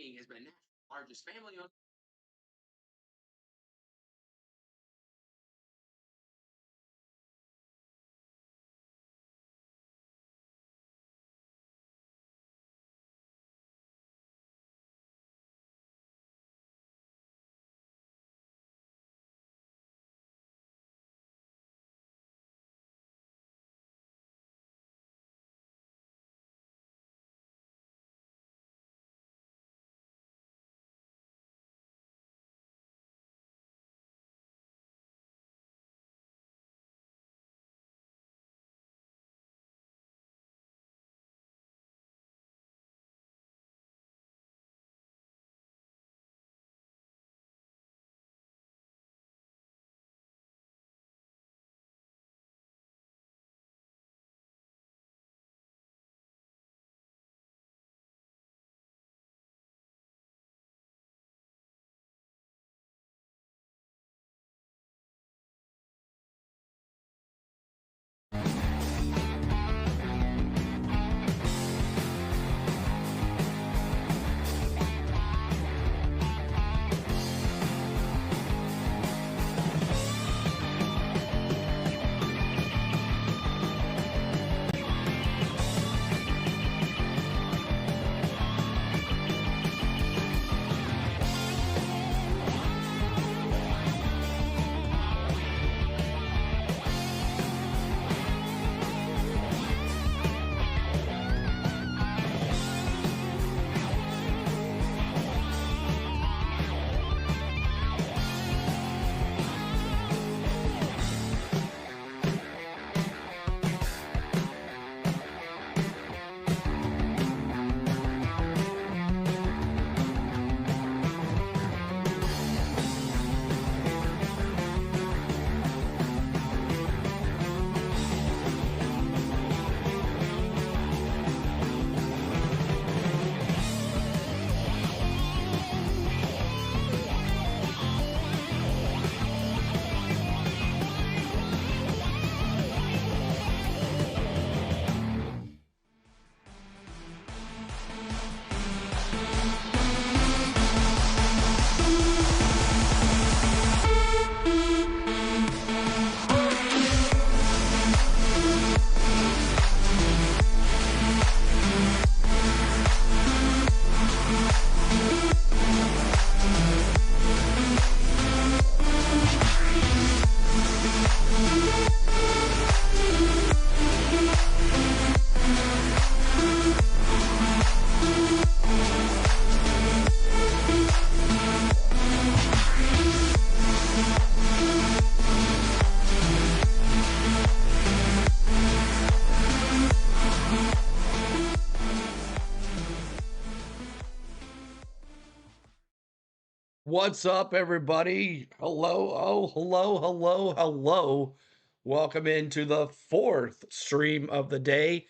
has been Nashville's largest family-owned. What's up, everybody? Hello. Welcome into the fourth stream of the day.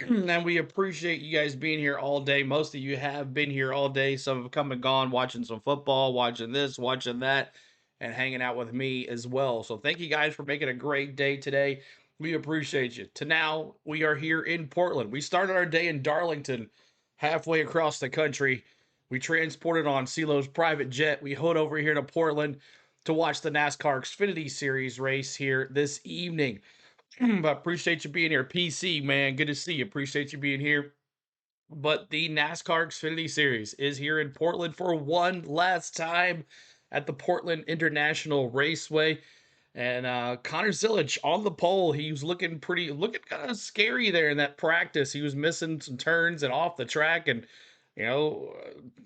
And we appreciate you guys being here all day. Most of you have been here all day. Some have come and gone, watching some football, watching this, watching that, and hanging out with me as well. So thank you guys for making a great day today. We appreciate you. To now, we are here in Portland. We started our day in Darlington, halfway across the country. We transported on CeeLo's private jet. We hood over here to Portland to watch the NASCAR Xfinity Series race here this evening. But appreciate you being here. PC, man, good to see you. Appreciate you being here. But the NASCAR Xfinity Series is here in Portland for one last time at the Portland International Raceway. And Connor Zilic on the pole. He was looking kind of scary there in that practice. He was missing some turns and off the track. And,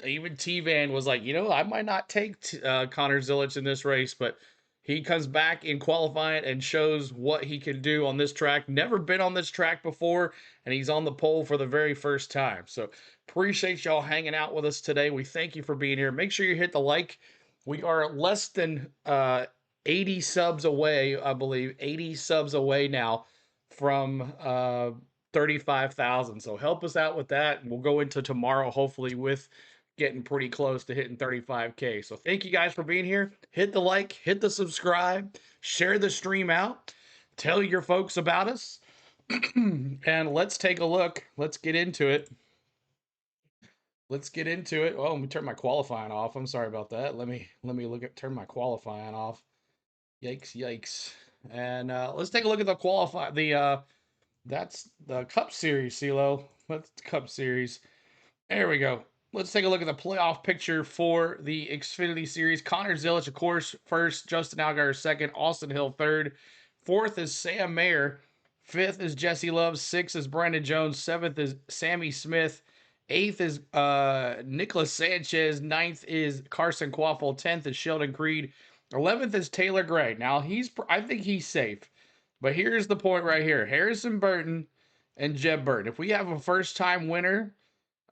even T-Van was like, I might not take Connor Zilic in this race, but he comes back in qualifying and shows what he can do on this track. Never been on this track before, and he's on the pole for the very first time. So appreciate y'all hanging out with us today. We thank you for being here. Make sure you hit the like. We are less than 80 subs away, I believe, 80 subs away now from 35,000. So help us out with that. And we'll go into tomorrow, hopefully, with getting pretty close to hitting 35K. So thank you guys for being here. Hit the like, hit the subscribe, share the stream out, tell your folks about us. And let's take a look. Let's get into it. let's get into it. Oh, let me turn my qualifying off. I'm sorry about that. Let me turn my qualifying off. Yikes, yikes. And let's take a look at the qualify. That's the Cup Series, CeeLo. That's the Cup Series. There we go. Let's take a look at the playoff picture for the Xfinity Series. Connor Zilisch, of course, first. Justin Allgaier, second. Austin Hill, third. Fourth is Sam Mayer. Fifth is Jesse Love. Sixth is Brandon Jones. Seventh is Sammy Smith. Eighth is Nicholas Sanchez. Ninth is Carson Quaffle. 10th is Sheldon Creed. 11th is Taylor Gray. Now, I think he's safe. But here's the point right here. Harrison Burton and Jeb Burton. If we have a first-time winner,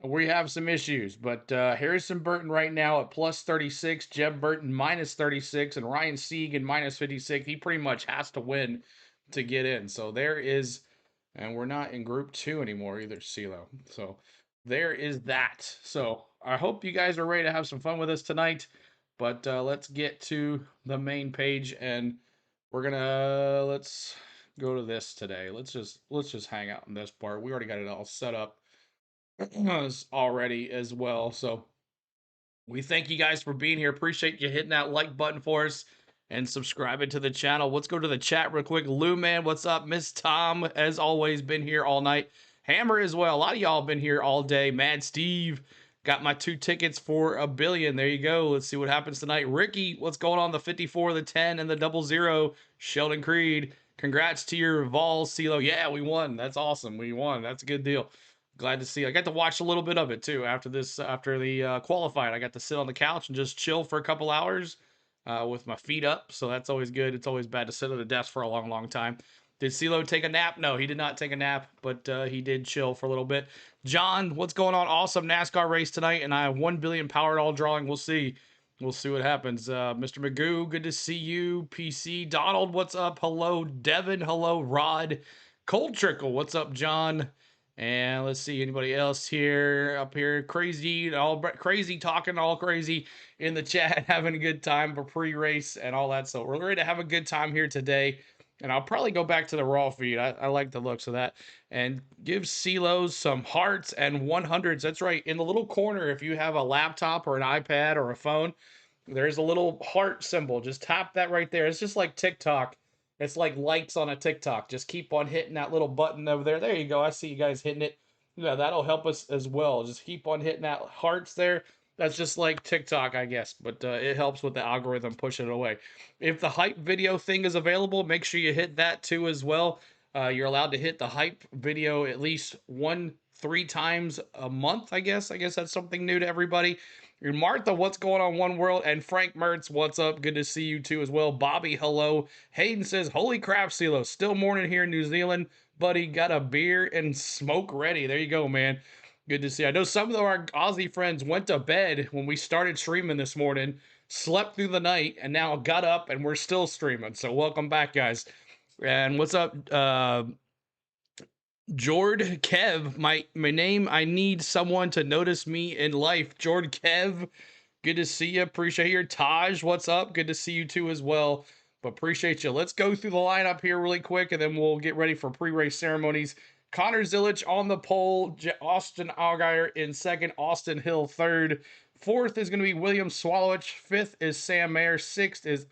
we have some issues, but Harrison Burton right now at plus 36, Jeb Burton minus 36, and Ryan Sieg in minus 56. He pretty much has to win to get in. So there is, and we're not in group 2 anymore either, CeeLo. So there is that. So I hope you guys are ready to have some fun with us tonight, but let's get to the main page, and let's go to this today. Let's just hang out in this part. We already got it all set up already as well. So we thank you guys for being here. Appreciate you hitting that like button for us and subscribing to the channel. Let's go to the chat real quick. Lou Man, what's up? Miss Tom, as always, been here all night. Hammer as well. A lot of y'all been here all day. Mad Steve, got my 2 tickets for $1 billion. There you go. Let's see what happens tonight. Ricky, what's going on? The 54, the 10, and the 00. Sheldon Creed, congrats to your Vols, CeeLo. Yeah, we won. That's awesome. We won. That's a good deal. Glad to see. I got to watch a little bit of it too after the qualifying. I got to sit on the couch and just chill for a couple hours with my feet up. So that's always good. It's always bad to sit at a desk for a long, long time. Did CeeLo take a nap? No, he did not take a nap, but he did chill for a little bit. John, what's going on? Awesome NASCAR race tonight, and I have 1 billion Powerball drawing. We'll see. We'll see what happens. Mr. Magoo, good to see you. PC Donald, what's up? Hello, Devin. Hello, Rod. Cold Trickle, what's up, John? And let's see, anybody else here, up here, crazy talking, all crazy in the chat, having a good time for pre-race and all that. So we're ready to have a good time here today. And I'll probably go back to the raw feed. I like the looks of that. And give CeeLo's some hearts and 100s. That's right. In the little corner, if you have a laptop or an iPad or a phone, there's a little heart symbol. Just tap that right there. It's just like TikTok. It's like likes on a TikTok. Just keep on hitting that little button over there. There you go. I see you guys hitting it. Yeah, that'll help us as well. Just keep on hitting that hearts there. That's just like TikTok, I guess, but it helps with the algorithm pushing it away. If the hype video thing is available, make sure you hit that too as well. You're allowed to hit the hype video at least 3 times a month, I guess. I guess that's something new to everybody. And Martha, what's going on, One World? And Frank Mertz, what's up? Good to see you too as well. Bobby, hello. Hayden says, holy crap, CeeLo. Still morning here in New Zealand. Buddy, got a beer and smoke ready. There you go, man. Good to see. I know some of our Aussie friends went to bed when we started streaming this morning, slept through the night, and now got up and we're still streaming. So welcome back, guys. And what's up, Jord Kev, my name. I need someone to notice me in life. Jord Kev, good to see you. Appreciate your Taj. What's up? Good to see you too as well. But appreciate you. Let's go through the lineup here really quick, and then we'll get ready for pre-race ceremonies. Connor Zilisch on the pole. Austin Allgaier in second. Austin Hill third. Fourth is going to be William Swallowich. Fifth is Sam Mayer. Sixth is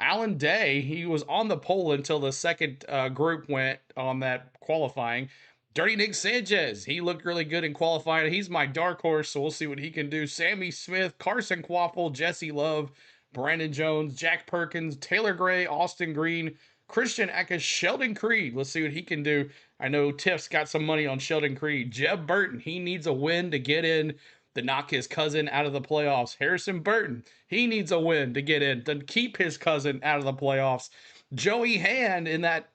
Alan Day. He was on the pole until the second group went on that qualifying. Dirty Nick Sanchez, he looked really good in qualifying. He's my dark horse, so we'll see what he can do. Sammy Smith, Carson Quaffle, Jesse Love, Brandon Jones, Jack Perkins, Taylor Gray, Austin Green, Christian Eckes, Sheldon Creed. Let's see what he can do. I know Tiff's got some money on Sheldon Creed. Jeb Burton, he needs a win to get in to knock his cousin out of the playoffs. Harrison Burton, he needs a win to get in, to keep his cousin out of the playoffs. Joey Hand in that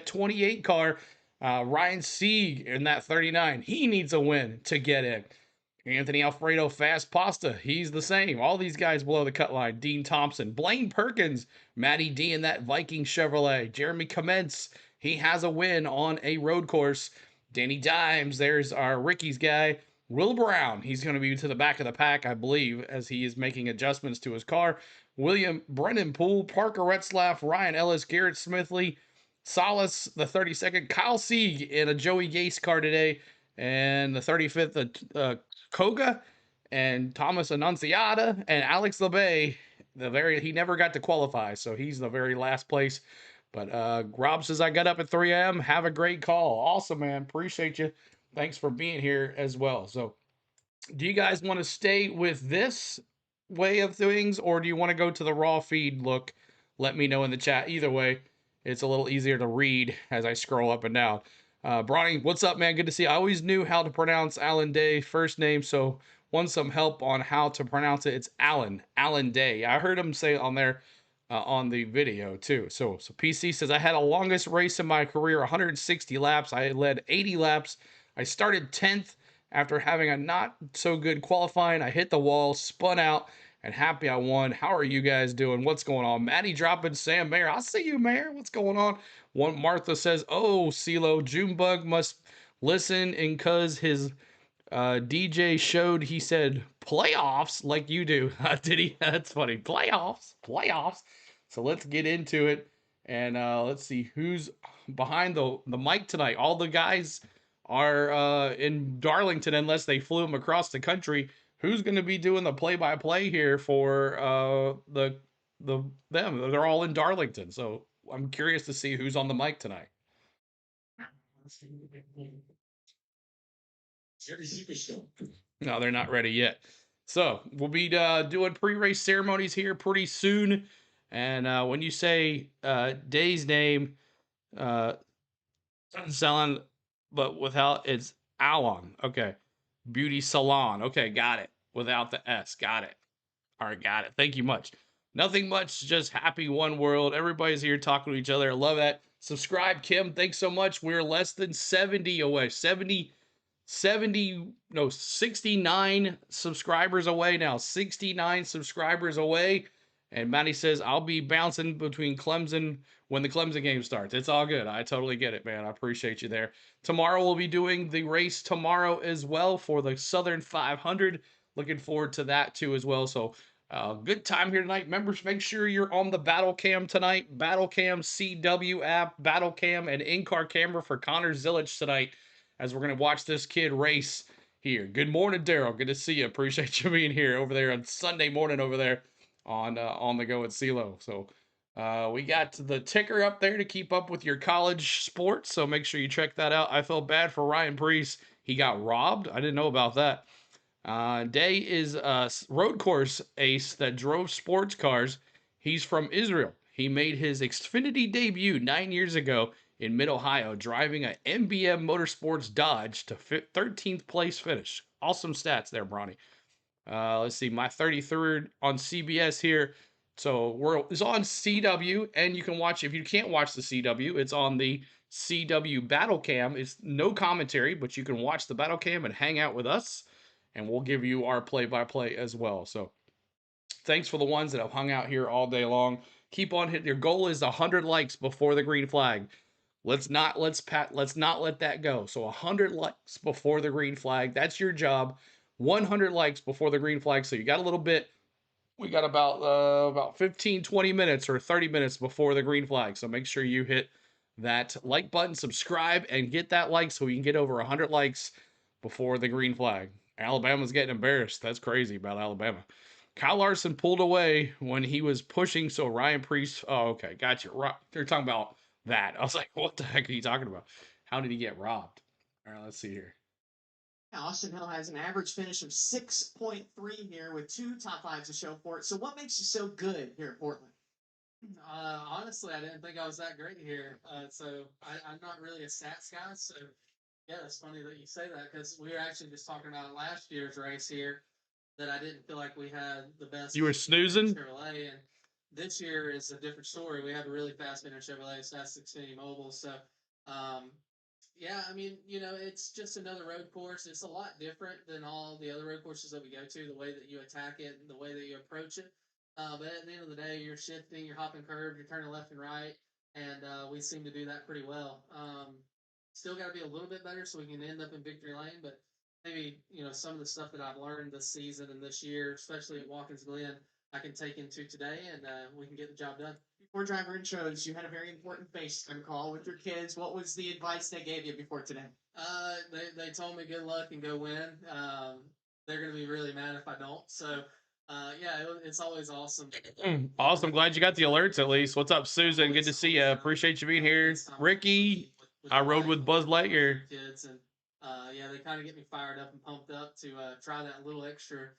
28 car. Ryan Sieg in that 39. He needs a win to get in. Anthony Alfredo Fast Pasta, he's the same. All these guys below the cut line. Dean Thompson, Blaine Perkins, Matty D in that Viking Chevrolet. Jeremy Commence, he has a win on a road course. Danny Dimes, there's our Ricky's guy. Will Brown, he's going to be to the back of the pack, I believe, as he is making adjustments to his car. William Brennan Poole, Parker Retzlaff, Ryan Ellis, Garrett Smithley, Solace, the 32nd, Kyle Sieg in a Joey Gase car today, and the 35th, Koga. and Thomas Annunciata and Alex LeBay. He never got to qualify, so he's the very last place. But Rob says I got up at 3 a.m. Have a great call. Awesome, man. Appreciate you. Thanks for being here as well. So, do you guys want to stay with this way of things, or do you want to go to the raw feed look? Let me know in the chat. Either way, it's a little easier to read as I scroll up and down. Bronny, what's up, man? Good to see you. I always knew how to pronounce Alan Day first name, so want some help on how to pronounce it. It's Alan Day. I heard him say it on there on the video too. So PC says I had a longest race in my career, 160 laps. I led 80 laps. I started 10th after having a not so good qualifying. I hit the wall, spun out, and happy I won. How are you guys doing? What's going on? Maddie dropping Sam Mayer. I see you, Mayer. What's going on? One Martha says, "Oh, CeeLo, Junebug must listen, and cause his DJ showed, he said playoffs like you do." Did he? That's funny. Playoffs. So let's get into it, and let's see who's behind the mic tonight. All the guys are in Darlington, unless they flew them across the country. Who's going to be doing the play-by-play here for the them? They're all in Darlington, so I'm curious to see who's on the mic tonight. No, they're not ready yet. So we'll be doing pre-race ceremonies here pretty soon. And when you say Day's name, uh, salon, but without it's Alon. Okay, beauty salon. Okay, got it. Without the S. Got it. All right, got it. Thank you much. Nothing much, just happy one world. Everybody's here talking to each other. I love that. Subscribe, Kim. Thanks so much. We're less than 70 away. 70, no, 69 subscribers away now. 69 subscribers away. And Matty says, I'll be bouncing between Clemson when the Clemson game starts. It's all good. I totally get it, man. I appreciate you there. Tomorrow we'll be doing the race tomorrow as well for the Southern 500. Looking forward to that too as well. So good time here tonight. Members, make sure you're on the Battle Cam tonight. Battle Cam CW app, Battle Cam, and in-car camera for Connor Zillich tonight, as we're going to watch this kid race here. Good morning, Daryl. Good to see you. Appreciate you being here over there on Sunday morning over there on the go at CeeLo. So we got the ticker up there to keep up with your college sports, so make sure you check that out. I felt bad for Ryan Priest. He got robbed. I didn't know about that. Day is a road course ace that drove sports cars. He's from Israel. He made his Xfinity debut 9 years ago in Mid-Ohio, driving a MBM Motorsports Dodge to 13th place finish. Awesome stats there, Bronny. Let's see, my 33rd on CBS here. So it's on CW, and you can watch, if you can't watch the CW, it's on the CW Battle Cam. It's no commentary, but you can watch the Battle Cam and hang out with us, and we'll give you our play-by-play as well. So thanks for the ones that have hung out here all day long. Keep on hitting. Your goal is 100 likes before the green flag. Let's not let that go. So 100 likes before the green flag. That's your job. 100 likes before the green flag. So you got a little bit. We got about 15, 20 minutes or 30 minutes before the green flag. So make sure you hit that like button, subscribe, and get that like so we can get over 100 likes before the green flag. Alabama's getting embarrassed. That's crazy about Alabama. Kyle Larson pulled away when he was pushing, so Ryan Priest. Oh, okay, gotcha. They're talking about that. I was like, what the heck are you talking about? How did he get robbed? All right, let's see here. Austin Hill has an average finish of 6.3 here with two top fives to show for it. So what makes you so good here at Portland? Honestly, I didn't think I was that great here. I'm not really a stats guy. So, yeah, it's funny that you say that because we were actually just talking about last year's race here that I didn't feel like we had the best. You were snoozing? Chevrolet, and this year is a different story. We have a really fast vintage Chevrolet, fast Xfinity Mobile. So, yeah, I mean, it's just another road course. It's a lot different than all the other road courses that we go to, the way that you attack it and the way that you approach it. But at the end of the day, you're shifting, you're hopping curves, you're turning left and right, and we seem to do that pretty well. Still got to be a little bit better so we can end up in victory lane, but maybe, some of the stuff that I've learned this season and this year, especially at Watkins Glen, I can take into today, and we can get the job done. Before driver intros, you had a very important FaceTime call with your kids. What was the advice they gave you before today? They told me good luck and go win. they're going to be really mad if I don't. So, yeah, it's always awesome. Awesome. Glad you got the alerts at least. What's up, Susan? Good to see you. Appreciate you being here. Ricky, I rode with Buzz Lightyear. Kids, and yeah, they kind of get me fired up and pumped up to try that little extra,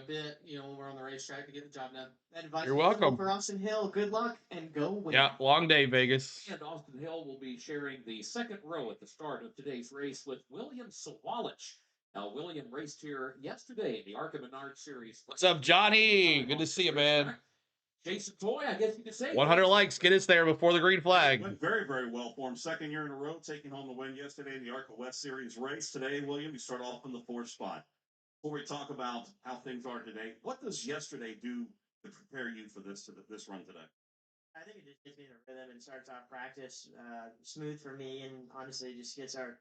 bit, when we're on the racetrack to get the job done. That advice You're is welcome. for Austin Hill. Good luck and go win. Yeah, long day, Vegas. And Austin Hill will be sharing the second row at the start of today's race with William Sawallich. Now, William raced here yesterday in the ARCA Menard Series. What's up, Johnny? Good to see you, man. Jason Toy, I guess you could say. 100 likes. Get us there before the green flag. Went very, very well for him. Second year in a row, taking home the win yesterday in the ARCA West Series race. Today, William, you start off in the 4th spot. Before we talk about how things are today, what does yesterday do to prepare you for this run today? I think it just gets me in a rhythm and starts off practice smooth for me, and honestly, just gets our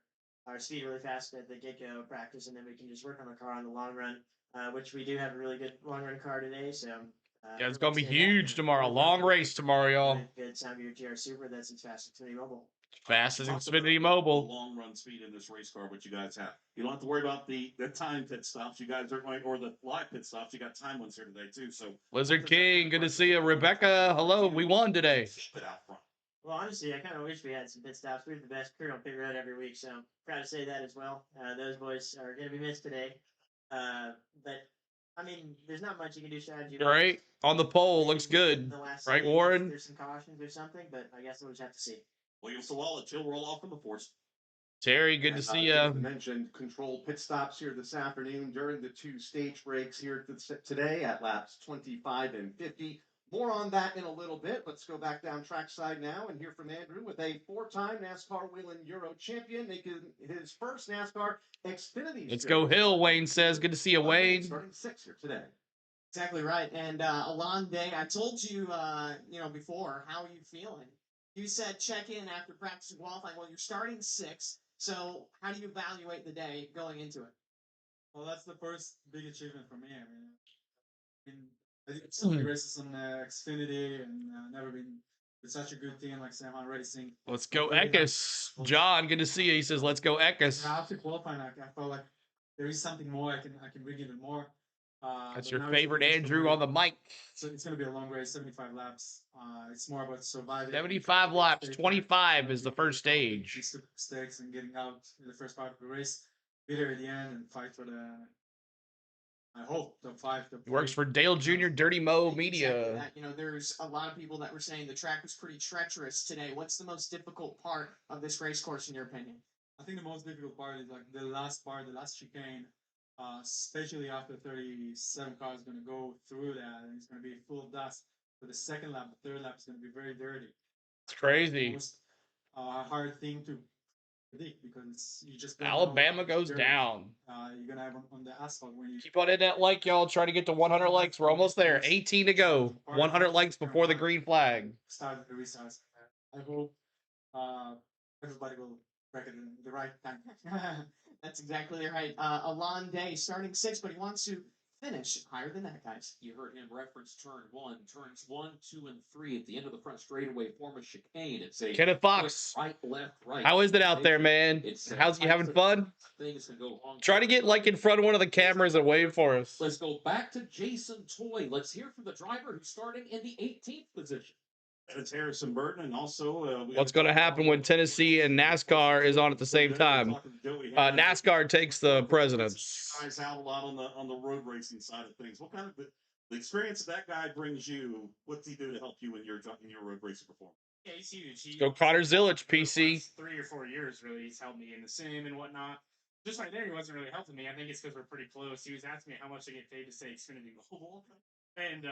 speed really fast at the get-go practice, and then we can just work on the car on the long run, which we do have a really good long run car today. So Yeah, it's gonna be huge tomorrow. Long race tomorrow, y'all. Good Samwelb GR Super. That's as fast as Xfinity Mobile. Fast as Talk Xfinity about the Mobile. long run speed in this race car, what you guys have. You don't have to worry about the time pit stops. You guys are or the live pit stops. You got time ones here today too. So Lizard King, good to see you. Rebecca, hello. We won today. Keep it out front. Well, honestly, I kind of wish we had some pit stops. We have the best crew on pit road every week, so I'm proud to say that as well. Those boys are going to be missed today. But, I mean, there's not much you can do strategy. Right on the pole, looks good. Right, Warren? There's some cautions or something, but I guess we'll just have to see. William Sawallich, he'll roll off from the 4th. Terry, good to see you. As mentioned, controlled pit stops here this afternoon during the 2 stage breaks here today at laps 25 and 50. More on that in a little bit. Let's go back down trackside now and hear from Andrew with a 4-time NASCAR Wheel and Euro champion, making his first NASCAR Xfinity. Let's go Hill, Wayne says. Good to see you, Wayne. Starting 6 here today. Exactly right. And a long day. I told you, before, how are you feeling? You said check in after practice and qualifying. Well, you're starting 6. So how do you evaluate the day going into it? Well, that's the first big achievement for me. I did so many races on Xfinity and never been with such a good team like Sam Racing. Let's go Eckes. John, good to see you. He says, let's go Eckes. After qualifying, I felt like there is something more. I can bring even more. That's your favorite Andrew on the mic. So it's going to be a long race, 75 laps. It's more about surviving. 75 laps, 25 is the first stage. Mistakes and getting out in the first part of the race. Be there at the end and fight for the, I hope, top 5. He works for Dale Jr. Dirty Mo Media. Exactly that. There's a lot of people that were saying the track was pretty treacherous today. What's the most difficult part of this race course in your opinion? I think the most difficult part is like the last part, the last chicane. Especially after 37 cars going to go through that, and it's going to be full of dust. For the second lap, the third lap is going to be very dirty. It's crazy. Most hard thing to predict because you just Alabama goes down. You're gonna have on the asphalt when you Keep on hitting that like, y'all. Try to get to 100 likes. We're almost there. 18 to go. 100 likes before the green flag. start the resize. I hope everybody will break it in the right time. That's exactly right. A long day, starting 6, but he wants to finish higher than that, guys. You heard him reference turn 1. Turns 1, 2, and 3 at the end of the front straightaway form a chicane. It's a Kenneth Fox. right, left, right. How is it out there, man? How's you having fun? Things can go wrong. Try to get like in front of one of the cameras and wave for us. Let's go back to Jason Toy. Let's hear from the driver who's starting in the 18th position. And it's Harrison Burton, and also What's going to happen when Tennessee and NASCAR is on at the same time? NASCAR takes the precedence. Guys out a lot on the road racing side of things. What kind of the experience that guy brings you? What's he do to help you in your road racing performance? Yeah, he's huge. Let's go Connor Zillich, For the PC. last 3 or 4 years, really, he's helped me in the sim and whatnot. Just right there, he wasn't really helping me. I think it's because we're pretty close. He was asking me how much I get paid to say Xfinity Mobile. And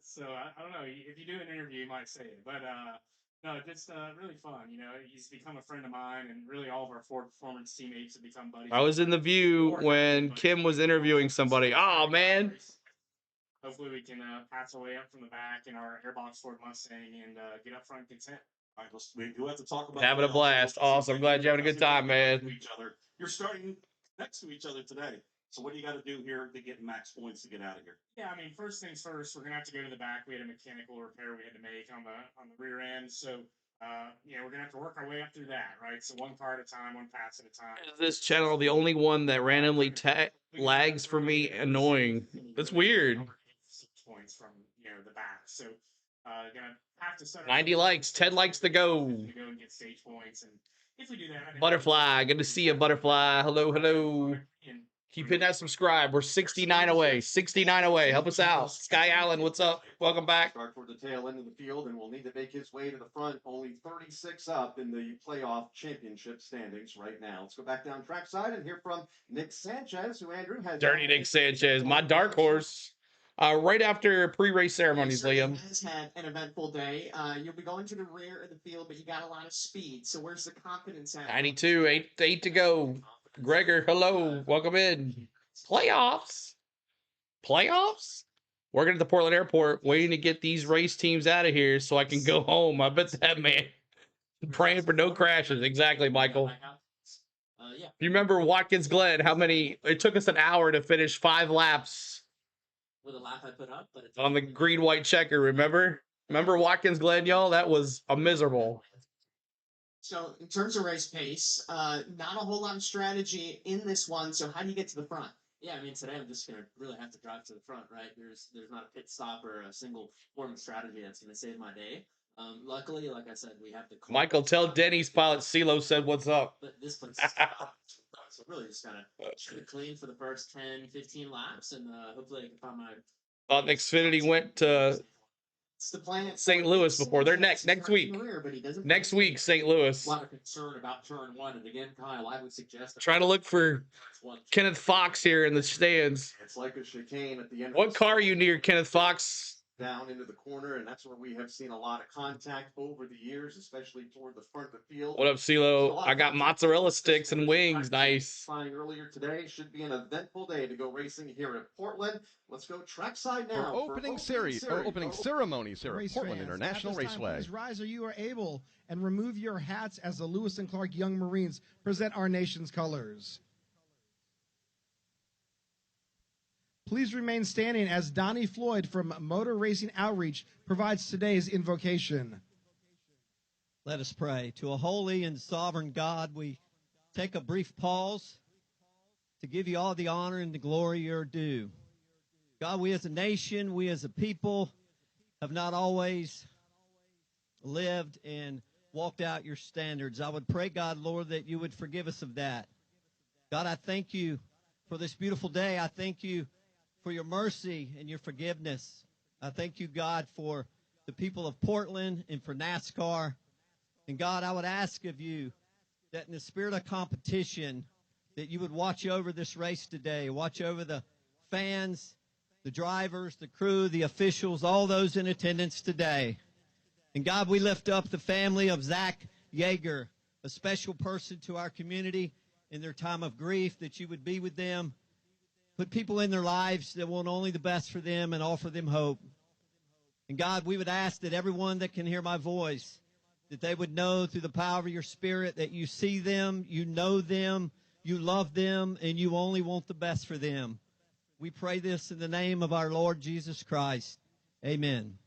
so I don't know. If you do an interview, you might say it. But no, just really fun. He's become a friend of mine, and really all of our Ford Performance teammates have become buddies. I was in the view when Kim was interviewing somebody. Oh, man. Hopefully we can pass our way up from the back in our airbox Ford Mustang and get up front consent. All right, we do have to talk about Having a blast. Awesome. Glad you're having a good time, man. Each other. You're starting next to each other today. So what do you got to do here to get max points to get out of here? Yeah, I mean, first things first, we're gonna have to go to the back. We had a mechanical repair we had to make on the rear end, so we're gonna have to work our way up through that, right? So one car at a time, one pass at a time. Is this channel the only one that randomly lags for me? Annoying. It's weird. Points from the back. So gonna have to set 90 likes, 10 likes to go. to go and get stage points, and if we do that, I think Butterfly, good to see you, Butterfly. Hello, hello. Keep hitting that subscribe. We're 69 away. 69 away. Help us out. Sky Allen, what's up? Welcome back. Start toward the tail end of the field and will need to make his way to the front. Only 36 up in the playoff championship standings right now. Let's go back down trackside and hear from Nick Sanchez, who Andrew has. Dirty Nick Sanchez, my dark horse. Right after pre-race ceremonies, Liam. Has had an eventful day. You'll be going to the rear of the field, but you got a lot of speed. So where's the confidence at? 92, eight to go. Gregor, hello. Welcome in. Playoffs. Working at the Portland airport, waiting to get these race teams out of here so I can go home. I bet that man. Praying for no crashes. Exactly, Michael. Yeah. You remember Watkins Glen, how many? It took us an hour to finish 5 laps With a lap I put up, but on the green-white checker, remember? Remember Watkins Glen, y'all? That was a miserable. So in terms of race pace, not a whole lot of strategy in this one. So how do you get to the front? Yeah, I mean, today I'm just going to really have to drive to the front, right? There's not a pit stop or a single form of strategy that's going to save my day. Luckily, like I said, we have the car. Michael, tell Denny's pilot CeeLo said what's up. But this place so really just kind of keep it clean for the first 10, 15 laps, and hopefully I can find my... Thought Xfinity went to It's the plan. St. Louis before. They're next week. Next week, St. Louis. A lot of concern about turn 1, and again, Kyle, I would suggest... Trying to look for Kenneth Fox here in the stands. It's like a chicane at the end. What car are you near, Kenneth Fox? Down into the corner, and that's where we have seen a lot of contact over the years, especially toward the front of the field. What up, CeeLo? I got mozzarella sticks and wings. Nice. Flying earlier today should be an eventful day to go racing here at Portland. Let's go trackside now. For opening ceremonies here at Portland International Raceway. Please rise or you are able and remove your hats as the Lewis and Clark Young Marines present our nation's colors. Please remain standing as Donnie Floyd from Motor Racing Outreach provides today's invocation. Let us pray. To a holy and sovereign God, we take a brief pause to give you all the honor and the glory you're due. God, we as a nation, we as a people have not always lived and walked out your standards. I would pray, God, Lord, that you would forgive us of that. God, I thank you for this beautiful day. I thank you for your mercy and your forgiveness. I thank you, God, for the people of Portland and for NASCAR. And God, I would ask of you that in the spirit of competition, that you would watch over this race today, watch over the fans, the drivers, the crew, the officials, all those in attendance today. And God, we lift up the family of Zach Yeager, a special person to our community in their time of grief, that you would be with them. Put people in their lives that want only the best for them and offer them hope. And God, we would ask that everyone that can hear my voice, that they would know through the power of your Spirit that you see them, you know them, you love them, and you only want the best for them. We pray this in the name of our Lord Jesus Christ. Amen.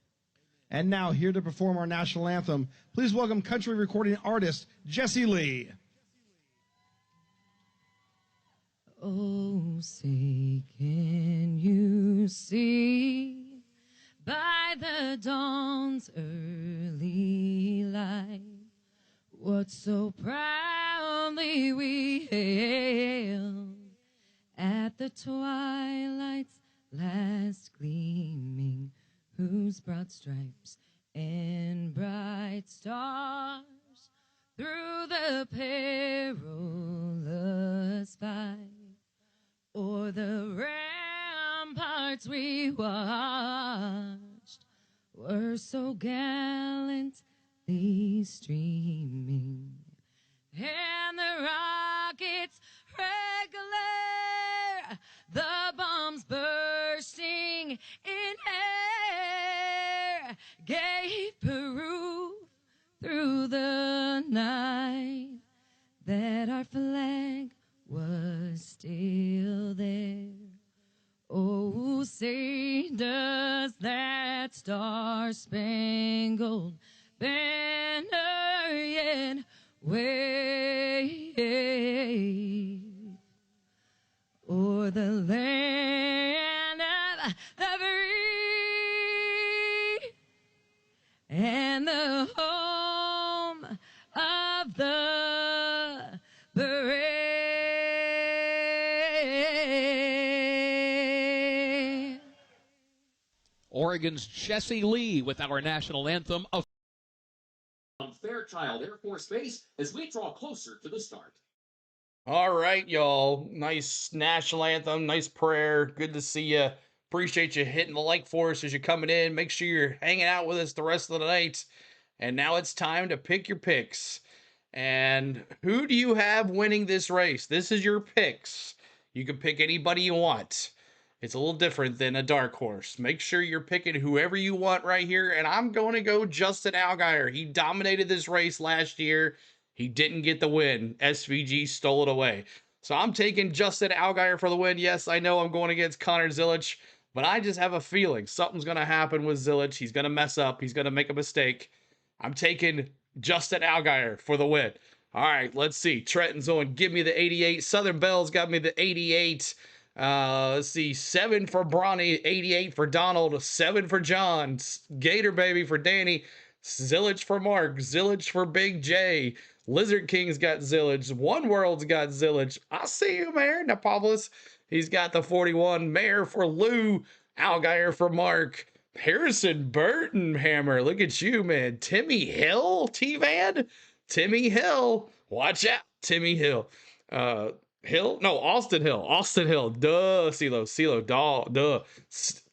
And now, here to perform our national anthem, please welcome country recording artist Jesse Lee. Oh, say, can you see by the dawn's early light what so proudly we hailed at the twilight's last gleaming, whose broad stripes and bright stars through the perilous fight o'er the ramparts we watched were so gallantly streaming, and the rockets regular, the bombs bursting in air, gave proof through the night that our flag was still there. Oh, say does that star-spangled banner wave o'er the land of the free and the home of the brave. Oregon's Jesse Lee with our national anthem of on Fairchild Air Force Base as we draw closer to the start. All right, y'all. Nice national anthem, nice prayer. Good to see you. Appreciate you hitting the like for us as you're coming in. Make sure you're hanging out with us the rest of the night. And now it's time to pick your picks. And who do you have winning this race? This is your picks. You can pick anybody you want. It's a little different than a dark horse. Make sure you're picking whoever you want right here. And I'm going to go Justin Allgaier. He dominated this race last year. He didn't get the win. SVG stole it away. So I'm taking Justin Allgaier for the win. Yes, I know I'm going against Connor Zilisch, but I just have a feeling something's going to happen with Zilisch. He's going to mess up. He's going to make a mistake. I'm taking Justin Allgaier for the win. All right, let's see. Trenton's on. Give me the 88. Southern Bell's got me the 88. Let's see. 7 for Bronny. 88 for Donald. 7 for John. Gator Baby for Danny. Zilisch for Mark. Zilisch for Big J. Lizard King's got Zilisch. One World's got Zilisch. I see you, Mayor. Napopolis. He's got the 41. Mayor for Lou. Allgaier for Mark. Harrison Burton Hammer. Look at you, man. Timmy Hill, T-Van. Timmy Hill. Watch out, Timmy Hill. Hill? No, Austin Hill. Austin Hill. Duh. CeeLo. Duh.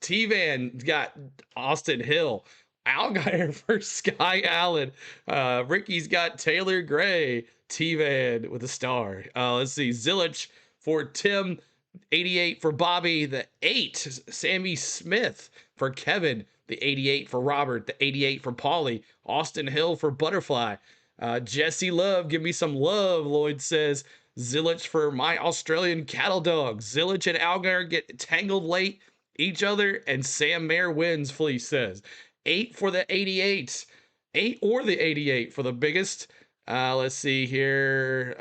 T-Van got Austin Hill. Allgaier for Sky Allen. Ricky's got Taylor Gray. T-Van with a star. Let's see. Zilisch for Tim. 88 for Bobby. The 8. Sammy Smith for Kevin. The 88 for Robert. The 88 for Paulie. Austin Hill for Butterfly. Jesse Love. Give me some love, Lloyd says. Zilisch for My Australian Cattle Dog. Zilisch and Allgaier get tangled late each other, and Sam Mayer wins, Fleece says. 8 for the 88. 8 or the 88 for the biggest. Let's see here.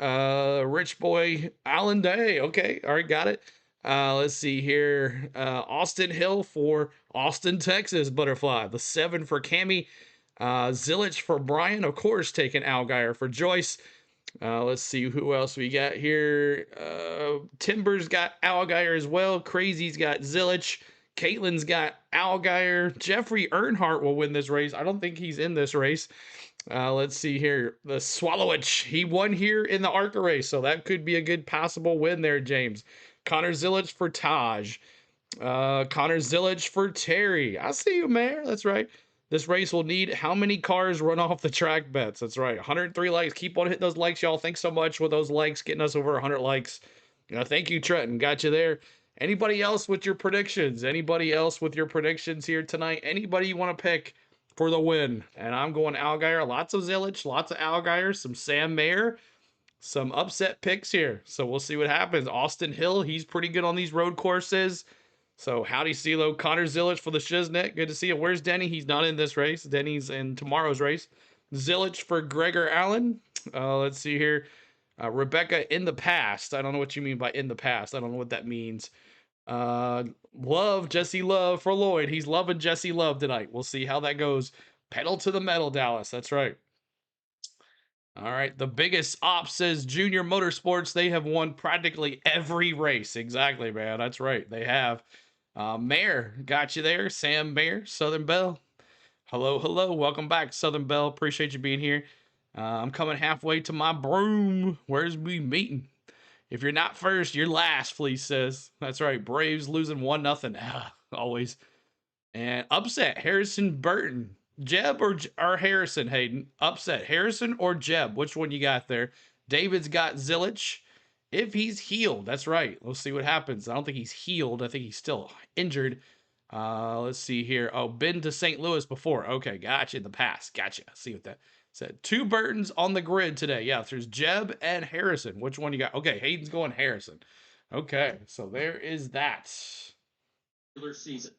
Rich Boy Alan Day. Okay, all right, got it. Let's see here. Austin Hill for Austin, Texas, Butterfly. The 7 for Cammy. Zilisch for Brian, of course, taking Allgaier for Joyce. Let's see who else we got here. Timber's got Allgaier as well. Crazy's got Zilisch. Caitlin's got Allgaier. Jeffrey Earnhardt will win this race. I don't think he's in this race. Let's see here. The Swallowich. He won here in the ARCA race, so that could be a good possible win there, James. Connor Zilisch for Taj. Connor Zilisch for Terry. I see you, Mayor. That's right. This race will need how many cars run off the track bets? That's right. 103 likes. Keep on hitting those likes, y'all. Thanks so much for those likes, getting us over 100 likes. Thank you, Trenton. Got you there. Anybody else with your predictions? Anybody else with your predictions here tonight? Anybody you want to pick for the win? And I'm going Allgaier. Lots of Zilisch, lots of Allgaier, some Sam Mayer, some upset picks here. So we'll see what happens. Austin Hill, he's pretty good on these road courses. So howdy, CeeLo. Connor Zilisch for the Shiznet. Good to see you. Where's Denny? He's not in this race. Denny's in tomorrow's race. Zilisch for Gregor Allen. Let's see here. Rebecca in the past. I don't know what you mean by in the past. I don't know what that means. Jesse Love for Lloyd. He's loving Jesse Love tonight. We'll see how that goes. Pedal to the metal, Dallas. That's right. All right. The biggest op says Junior Motorsports. They have won practically every race. Exactly, man. That's right. They have. Mayor, got you there. Sam Mayer, Southern Bell. Hello. Welcome back, Southern Bell. Appreciate you being here. I'm coming halfway to my broom. Where's we meeting? If you're not first, you're last, Fleece says. That's right. Braves losing 1-0. Always. And upset, Harrison Burton. Jeb or Harrison, Hayden? Upset, Harrison or Jeb? Which one you got there? David's got Zilisch. If he's healed, that's right. Let's see what happens. I don't think he's healed. I think he's still injured. Let's see here. Oh, been to St. Louis before. Okay, gotcha. In the past. Gotcha. See what that said. 2 Burtons on the grid today. Yeah, there's Jeb and Harrison. Which one you got? Okay, Hayden's going Harrison. Okay, so there is that. Regular season.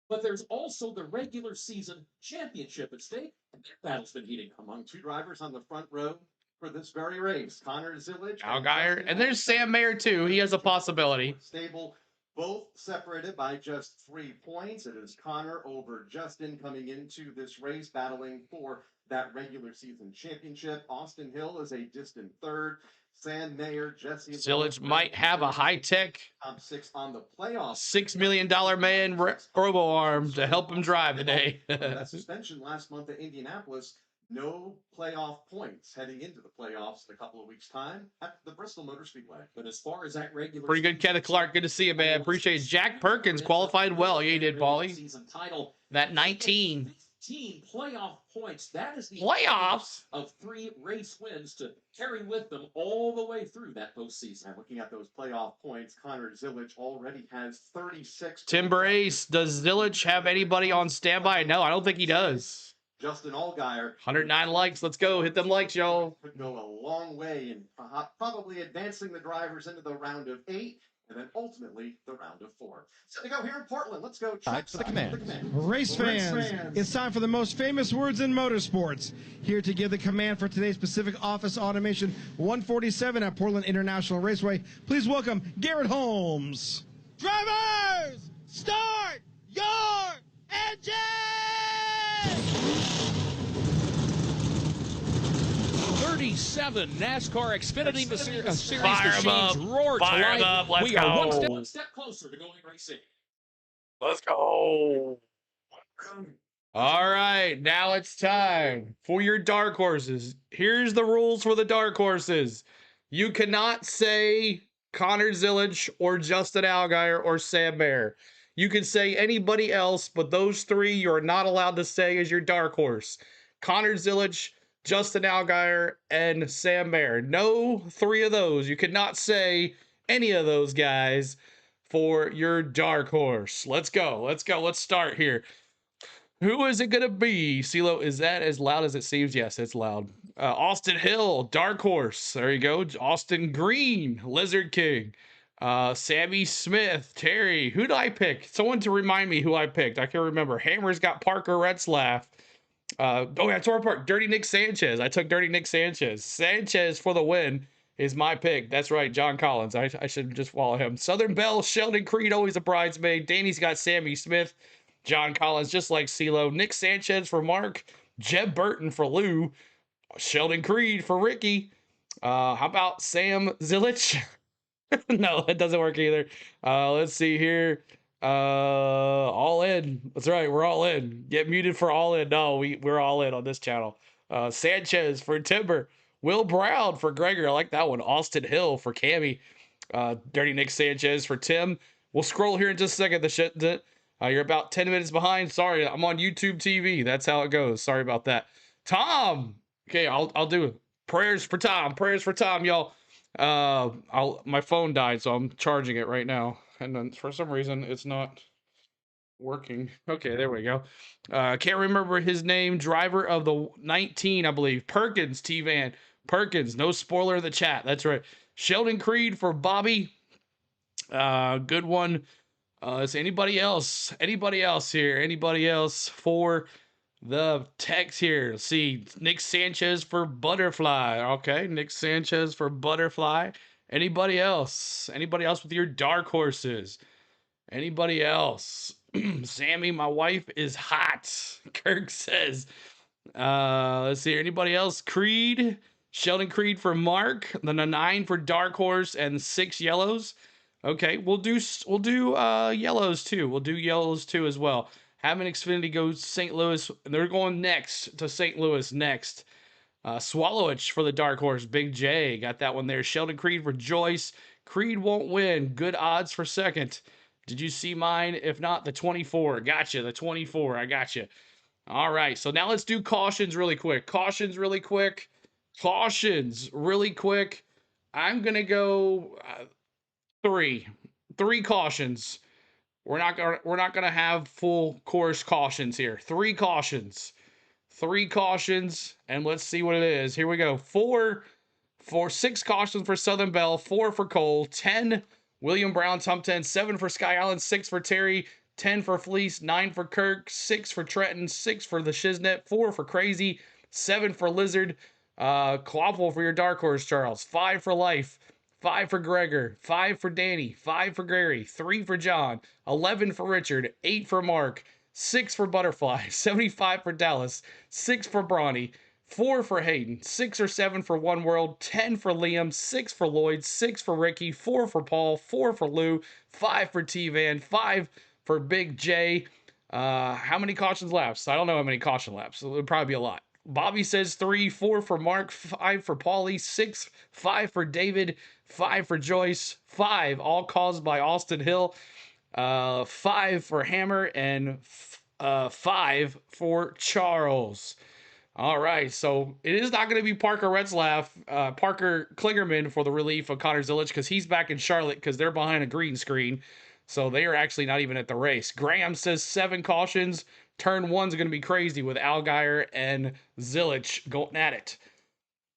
But there's also the regular season championship at stake, and that battle's been heating among 2 drivers on the front row. for this very race. Connor Zillage. Algeier. And there's Sam Mayer, too. He has a possibility. Stable, both separated by just 3 points. It is Connor over Justin coming into this race, battling for that regular season championship. Austin Hill is a distant third. Sam Mayer, Jesse Zillage might have a high-tech top 6 on the playoffs. $6 million man robo arm to help him drive today. That suspension last month at Indianapolis, no playoff points heading into the playoffs in a couple of weeks' time at the Bristol Motor Speedway. But as far as that regular Pretty good, Kenneth Clark. Good to see you, man. Appreciate it. Jack Perkins qualified well. Yeah, he did, Paulie. Season title. That 19. 15 playoff points. That is the Playoffs of 3 race wins to carry with them all the way through that postseason. And looking at those playoff points, Connor Zillage already has 36. Timber Ace. Does Zillage have anybody on standby? No, I don't think he does. Justin Allgaier. 109 likes. Let's go. Hit them likes, y'all. Could go a long way in probably advancing the drivers into the round of 8. And then ultimately the round of 4. So to go here in Portland, let's go Time for the command. Race fans, it's time for the most famous words in motorsports. Here to give the command for today's Pacific Office Automation 147 at Portland International Raceway, please welcome Garrett Holmes. Drivers, start your engine! 37 NASCAR Xfinity Series Fire 'em machines up. roar to Fire 'em life. up. Let's We are go. One step closer to going racing. Let's go. All right, now it's time for your dark horses. Here's the rules for the dark horses. You cannot say Connor Zillage or Justin Allgaier or Sam Mayer. You can say anybody else, but those 3 you're not allowed to say as your dark horse. Connor Zillage, Justin Allgaier, and Sam Mayer. No 3 of those. You cannot say any of those guys for your dark horse. Let's go. Let's go. Let's start here. Who is it going to be? CeeLo, is that as loud as it seems? Yes, it's loud. Austin Hill, dark horse. There you go. Austin Green, Lizard King. Sammy Smith, Terry. Who did I pick? Someone to remind me who I picked. I can't remember. Hammer's got Parker Retzlaff. Yeah, Tor Park. Dirty Nick Sanchez. I took Dirty Nick Sanchez. Sanchez for the win is my pick. That's right, John Collins. I should just follow him. Southern Belle, Sheldon Creed, always a bridesmaid. Danny's got Sammy Smith. John Collins, just like CeeLo. Nick Sanchez for Mark. Jeb Burton for Lou. Sheldon Creed for Ricky. How about Sam Zillage? No, that doesn't work either. Let's see here. All in. That's right, we're all in. Get muted for all in. No, we're all in on this channel. Sanchez for Timber. Will Brown for Gregor. I like that one. Austin Hill for Cammy. Dirty Nick Sanchez for Tim. We'll scroll here in just a second. You're about 10 minutes behind. Sorry, I'm on YouTube TV. That's how it goes. Sorry about that. Tom. Okay, I'll do it. Prayers for Tom. Prayers for Tom, y'all. My phone died, so I'm charging it right now. And then for some reason it's not working. Okay, there we go. Can't remember his name. Driver of the 19, I believe. Perkins, T-Van. Perkins, no spoiler in the chat. That's right. Sheldon Creed for Bobby. Good one. Is anybody else? Anybody else here? Anybody else for the text here? Let's see. Nick Sanchez for Butterfly. Okay, Nick Sanchez for Butterfly. Anybody else? Anybody else with your dark horses? Anybody else? Sammy, my wife is hot. Kirk says. Let's see. Anybody else? Creed. Sheldon Creed for Mark. Then a 9 for dark horse and 6 yellows. Okay, we'll do yellows too. We'll do yellows too as well. Having Xfinity go St. Louis. They're going next to St. Louis next. Swallowich for the dark horse. Big J got that one there. Sheldon Creed for Joyce. Creed won't win. Good odds for second. Did you see mine? If not, the 24. Gotcha. The 24. I gotcha. All right. So now let's do cautions really quick. Cautions really quick. I'm gonna go 3 cautions. We're not gonna have full course cautions here. 3 cautions. 3 cautions, and let's see what it is. Here we go. 6 cautions for Southern Belle, 4 for Cole, 10 William Brown, Tom 10, 7 for Sky Island, 6 for Terry, 10 for Fleece, 9 for Kirk, 6 for Trenton, 6 for the Shiznit, 4 for Crazy, 7 for Lizard, Quaffle for your dark horse, Charles. 5 for Life. 5 for Gregor. 5 for Danny. 5 for Gary. 3 for John. 11 for Richard. 8 for Mark. 6 for Butterfly. 75 for Dallas. 6 for Bronny. 4 for Hayden. 6 or 7 for One World. 10 for Liam. 6 for Lloyd. 6 for Ricky. 4 for Paul. 4 for Lou. 5 for T-Van. 5 for Big J. How many cautions laps? I don't know how many caution laps. It would probably be a lot. Bobby says 3, 4 for Mark, 5 for Paulie, 6, 5 for David, 5 for Joyce, 5 all caused by Austin Hill, 5 for Hammer, and 5 for Charles. All right, so it is not going to be Parker Parker Klingerman for the relief of Connor Zilic because he's back in Charlotte because they're behind a green screen. So they are actually not even at the race. Graham says 7 cautions. Turn 1's going to be crazy with Allgaier and Zilic going at it.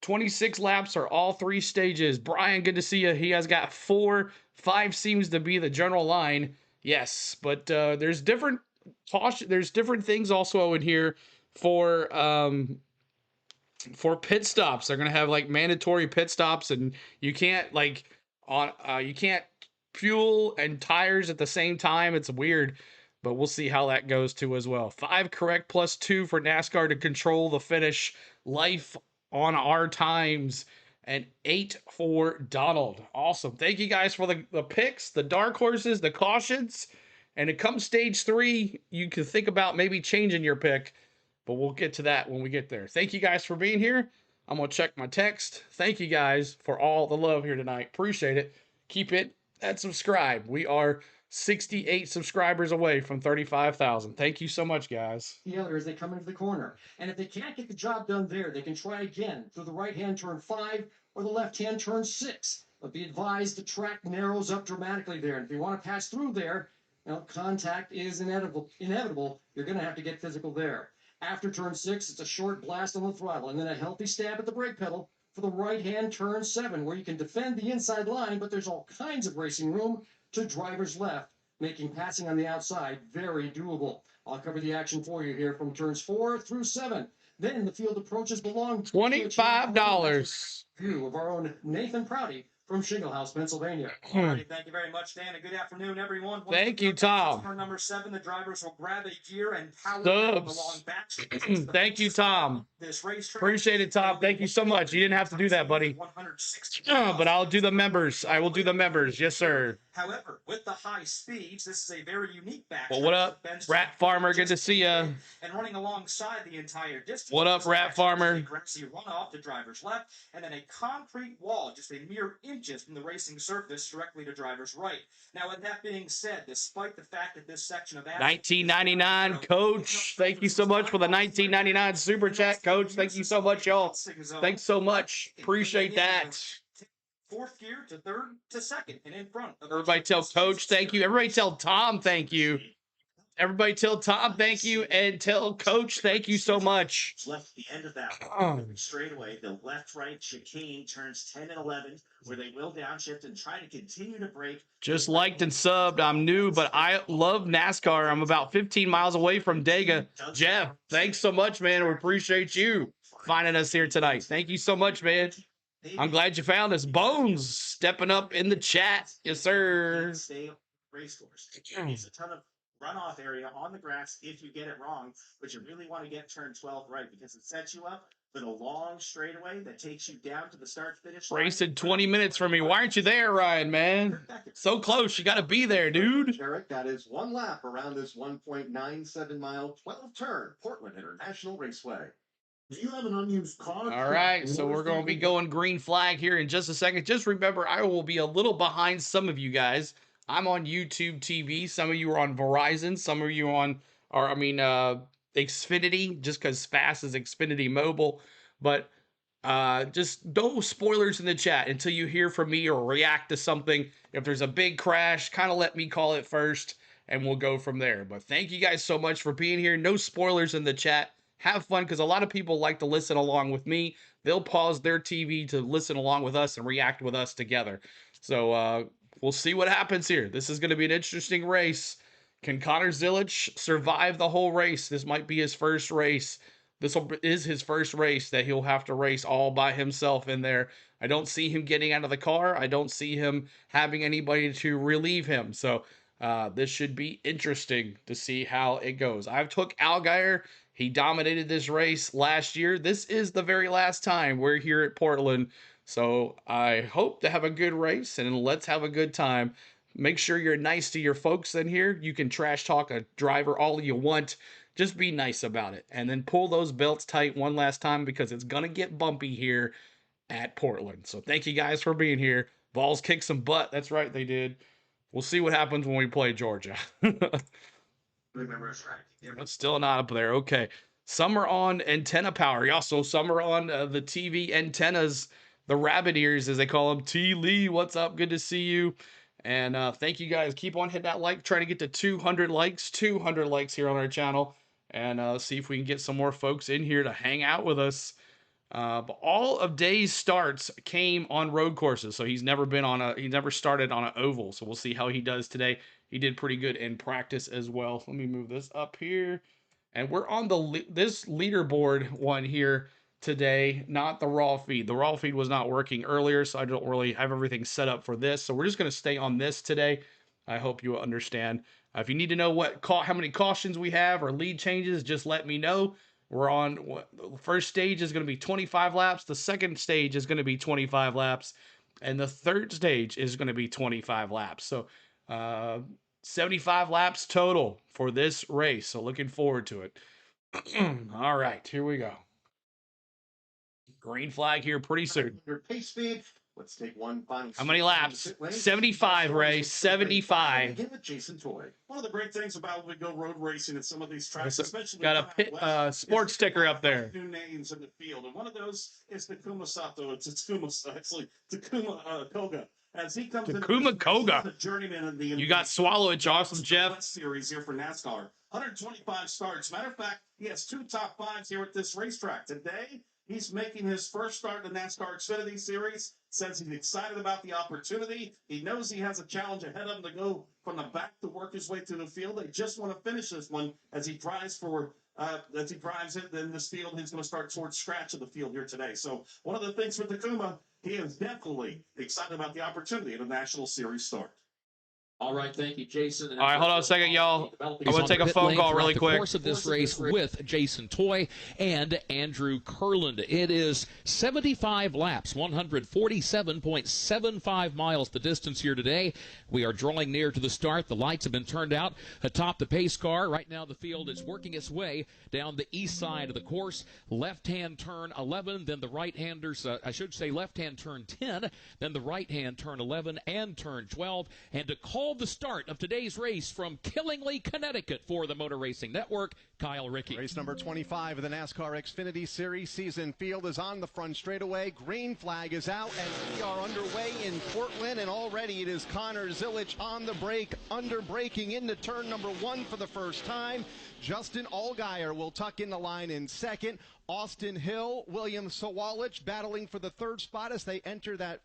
26 laps are all 3 stages. Brian, good to see you. He has got 4. 5 seems to be the general line. Yes, but there's different things also in here for pit stops. They're going to have like mandatory pit stops, and you can't you can't fuel and tires at the same time. It's weird, but we'll see how that goes too as well. 5 correct plus 2 for NASCAR to control the finish. Life on our times. And 8 for Donald. Awesome. Thank you guys for the picks, the dark horses, the cautions. And it comes stage 3, you can think about maybe changing your pick, but we'll get to that when we get there. Thank you guys for being here. I'm going to check my text. Thank you guys for all the love here tonight. Appreciate it. Keep it and subscribe. We are 68 subscribers away from 35,000. Thank you so much, guys. The other as they come into the corner. And if they can't get the job done there, they can try again through the right-hand turn 5 or the left-hand turn 6. But be advised the track narrows up dramatically there. And if you want to pass through there, contact is inevitable. You're going to have to get physical there. After turn 6, it's a short blast on the throttle and then a healthy stab at the brake pedal for the right-hand turn 7, where you can defend the inside line, but there's all kinds of racing room to driver's left, making passing on the outside very doable. I'll cover the action for you here from turns 4 through 7. Then the field approaches the long $25. View of our own Nathan Prouty from Shingle House, Pennsylvania. Alrighty, thank you very much, Dan, and good afternoon, everyone. Thank you, Tom. For number 7, the drivers will grab a gear and power Subs. Thank you, Tom. Appreciate it, Tom. Thank you so much. You didn't have to do that, buddy. But I'll do the members. I will do the members. Yes, sir. However, with the high speeds, this is a very unique back. Well, what up, Rat Farmer? Good to see ya. And running alongside the entire distance. What up, Rat Farmer? Grassy runoff to driver's left, and then a concrete wall, just a mere inches from the racing surface directly to driver's right. Now, with that being said, despite the fact that this section of 1999, Coach. Thank you so much for the 1999 super chat, Coach. Thank you so much, y'all. Thanks so much. Appreciate that. 4th gear to 3rd to 2nd and in front. Everybody tell Coach thank you. Everybody tell Tom thank you. Everybody tell Tom thank you and tell Coach thank you so much. Left the end of that straightaway, the left-right chicane turns 10 and 11, where they will downshift and try to continue to break. Just liked and subbed. I'm new, but I love NASCAR. I'm about 15 miles away from Dega. Jeff, thanks so much, man. We appreciate you finding us here tonight. Thank you so much, man. I'm glad you found us. Bones stepping up in the chat. Yes, sir. Stay race course. It's a ton of runoff area on the grass if you get it wrong, but you really want to get turn 12 right because it sets you up for the long straightaway that takes you down to the start finish line. Racing 20 minutes from me. Why aren't you there, Ryan, man? So close. You got to be there, dude. Eric, that is 1 lap around this 1.97 mile 12 turn Portland International Raceway. Do you have an unused car? All right, so we're going to be going green flag here in just a second. Just remember, I will be a little behind some of you guys. I'm on YouTube TV. Some of you are on Verizon. Some of you are on, Xfinity, just because fast is Xfinity Mobile. But just no spoilers in the chat until you hear from me or react to something. If there's a big crash, kind of let me call it first, and we'll go from there. But thank you guys so much for being here. No spoilers in the chat. Have fun, because a lot of people like to listen along with me. They'll pause their TV to listen along with us and react with us together. So we'll see what happens here. This is going to be an interesting race. Can Connor Zilic survive the whole race? This might be his first race. is his first race that he'll have to race all by himself in there. I don't see him getting out of the car. I don't see him having anybody to relieve him. So this should be interesting to see how it goes. I've took Allgaier. He dominated this race last year. This is the very last time we're here at Portland. So I hope to have a good race, and let's have a good time. Make sure you're nice to your folks in here. You can trash talk a driver all you want. Just be nice about it. And then pull those belts tight one last time, because it's going to get bumpy here at Portland. So thank you guys for being here. Vols kicked some butt. That's right, they did. We'll see what happens when we play Georgia. It's still not up there. Okay. Some are on antenna power. Also, some are on the TV antennas, the rabbit ears, as they call them. T. Lee, what's up? Good to see you. And thank you guys. Keep on hitting that like. Trying to get to 200 likes. 200 likes here on our channel. And see if we can get some more folks in here to hang out with us. But all of Day's starts came on road courses, so he's never started on an oval. So we'll see how he does today. He did pretty good in practice as well. Let me move this up here, and we're on this leaderboard one here today, not the raw feed. The raw feed was not working earlier, so I don't really have everything set up for this. So we're just going to stay on this today. I hope you understand. If you need to know how many cautions we have or lead changes, just let me know. We're on, the first stage is going to be 25 laps. The second stage is going to be 25 laps. And the third stage is going to be 25 laps. So 75 laps total for this race. So looking forward to it. All right, here we go. Green flag here pretty soon. Your pace speed. Let's take one final. How many laps? 75, Ray. 75. Give it Jason Toy. One of the great things about when we go road racing at some of these tracks, especially got a pit, sports sticker up there. New names in the field, and one of those is Takuma Sato. It's Takuma Koga. As he comes Takuma Koga. The journeyman in the you got Swallow It, awesome, Jeff. Series here for NASCAR. 125 starts. Matter of fact, he has 2 top 5s here at this racetrack today. He's making his first start in the NASCAR Xfinity Series. Says he's excited about the opportunity. He knows he has a challenge ahead of him to go from the back to work his way through the field. They just want to finish this one as he drives it. Then this field, he's going to start towards scratch of the field here today. So one of the things for Takuma, he is definitely excited about the opportunity in a National Series start. All right, thank you, Jason. All right, hold on a second, y'all. I'm going to take a phone call really quick. The course of this race with Jason Toy and Andrew Kurland. It is 75 laps, 147.75 miles the distance here today. We are drawing near to the start. The lights have been turned out atop the pace car. Right now the field is working its way down the east side of the course. Left-hand turn 11, then the right-handers, left-hand turn 10, then the right-hand turn 11 and turn 12. And to call the start of today's race from Killingly, Connecticut for the Motor Racing Network, Kyle Rickey. Race number 25 of the NASCAR Xfinity Series season field is on the front straightaway. Green flag is out, and we are underway in Portland, and already it is Connor Zilich on the brake, braking into turn number 1 for the first time. Justin Allgaier will tuck in the line in second. Austin Hill, William Sawalich battling for the third spot as they enter that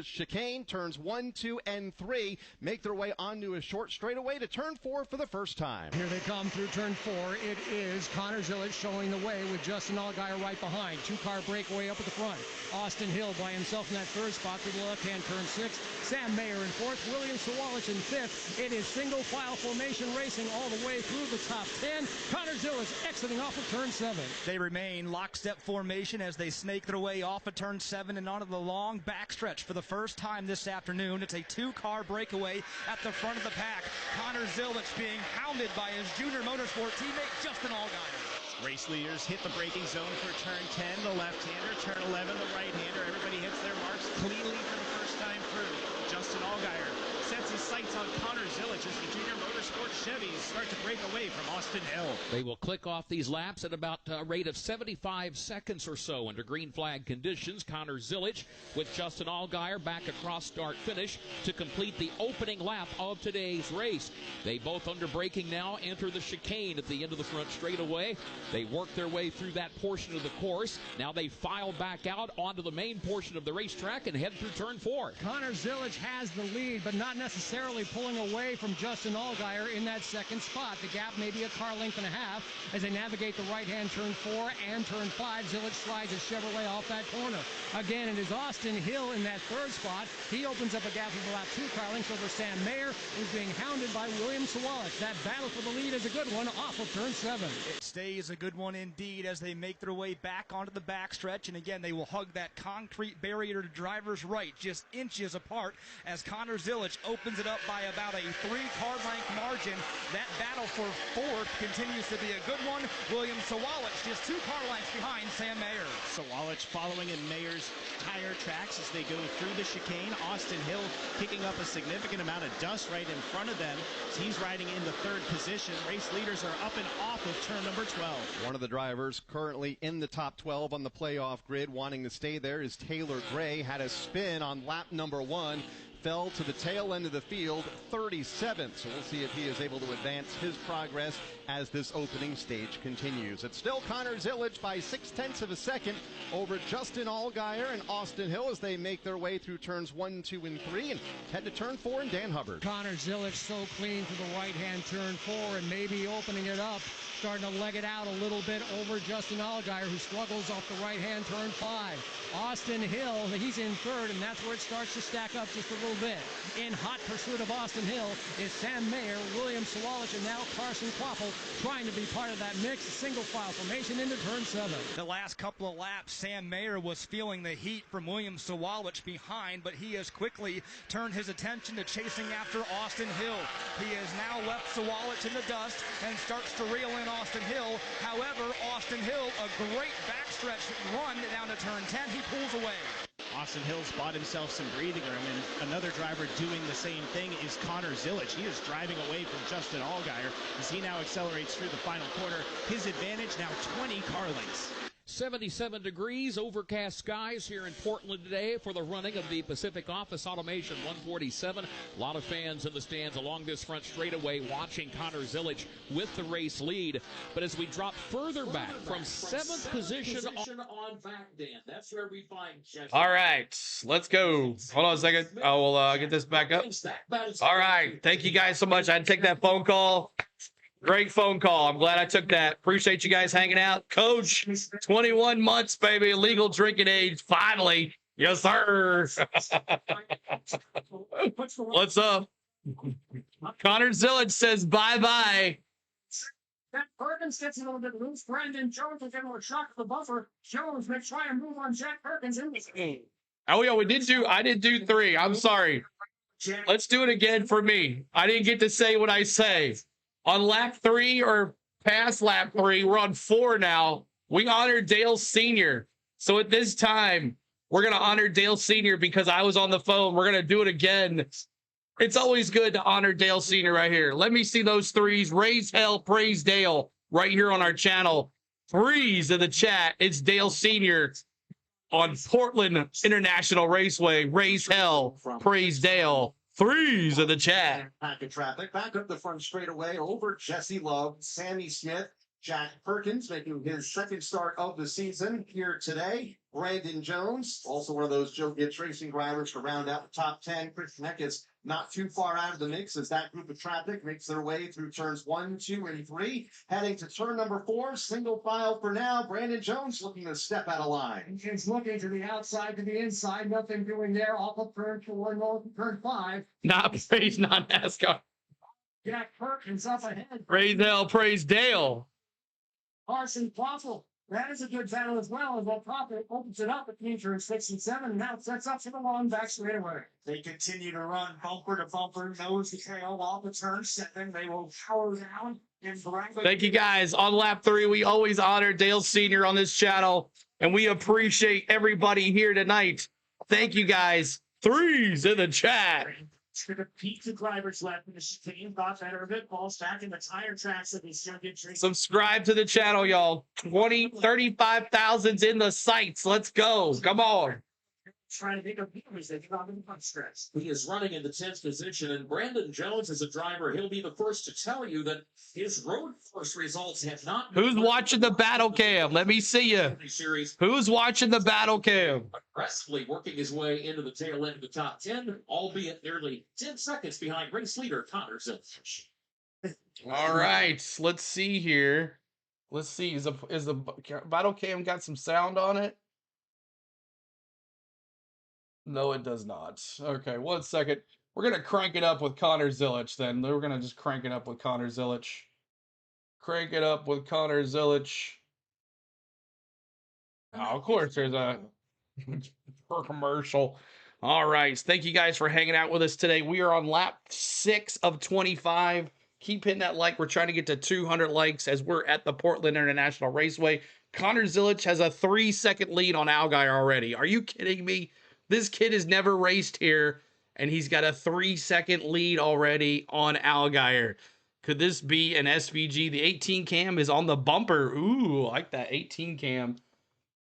chicane. Turns 1, 2, and 3 make their way onto a short straightaway to turn 4 for the first time. Here they come through turn 4. It is Connor Zilich showing the way with Justin Allgaier right behind. 2-car breakaway up at the front. Austin Hill by himself in that third spot through the left-hand turn 6. Sam Mayer in 4th. William Sawalich in 5th. It is single file formation racing all the way through the top 10. Connor Zilich exiting off of turn 7. They remain lockstep formation as they snake their way off of turn 7 and onto the long backstretch for the first time this afternoon. It's a 2-car breakaway at the front of the pack. Connor Zilich being hounded by his junior motorsport teammate Justin Allgaier. Race leaders hit the braking zone for turn 10, the left-hander, turn 11, the right-hander. Everybody hits their marks cleanly for the first time through. Justin Allgaier sets his sights on Connor Zilich as the junior motorsport Chevys start to break away from Austin Hill. They will click off these laps at about a rate of 75 seconds or so under green flag conditions. Connor Zilich with Justin Allgaier back across start-finish to complete the opening lap of today's race. They both under braking now enter the chicane at the end of the front straightaway. They work their way through that portion of the course. Now they file back out onto the main portion of the racetrack and head through turn 4. Connor Zilich has the lead, but not necessarily pulling away from Justin Allgaier Allgaier in that second spot. The gap may be a car length and a half as they navigate the right-hand turn 4 and turn 5. Zilich slides his Chevrolet off that corner. Again, it is Austin Hill in that third spot. He opens up a gap of about 2 car lengths over Sam Mayer, who's being hounded by William Sawalich. That battle for the lead is a good one off of turn 7. It stays a good one indeed as they make their way back onto the backstretch, and again, they will hug that concrete barrier to driver's right, just inches apart, as Connor Zilich opens it up by about a 3-car length margin. That battle for fourth continues to be a good one. William Sawalich just 2 car lengths behind Sam Mayer. Sawalich following in Mayer's tire tracks as they go through the chicane. Austin Hill kicking up a significant amount of dust right in front of them. He's riding in the 3rd position. Race leaders are up and off of turn number 12. One of the drivers currently in the top 12 on the playoff grid wanting to stay there is Taylor Gray. Had a spin on lap number 1. Fell to the tail end of the field, 37th. So we'll see if he is able to advance his progress as this opening stage continues. It's still Connor Zilich by 0.6 of a second over Justin Allgaier and Austin Hill as they make their way through turns 1, 2, and 3 and head to turn 4 and Dan Hubbard. Connor Zilich so clean to the right-hand turn 4 and maybe opening it up, starting to leg it out a little bit over Justin Allgaier, who struggles off the right-hand turn 5. Austin Hill, he's in 3rd, and that's where it starts to stack up just a little bit. In hot pursuit of Austin Hill is Sam Mayer, William Sawalich, and now Carson Quaffle trying to be part of that mix. Single file formation into turn 7. The last couple of laps, Sam Mayer was feeling the heat from William Sawalich behind, but he has quickly turned his attention to chasing after Austin Hill. He has now left Sawalich in the dust and starts to reel in Austin Hill. However, Austin Hill, a great backstretch run down to turn 10. He pulls away. Austin Hill's bought himself some breathing room, and another driver doing the same thing is Connor Zilich. He is driving away from Justin Allgaier as he now accelerates through the final quarter. His advantage now 20 car lengths. 77 degrees, overcast skies here in Portland today for the running of the Pacific Office Automation 147. A lot of fans in the stands along this front straightaway watching Connor Zilich with the race lead. But as we drop further back from 7th position on back, Dan. That's where we find Jeff. All right, let's go. Hold on a second. I will get this back up. All right. Thank you guys so much. I had to take that phone call. Great phone call. I'm glad I took that. Appreciate you guys hanging out. Coach, 21 months, baby. Legal drinking age. Finally. Yes, sir. What's up? Connor Zilich says bye-bye. Jack Perkins gets a little bit loose. Brandon Jones is able to shock the buffer. Jones may try and move on Jack Perkins in this game. Oh, yeah, I did do 3. I'm sorry. Let's do it again for me. I didn't get to say what I say. On lap 3 or past lap 3, we're on 4 now. We honored Dale Sr. So at this time, we're going to honor Dale Sr. because I was on the phone. We're going to do it again. It's always good to honor Dale Sr. right here. Let me see those 3s. Raise hell, praise Dale right here on our channel. 3s in the chat. It's Dale Sr. on Portland International Raceway. Raise hell, praise Dale. 3s in the chat. Pack of traffic back up the front straightaway over Jesse Love, Sammy Smith, Jack Perkins making his 2nd start of the season here today. Brandon Jones, also one of those Joe Gibbs Racing drivers to round out the top 10. Chris Neck is not too far out of the mix as that group of traffic makes their way through turns 1, 2, and 3. Heading to turn number 4, single file for now. Brandon Jones looking to step out of line. He's looking to the outside, to the inside. Nothing doing there. Off of turn 4, north of turn 5. Not praise, not NASCAR. Jack Perkins up ahead. Praise hell, praise Dale. Carson Quaffle. That is a good battle as well, as that profit opens it up between turns 6 and 7, and now sets up for the long back straightaway. They continue to run bumper to bumper, nose to tail off the turn 7. They will power down and Thank you guys. On lap 3, we always honor Dale Sr. on this channel, and we appreciate everybody here tonight. Thank you guys. 3s in the chat. To the pizza drivers left in the chicane, thought better of it. Balls back in the tire tracks of these young kids. Subscribe to the channel, y'all. 35,000's in the sights. Let's go. Come on. Trying to make a view as they get off in the front stretch. He is running in the 10th position, and Brandon Jones is a driver. He'll be the first to tell you that his road course results have not been. Who's watching the battle cam? Let me see you. Who's watching the battle cam? Aggressively working his way into the tail end of the top 10, albeit nearly 10 seconds behind race leader Connor Zilich. All right, let's see here. Let's see. Is the battle cam got some sound on it? No, it does not. Okay, 1 second. We're gonna crank it up with Connor Zilich then. We're gonna just crank it up with Connor Zilich. Crank it up with Connor Zilich. Oh, of course, there's a per commercial. All right. Thank you guys for hanging out with us today. We are on lap 6 of 25. Keep hitting that like. We're trying to get to 200 likes as we're at the Portland International Raceway. Connor Zilich has a 3-second lead on Allgaier already. Are you kidding me? This kid has never raced here, and he's got a 3-second lead already on Allgaier. Could this be an SVG? The 18 cam is on the bumper. Ooh, I like that 18 cam.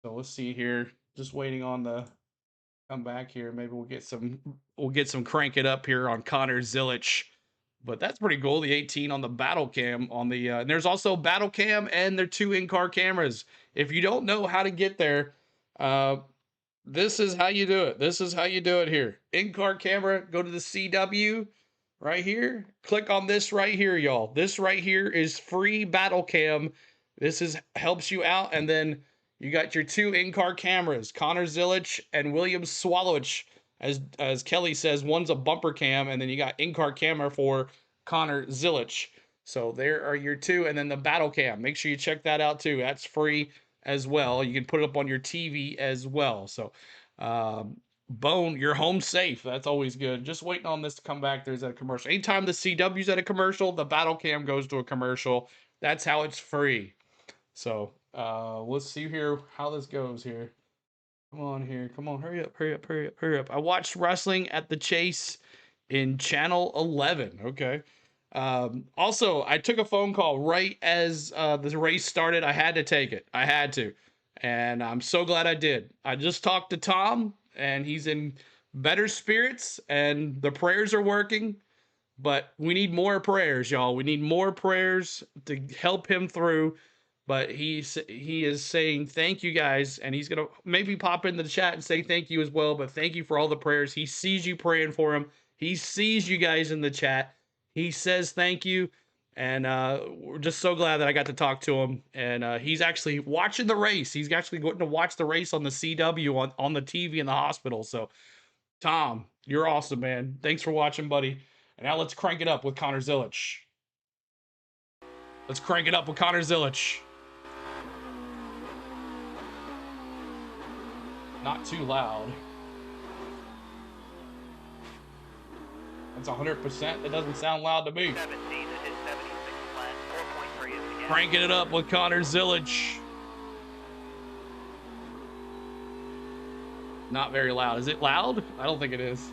So let's see here. Just waiting on the come back here. Maybe we'll get some crank it up here on Connor Zilich. But that's pretty cool. The 18 on the battle cam on the and there's also battle cam and their 2 in-car cameras. If you don't know how to get there, this is how you do it. This is how you do it here. In-car camera, go to the CW right here. Click on this right here, y'all. This right here is free battle cam. This helps you out, and then you got your 2 in-car cameras, Connor Zilich and William Swallowich. As Kelly says, one's a bumper cam, and then you got in-car camera for Connor Zilich. So there are your 2, and then the battle cam. Make sure you check that out too. That's free as well. You can put it up on your TV as well. So, Bone, you're home safe. That's always good. Just waiting on this to come back. There's a commercial. Anytime the CW's at a commercial, the battle cam goes to a commercial. That's how it's free. So, let's see here how this goes here. Come on here. Come on. Hurry up, hurry up, hurry up, hurry up. I watched wrestling at the Chase in Channel 11. Okay. Also, I took a phone call right as the race started. I had to take it. I had to. And I'm so glad I did. I just talked to Tom, and he's in better spirits, and the prayers are working. But we need more prayers, y'all. We need more prayers to help him through. But he is saying thank you guys, and he's going to maybe pop into the chat and say thank you as well, but thank you for all the prayers. He sees you praying for him. He sees you guys in the chat. He says thank you, and we're just so glad that I got to talk to him, and he's actually watching the race. He's actually going to watch the race on the CW on the TV in the hospital. So, Tom, you're awesome, man. Thanks for watching, buddy. And now let's crank it up with Connor Zilich. Let's crank it up with Connor Zilich. Not too loud. That's 100%. It doesn't sound loud to me. Cranking it up with Connor Zilich. Not very loud. Is it loud? I don't think it is.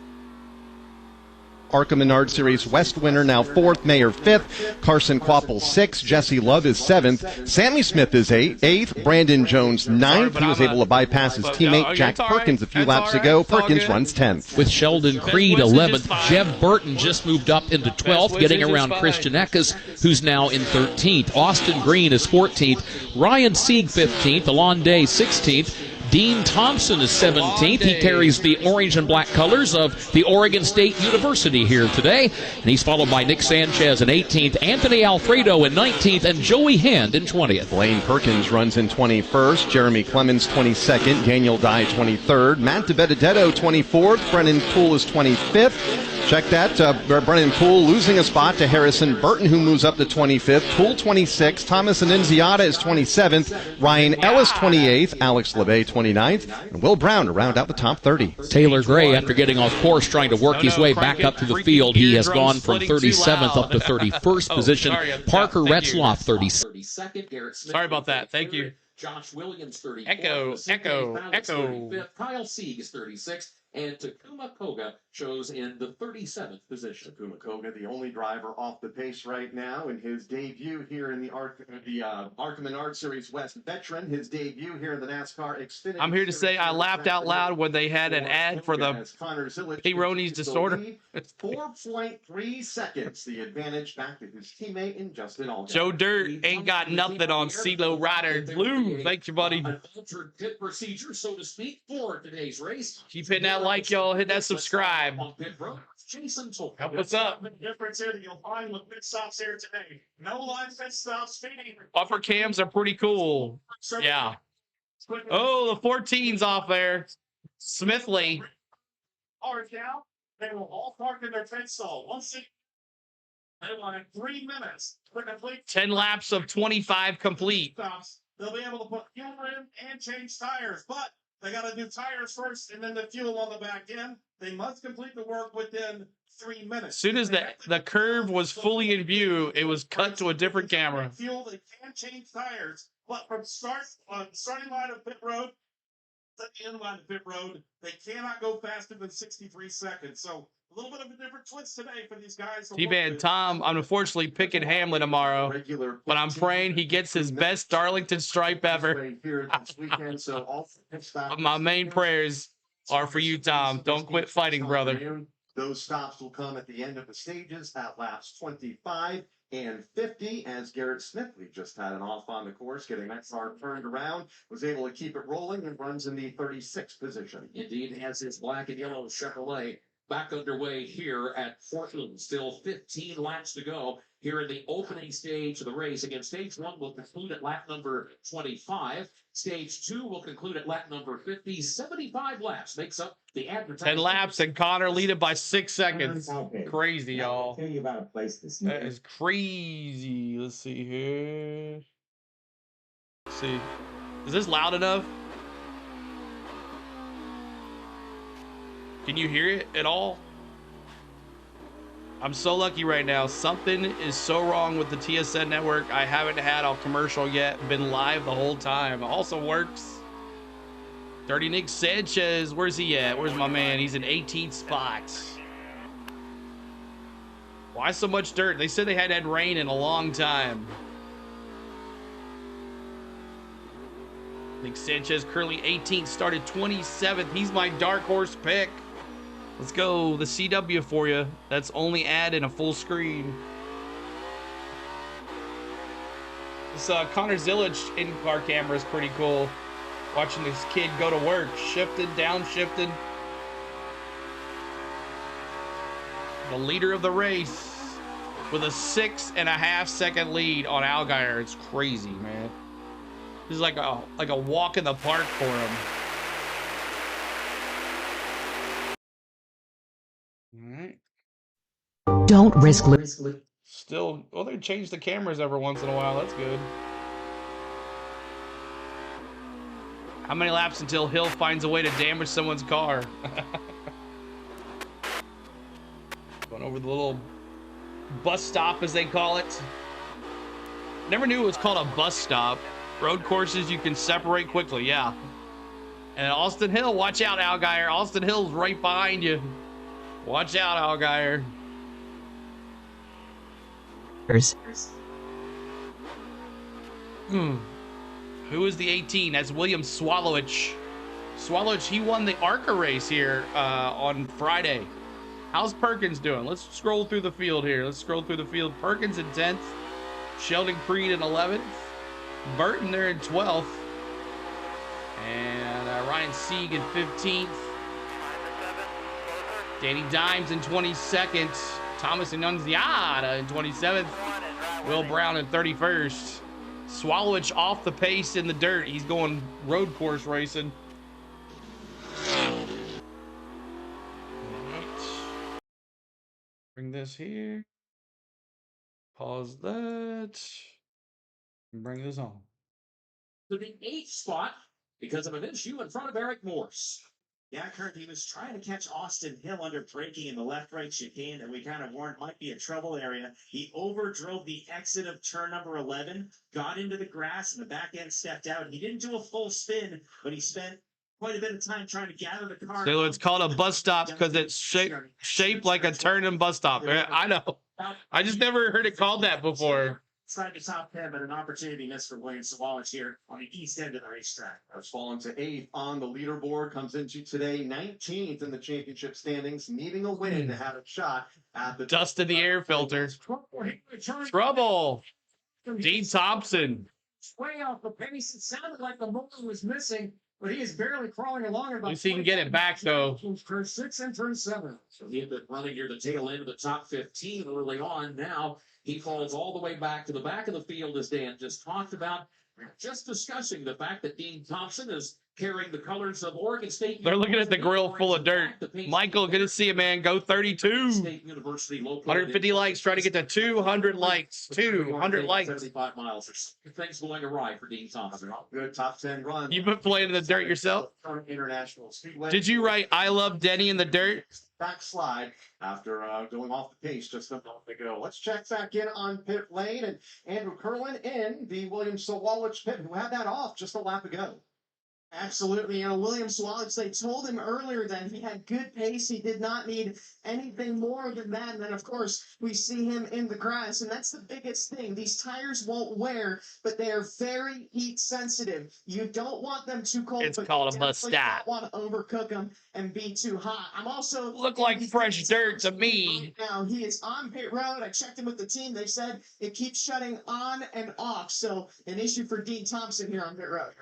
ARCA Menard Series West winner, now 4th, Mayer 5th, Carson Quapple 6th, Jesse Love is 7th, Sammy Smith is 8th, Brandon Jones 9th. He was able to bypass his teammate Jack Perkins a few laps ago. Perkins runs 10th. With Sheldon Creed 11th, Jeb Burton just moved up into 12th, getting around Christian Eckes, who's now in 13th. Austin Green is 14th, Ryan Sieg 15th, Alon Day 16th, Dean Thompson is 17th. He carries the orange and black colors of the Oregon State University here today. And he's followed by Nick Sanchez in 18th, Anthony Alfredo in 19th, and Joey Hand in 20th. Blaine Perkins runs in 21st, Jeremy Clemens 22nd, Daniel Dye 23rd, Matt DiBenedetto 24th, Brennan Poole is 25th. Check that, Brennan Poole losing a spot to Harrison Burton, who moves up to 25th. Poole 26th, Thomas Annunziata is 27th, Ryan Ellis 28th, Alex LeBay 29th, and Will Brown to round out the top 30. Taylor Gray, after getting off course, trying to work his way back up to the field. He has gone from 37th up to 31st position. Parker Retzloff, 32nd. Sorry about that. Thank you. Josh Williams, 34th. Echo. 35th. Kyle Sieg is 36th. And Takuma Koga shows in the 37th position. Takuma Koga, the only driver off the pace right now in his debut here in the ARCA Menard Series West veteran, his debut here in the NASCAR Xfinity. I'm here to say I laughed out loud when they had an ad for the Peyronie's disorder. 4.3 seconds, the advantage back to his teammate in Justin Allgaier. Joe Dirt ain't got nothing on CeeLo Rider Blue. Thank you, buddy. An altered pit procedure, so to speak, for today's race. Keep hitting that like, y'all. Hit that subscribe. Jason Toll. What's up? The difference here that you'll find with pit stops here today. No live pit stops, speeding. Upper cams are pretty cool. Yeah. Oh, the 14's off there. Smithley. Cars down. They will all park in their pit stall. Once they want 3 minutes to complete 10 laps of 25 complete. stops, they'll be able to put fuel in and change tires. But they got to do tires first and then the fuel on the back end. They must complete the work within 3 minutes. As soon as the curve was fully in view, it was cut to a different camera. Fuel, they can change tires, but from starting line of pit road to the end line of pit road, they cannot go faster than 63 seconds. So a little bit of a different twist today for these guys. T-Band Tom, I'm unfortunately picking Hamlin tomorrow, but I'm praying he gets his best Darlington stripe ever. My main prayers are for you, Tom. Don't quit fighting, brother. Those stops will come at the end of the stages at laps 25 and 50, as Garrett Smithley just had an off on the course, getting that car turned around, was able to keep it rolling and runs in the 36th position. Indeed, has his black and yellow Chevrolet back underway here at Portland. Still 15 laps to go here in the opening stage of the race. Again, stage 1 will conclude at lap number 25. Stage 2 will conclude at lap number 50. 75 laps makes up the advertising. 10 laps, and Connor leaded by 6 seconds. Crazy, y'all. I'll tell you about a place this That is crazy. Let's see here. Let's see. Is this loud enough? Can you hear it at all? I'm so lucky right now. Something is so wrong with the TSN network. I haven't had a commercial yet. Been live the whole time. Also works. Dirty Nick Sanchez. Where's he at? Where's my man? He's in 18th spot. Why so much dirt? They said they hadn't had rain in a long time. Nick Sanchez currently 18th, started 27th. He's my dark horse pick. Let's go, the CW for you. That's only ad in a full screen. This Connor Zillich in-car camera is pretty cool. Watching this kid go to work, shifted, downshifted. The leader of the race with a 6.5 second lead on Allgaier. It's crazy, man. This is like a walk in the park for him. Don't risk Still, well, they change the cameras every once in a while. That's good. How many laps until Hill finds a way to damage someone's car? Going over the little bus stop, as they call it. Never knew it was called a bus stop. Road courses you can separate quickly, yeah. And Austin Hill, watch out, Allgaier. Austin Hill's right behind you. Watch out, Allgaier. Who is the 18? That's William Swallowich. Swallowich, he won the ARCA race here on Friday. How's Perkins doing? Let's scroll through the field here. Perkins in 10th. Sheldon Creed in 11th. Burton there in 12th. And Ryan Sieg in 15th. Danny Dimes in 22nd. Thomas Annunziata in 27th. Will Brown in 31st. Swallowich off the pace in the dirt. He's going road course racing. Bring this here. Pause that. And bring this on. To the 8th spot because of an issue in front of Eric Morse. Yeah, Kurt, he was trying to catch Austin Hill under braking in the left-right chicane that we kind of warned might be a trouble area. He overdrove the exit of turn number 11, got into the grass, and the back end stepped out. He didn't do a full spin, but he spent quite a bit of time trying to gather the car. So it's called a bus stop because it's shaped like a turn-in bus stop. I know. I just never heard it called that before. Inside the top 10, but an opportunity missed for William Swallowich here on the east end of the racetrack. Has fallen to 8th on the leaderboard, comes into today 19th in the championship standings, needing a win to have a shot at the dust in the air filter. Trouble. Dean Thompson. Way off the pace. It sounded like the motor was missing, but he is barely crawling along. At least he can get it back, though. Turn 6 and turn 7. So he had been running near the tail end of the top 15 early on. Now he falls all the way back to the back of the field, as Dan just talked about. Just discussing the fact that Dean Thompson is carrying the colors of Oregon State. They're looking at the grill full of dirt. Michael, good to see you, man. Go 32. 150 likes, trying to get to 200 likes. 200 likes. 75 miles. Things going awry for Dean Thompson. Good top 10 run. You've been playing in the dirt yourself? International Speedway. Did you write "I love Denny in the dirt"? Backslide after going off the pace just a moment ago. Let's check back in on pit lane, and Andrew Kerwin in the Williams Sawallich pit, who had that off just a lap ago. Absolutely. William Sawallich, they told him earlier that he had good pace. He did not need anything more than that. And then, of course, we see him in the grass. And that's the biggest thing. These tires won't wear, but they are very heat sensitive. You don't want them too cold. It's but called you a definitely mustard. don't want to overcook them and be too hot. I'm also Look like fresh dirt to me. right now. He is on pit road. I checked in with the team. They said it keeps shutting on and off. So an issue for Dean Thompson here on pit road.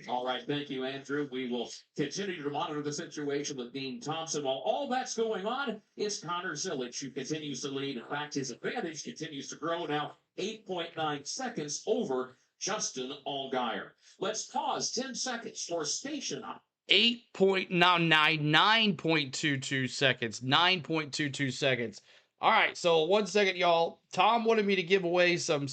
All right, thank you, Andrew. We will continue to monitor the situation with Dean Thompson. While all that's going on, it's Connor Zilic who continues to lead. In fact, his advantage continues to grow now, 8.9 seconds over Justin Allgaier. Let's pause 10 seconds for station up. 9.22 seconds. 9.22 seconds. All right, so 1 second, y'all. Tom wanted me to give away some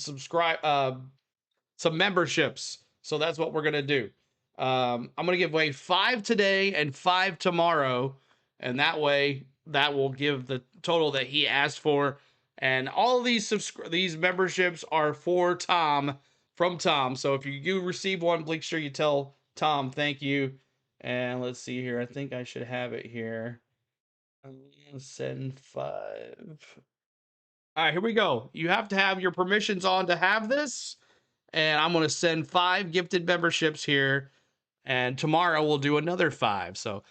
memberships, so that's what we're gonna do. I'm gonna give away 5 today and 5 tomorrow, and that way that will give the total that he asked for. And all of these memberships are for Tom, from Tom. So if you do receive one, make sure you tell Tom thank you. And let's see here. I think I should have it here. Send 5. All right, here we go. You have to have your permissions on to have this. And I'm going to send 5 gifted memberships here. And tomorrow we'll do another 5. So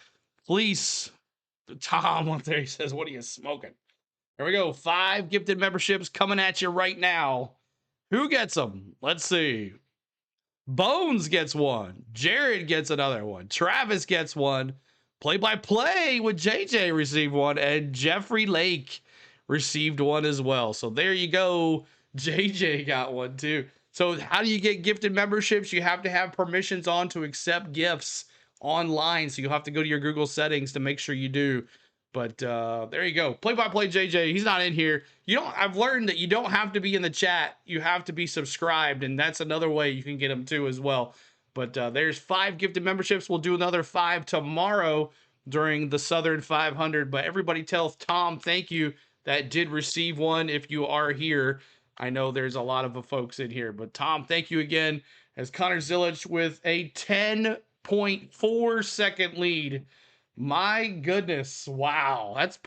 please, Tom up there, he says, what are you smoking? Here we go. 5 gifted memberships coming at you right now. Who gets them? Let's see. Bones gets one. Jared gets another one. Travis gets one. Play-by-play with JJ received one. And Jeffrey Lake received one as well. So there you go. JJ got one too. So how do you get gifted memberships? You have to have permissions on to accept gifts online. So you'll have to go to your Google settings to make sure you do. But there you go. Play-by-play JJ. He's not in here. I've learned that you don't have to be in the chat. You have to be subscribed. And that's another way you can get them too as well. But there's 5 gifted memberships. We'll do another 5 tomorrow during the Southern 500. But everybody tell Tom thank you that did receive one if you are here. I know there's a lot of folks in here, but Tom, thank you again. As Connor Zilic with a 10.4 second lead. My goodness. Wow. That's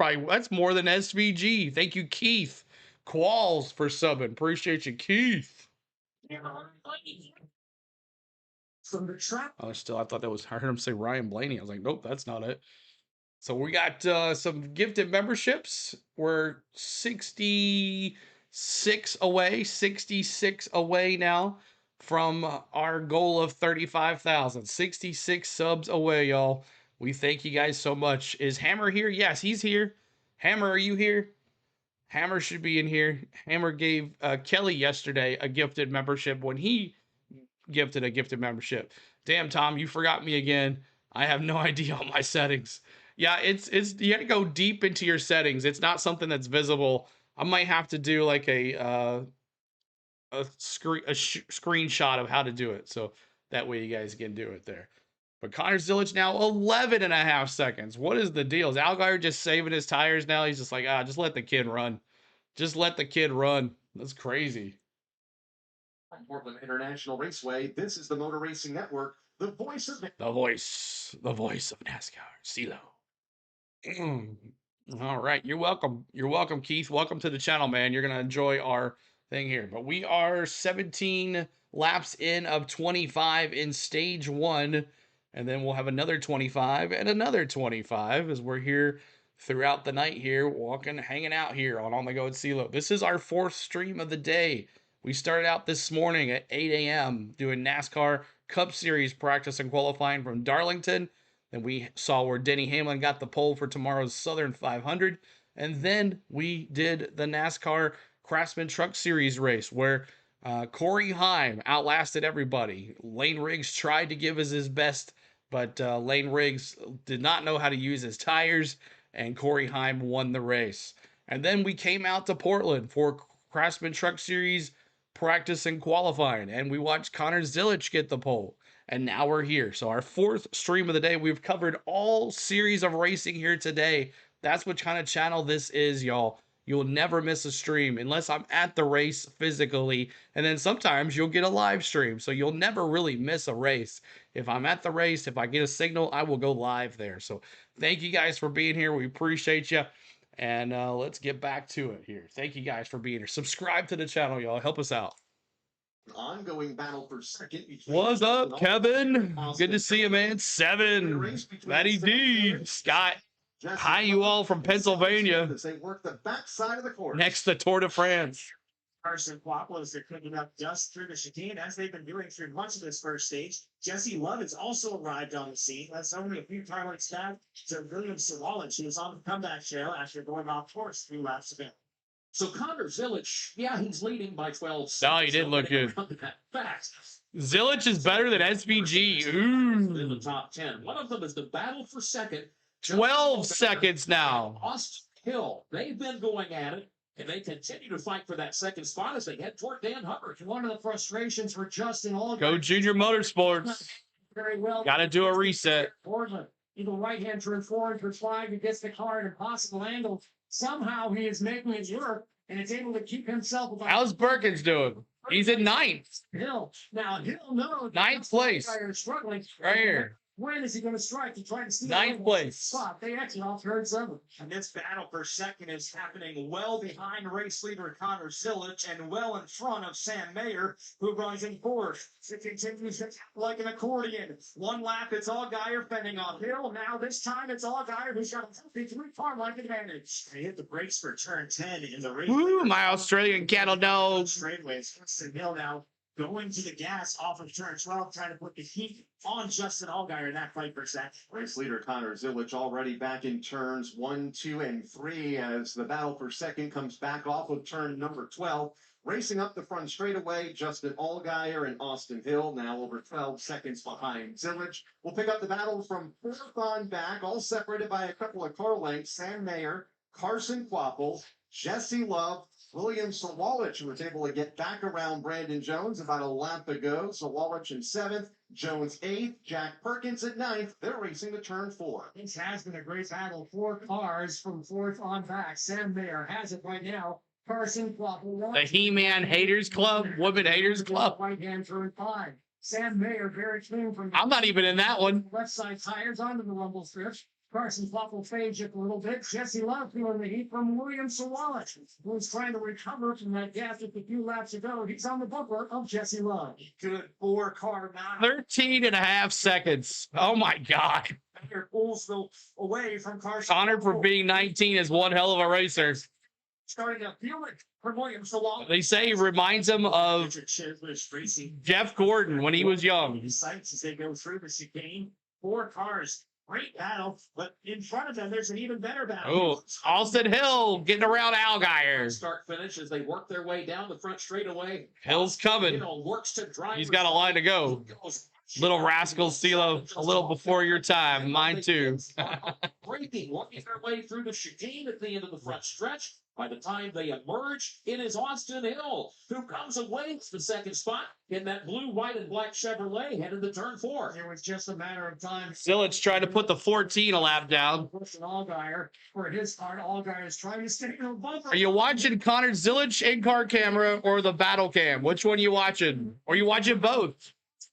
more than SVG. Thank you, Keith Qualls, for subbing. Appreciate you, Keith. From the track. I thought that was, I heard him say Ryan Blaney. I was like, nope, that's not it. So we got some gifted memberships. We're 66 away now from our goal of 35,000. 66 subs away, y'all. We thank you guys so much. Is Hammer here? Yes, he's here. Hammer, are you here? Hammer should be in here. Hammer gave Kelly yesterday a gifted membership when he gifted a gifted membership. Damn, Tom, you forgot me again. I have no idea on my settings. Yeah, it's you got to go deep into your settings. It's not something that's visible. I might have to do like a screenshot of how to do it, so that way you guys can do it there. But Connor Zilic now 11.5 seconds. What is the deal? Is Allgaier just saving his tires now? He's just like, just let the kid run. Just let the kid run. That's crazy. Portland International Raceway. This is the Motor Racing Network, the voice of NASCAR. CeeLo. All right, you're welcome. You're welcome, Keith. Welcome to the channel, man. You're gonna enjoy our thing here. But we are 17 laps in of 25 in stage 1, and then we'll have another 25 and another 25 as we're here throughout the night here, hanging out here on the Go at CeeLo. This is our 4th stream of the day. We started out this morning at 8 a.m. doing NASCAR Cup Series practice and qualifying from Darlington. Then we saw where Denny Hamlin got the pole for tomorrow's Southern 500. And then we did the NASCAR Craftsman Truck Series race where Corey Heim outlasted everybody. Lane Riggs tried to give us his best, but Lane Riggs did not know how to use his tires, and Corey Heim won the race. And then we came out to Portland for Craftsman Truck Series practice and qualifying, and we watched Connor Zilisch get the pole. And now we're here. So our fourth stream of the day, we've covered all series of racing here today. That's what kind of channel this is, y'all. You'll never miss a stream unless I'm at the race physically. And then sometimes you'll get a live stream. So you'll never really miss a race. If I'm at the race, if I get a signal, I will go live there. So thank you guys for being here. We appreciate you. And let's get back to it here. Thank you guys for being here. Subscribe to the channel, y'all. Help us out. Ongoing battle for second. What's up, Kevin? Good to see you, man. 7. Matty D. Scott. Hi, you all from Pennsylvania. As they work the backside of the course. Next to Tour de France. Carson Quaplos are cooking up dust through the chicane as they've been doing through much of this first stage. Jesse Love has also arrived on the scene. That's only a few car lengths back to William Sawalich, who was on the comeback trail after going off course 3 laps ago. So Connor Zilisch, yeah, he's leading by 12 seconds. No, he did look good. Zilisch is better than SVG. Ooh. In the top 10. One of them is the battle for second. 12 seconds now. Austin Hill, they've been going at it, and they continue to fight for that second spot as they head toward Dan Hubbard. One of the frustrations for Justin Allgaier. Go Junior Motorsports. Very well. Got to do a reset. Portland. In the right-hand turn 4 and turn 5, he gets the car at an impossible angle. Somehow he is making it work, and it's able to keep himself about. How's Perkins doing? He's in 9th. Hill. Now, Hill knows. 9th place. Struggling. Right here. When is he going to strike to try to steal 9th place. spot? They actually off turn 7. And this battle for second is happening well behind race leader Connor Zilisch and well in front of Sam Mayer, who runs in fourth. It continues like an accordion. One lap, it's Allgaier fending off Hill. Now this time it's Allgaier who's got a 53-car-like advantage. They hit the brakes for turn 10 in the race. Woo, my Australian cattle dog. Straightaways. Justin Hill now going to the gas off of turn 12, trying to put the heat on Justin Allgaier in that fight for second. Race leader Connor Zilisch already back in turns 1, 2, and 3 as the battle for second comes back off of turn number 12. Racing up the front straightaway, Justin Allgaier and Austin Hill, now over 12 seconds behind Zilisch. We'll pick up the battle from 4th on back, all separated by a couple of car lengths. Sam Mayer, Carson Quapple, Jesse Love, William Sawalich, who was able to get back around Brandon Jones about a lap ago. Sawalich in 7th, Jones 8th, Jack Perkins at 9th. They're racing to turn 4. This has been a great battle. 4 cars from 4th on back. Sam Mayer has it right now. Carson Quapple. The He-Man Haters Club, Women Haters Club. Right-hand turn 5. Sam Mayer very clean from. I'm not even in that one. Left side tires onto the rumble strips. Carson Quapple fades just a little bit. Jesse Love feeling the heat from William Sawalich, who's trying to recover from that gap just a few laps ago. He's on the bumper of Jesse Love. Good 4-car now. 13.5 seconds. Oh my God. Mayer pulls away from Carson. Honored for being 19 is one hell of a racer. Starting to feel it for William Sawalich. They say he reminds him of Jeff Gordon when he was young. Sights as they go through the chicane. 4 cars. Great battle, but in front of them, there's an even better battle. Oh, Austin Hill getting around Allgaier. Start finish as they work their way down the front straightaway. Hill's coming. Works to drive. He's got a line to go. Little rascal, Stilo, a little before your time. Mine too. Breaking, working their way through the chicane at the end of the front stretch. By the time they emerge, it is Austin Hill who comes away with the second spot in that blue, white, and black Chevrolet headed to turn 4. It was just a matter of time. Zilisch trying to put the 14 a lap down. Allgaier, for his part, Allgaier is trying to stay in the bumper. Are you watching Connor Zilisch in-car camera or the battle cam? Which one are you watching? Or are you watching both?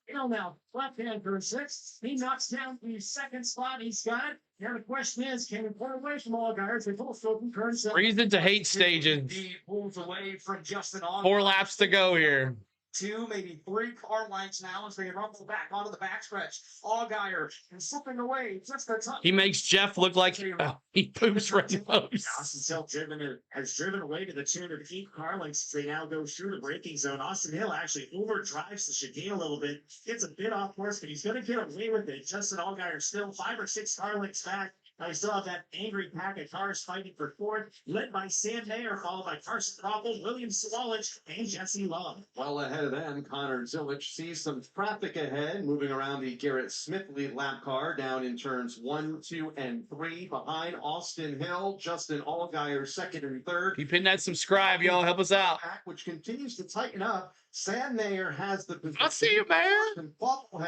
Hill now, left-hand turn 6. He knocks down the second spot. He's got it. Now the question is, can he pull away from Allgaier? They both go from turn 7. Reason to hate stages. He pulls away from Justin Allgaier. 4 laps to go here. 2, maybe 3 car lengths now as they rumble back onto the backstretch. Allgaier is slipping away just a touch. He makes Jeff look like he poops rainbows. Austin Hill has driven away to the tune of 8 car lengths. They now go through the braking zone. Austin Hill actually overdrives the chicane a little bit, gets a bit off course, but he's going to get away with it. Justin Allgaier still 5 or 6 car lengths back. I still have that angry pack of cars fighting for fourth, led by Sam Mayer, followed by Carson Koppel, William Sawalich, and Jesse Love. Well ahead of them, Connor Zilich sees some traffic ahead, moving around the Garrett Smith lead lap car down in turns 1, 2, and 3. Behind Austin Hill, Justin Allgaier second and third. Keep hitting that subscribe, y'all. Help us out. Which continues to tighten up. Sam Mayer has the position. I'll see you, Mayer.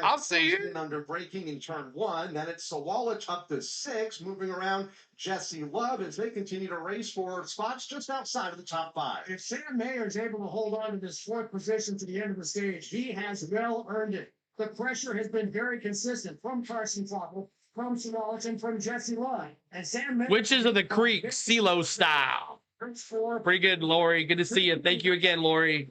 I'll see you. Under braking in turn 1. Then it's Sawalich up to 6, moving around Jesse Love as they continue to race for spots just outside of the top 5. If Sam Mayer is able to hold on to this 4th position to the end of the stage, he has well earned it. The pressure has been very consistent from Carson Koppel, from Sawalich, and from Jesse Love. And Sam Mayer, Witches of the Creek, CeeLo style. Pretty good, Lori. Good to see you. Thank you again, Lori.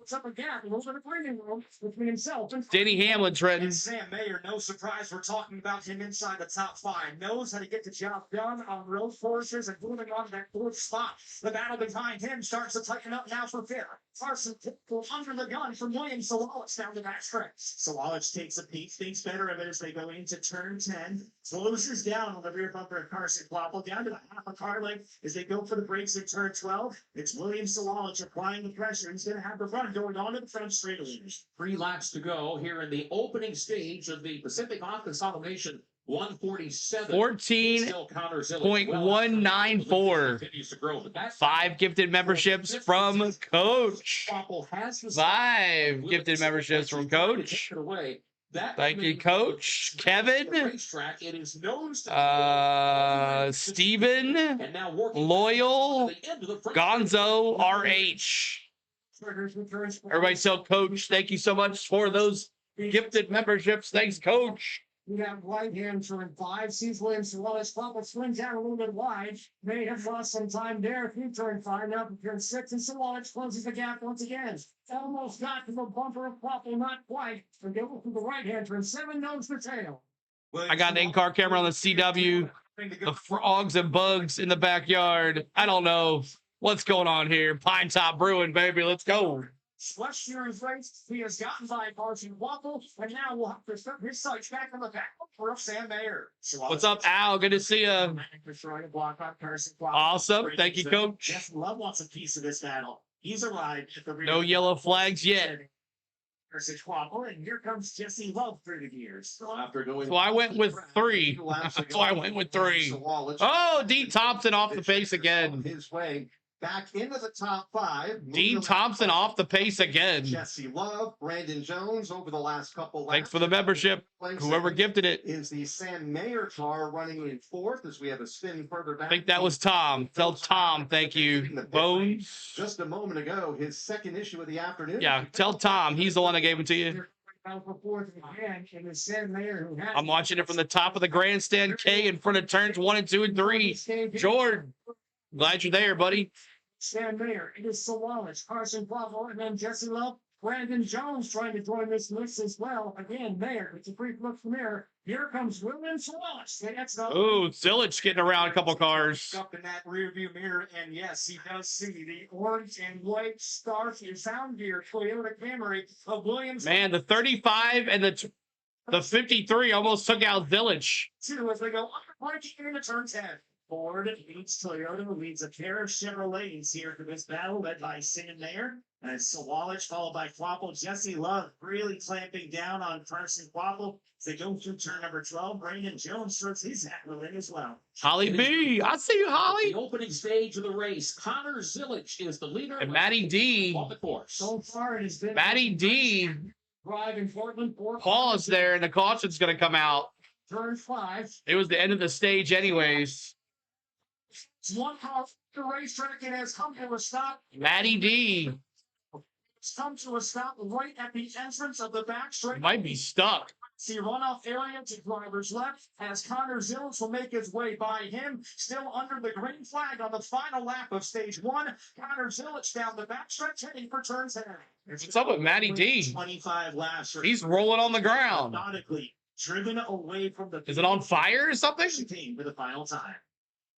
Danny Hamlin, Trenton. And Sam Mayer, no surprise, we're talking about him inside the top 5. Knows how to get the job done on road courses and moving on to that 4th spot. The battle behind him starts to tighten up now for 5th. Carson under the gun from William Sawalich down to that stretch. Sawalich takes a peek, thinks better of it as they go into turn 10. Closes down on the rear bumper of Carson Koppel, down to the half a car length as they go for the brakes at turn 12. It's William Sawalich applying the pressure. He's going to have the run going on to the front straightaway. 3 laps to go here in the opening stage of the Pacific Off Consolidation 147. 14.194. 5 gifted memberships from Coach. 5 gifted memberships from Coach. Thank you, Coach. Kevin, Steven, Loyal, Gonzo, RH. Everybody tell Coach, thank you so much for those gifted memberships. Thanks, Coach. We got right hand turn 5. Sees William Sawalich. Koppel swings out a little bit wide. May have lost some time there through turn 5. Now to turn 6, and Sawalich closes the gap once again. Almost got to the bumper of Koppel, not quite. And go to the right hand turn 7, nose to tail. I got an in-car camera on the CW. The frogs and bugs in the backyard. I don't know what's going on here. Pine Top Brewing, baby. Let's go. Last year's race, he has gotten by Carson Koppel, and now we'll have to start his sights back on the back for Sam Mayer. What's up, Al? Good to see you. Awesome. Thank you, Coach. Jesse Love wants a piece of this battle. He's arrived at the rear. No yellow flags yet. And here comes Jesse Love through the gears. So after going, So I went with 3. So I went with 3. Oh, Dean Thompson off the pace again. His way back into the top 5. Dean Thompson off the pace again. Jesse Love, Brandon Jones over the last couple laps. Thanks for the membership. Whoever gifted it. Is the Sam Mayer car running in 4th as we have a spin further back. I think that was Tom. Tell Tom, thank you. Bones. Just a moment ago, his second issue of the afternoon. Yeah, tell Tom. He's the one that gave it to you. I'm watching it from the top of the grandstand K in front of turns 1 and 2 and 3. Jordan, glad you're there, buddy. Sam Mayer, it is Sawalich, Carson Koppel, and then Jesse Love. Brandon Jones trying to join this list as well. Again, Mayer, it's a brief look from there. Here comes William Sawalich. Ooh, Zilich getting around a couple cars. Up in that rearview mirror, and yes, he does see the orange and white Stark and sound gear Toyota Camry of Williams. Man, the 35 and the 53 almost took out Zilich. 2 as they go up the bike into turn 10. Ford leads Toyota, leads a pair of Chevrolets here for this battle, led by Sam Mayer. And Sawalich, followed by Koppel. Jesse Love really clamping down on Carson Koppel. As they go through turn number 12, Brandon Jones throws his hat in the ring as well. Holly B, I see you, Holly. The opening stage of the race, Connor Zilich is the leader. And Matty D. On the course. So far, it has been Matty D. driving Portland. Pause there, and the caution's going to come out. Turn 5. It was the end of the stage anyways. One car the racetrack and has come to a stop. Matty D. It's come to a stop right at the entrance of the back straight. Might be stuck. See runoff area to driver's left as Connor Zilch will make his way by him. Still under the green flag on the final lap of stage 1. Connor Zilch down the backstretch heading for turn 10. What's up with Matty D? 25 laps. He's rolling on the ground. Methodically driven away from the. Is it on fire or something? For the final time.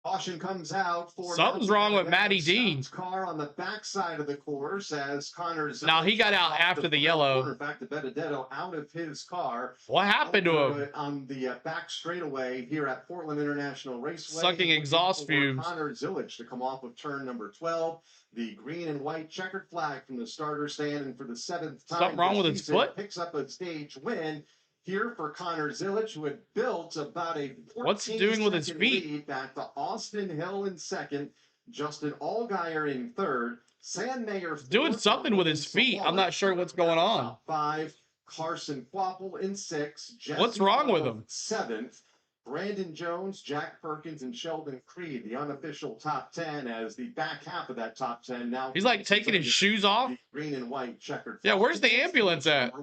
Caution comes out for something's wrong with Matty D. Car on the backside of the course as Connor's. Now he got out after the yellow. Back to Benedetto out of his car. What happened to him? On the back straightaway here at Portland International Raceway. Sucking exhaust fumes. Connor Zilch to come off of turn number 12. The green and white checkered flag from the starter stand, and for the 7th time. Something wrong with his foot? Picks up a stage win. Here for Connor Zilch, who had built about a 14 what's he doing with his feet? Lead back to Austin Hill in second, Justin Allgaier in third, Sam Mayer doing something with his feet. I'm not sure what's going on. Top 5, Carson Quapple in 6, what's wrong with him? 7th, Brandon Jones, Jack Perkins, and Sheldon Creed, the unofficial top 10, as the back half of that top 10 now. He's like taking his shoes off. Green and white checkered. Yeah, where's the ambulance at?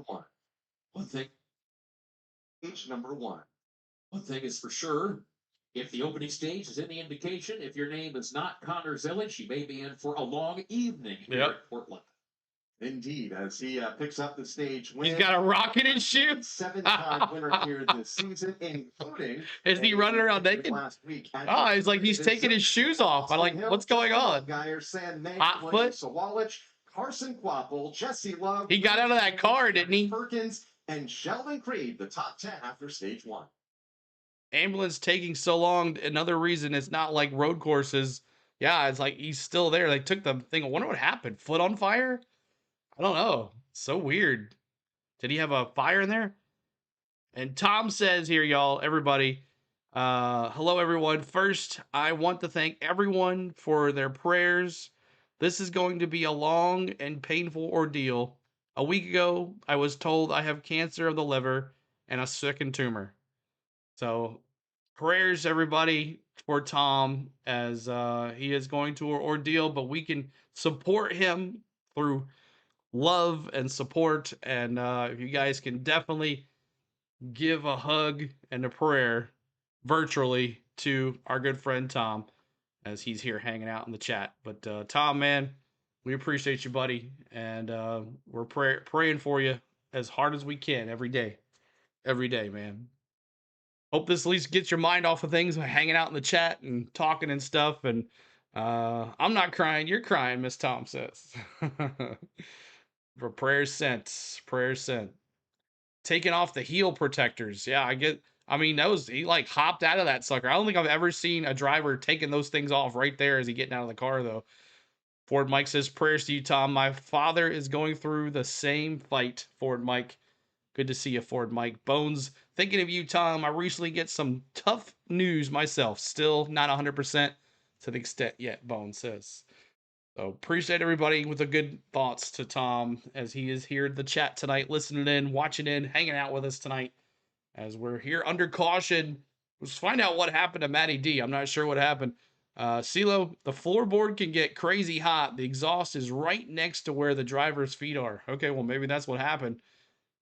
One thing. Stage number 1. One thing is for sure, if the opening stage is any indication, if your name is not Connor Zilch, you may be in for a long evening here at Portland. Indeed, as he picks up the stage win. He's got a rocket in his shoe. 7-time winner here this season, including. Is he running around naked? Last week. Oh, it's like he's taking his shoes off. I'm like, what's going on? Hot foot. Sawallich, Carson Quapple, Jesse Love. He got out of that car, didn't he? Perkins and Sheldon Creed, the top 10 after stage 1. Ambulance taking so long. Another reason it's not like road courses. Yeah, it's like he's still there. They took the thing. I wonder what happened. Foot on fire? I don't know. So weird. Did he have a fire in there? And Tom says here, y'all, everybody, hello, everyone. First, I want to thank everyone for their prayers. This is going to be a long and painful ordeal. A week ago, I was told I have cancer of the liver and a second tumor. So, prayers, everybody, for Tom as he is going to an ordeal, but we can support him through love and support. And if you guys can definitely give a hug and a prayer virtually to our good friend Tom as he's here hanging out in the chat. But Tom, man, we appreciate you, buddy, and we're praying for you as hard as we can every day, man. Hope this at least gets your mind off of things by hanging out in the chat and talking and stuff. And I'm not crying, you're crying, Miss Tom says. For prayers sent, taking off the heel protectors. Yeah, I mean, he like hopped out of that sucker. I don't think I've ever seen a driver taking those things off right there as he getting out of the car, though. Ford Mike says, prayers to you, Tom. My father is going through the same fight, Ford Mike. Good to see you, Ford Mike. Bones, thinking of you, Tom. I recently get some tough news myself. Still not 100% to the extent yet, Bones says. So appreciate everybody with the good thoughts to Tom as he is here in the chat tonight, listening in, watching in, hanging out with us tonight as we're here under caution. Let's find out what happened to Matty D. I'm not sure what happened. CeeLo, the floorboard can get crazy hot. The exhaust is right next to where the driver's feet are. Okay, well, maybe that's what happened.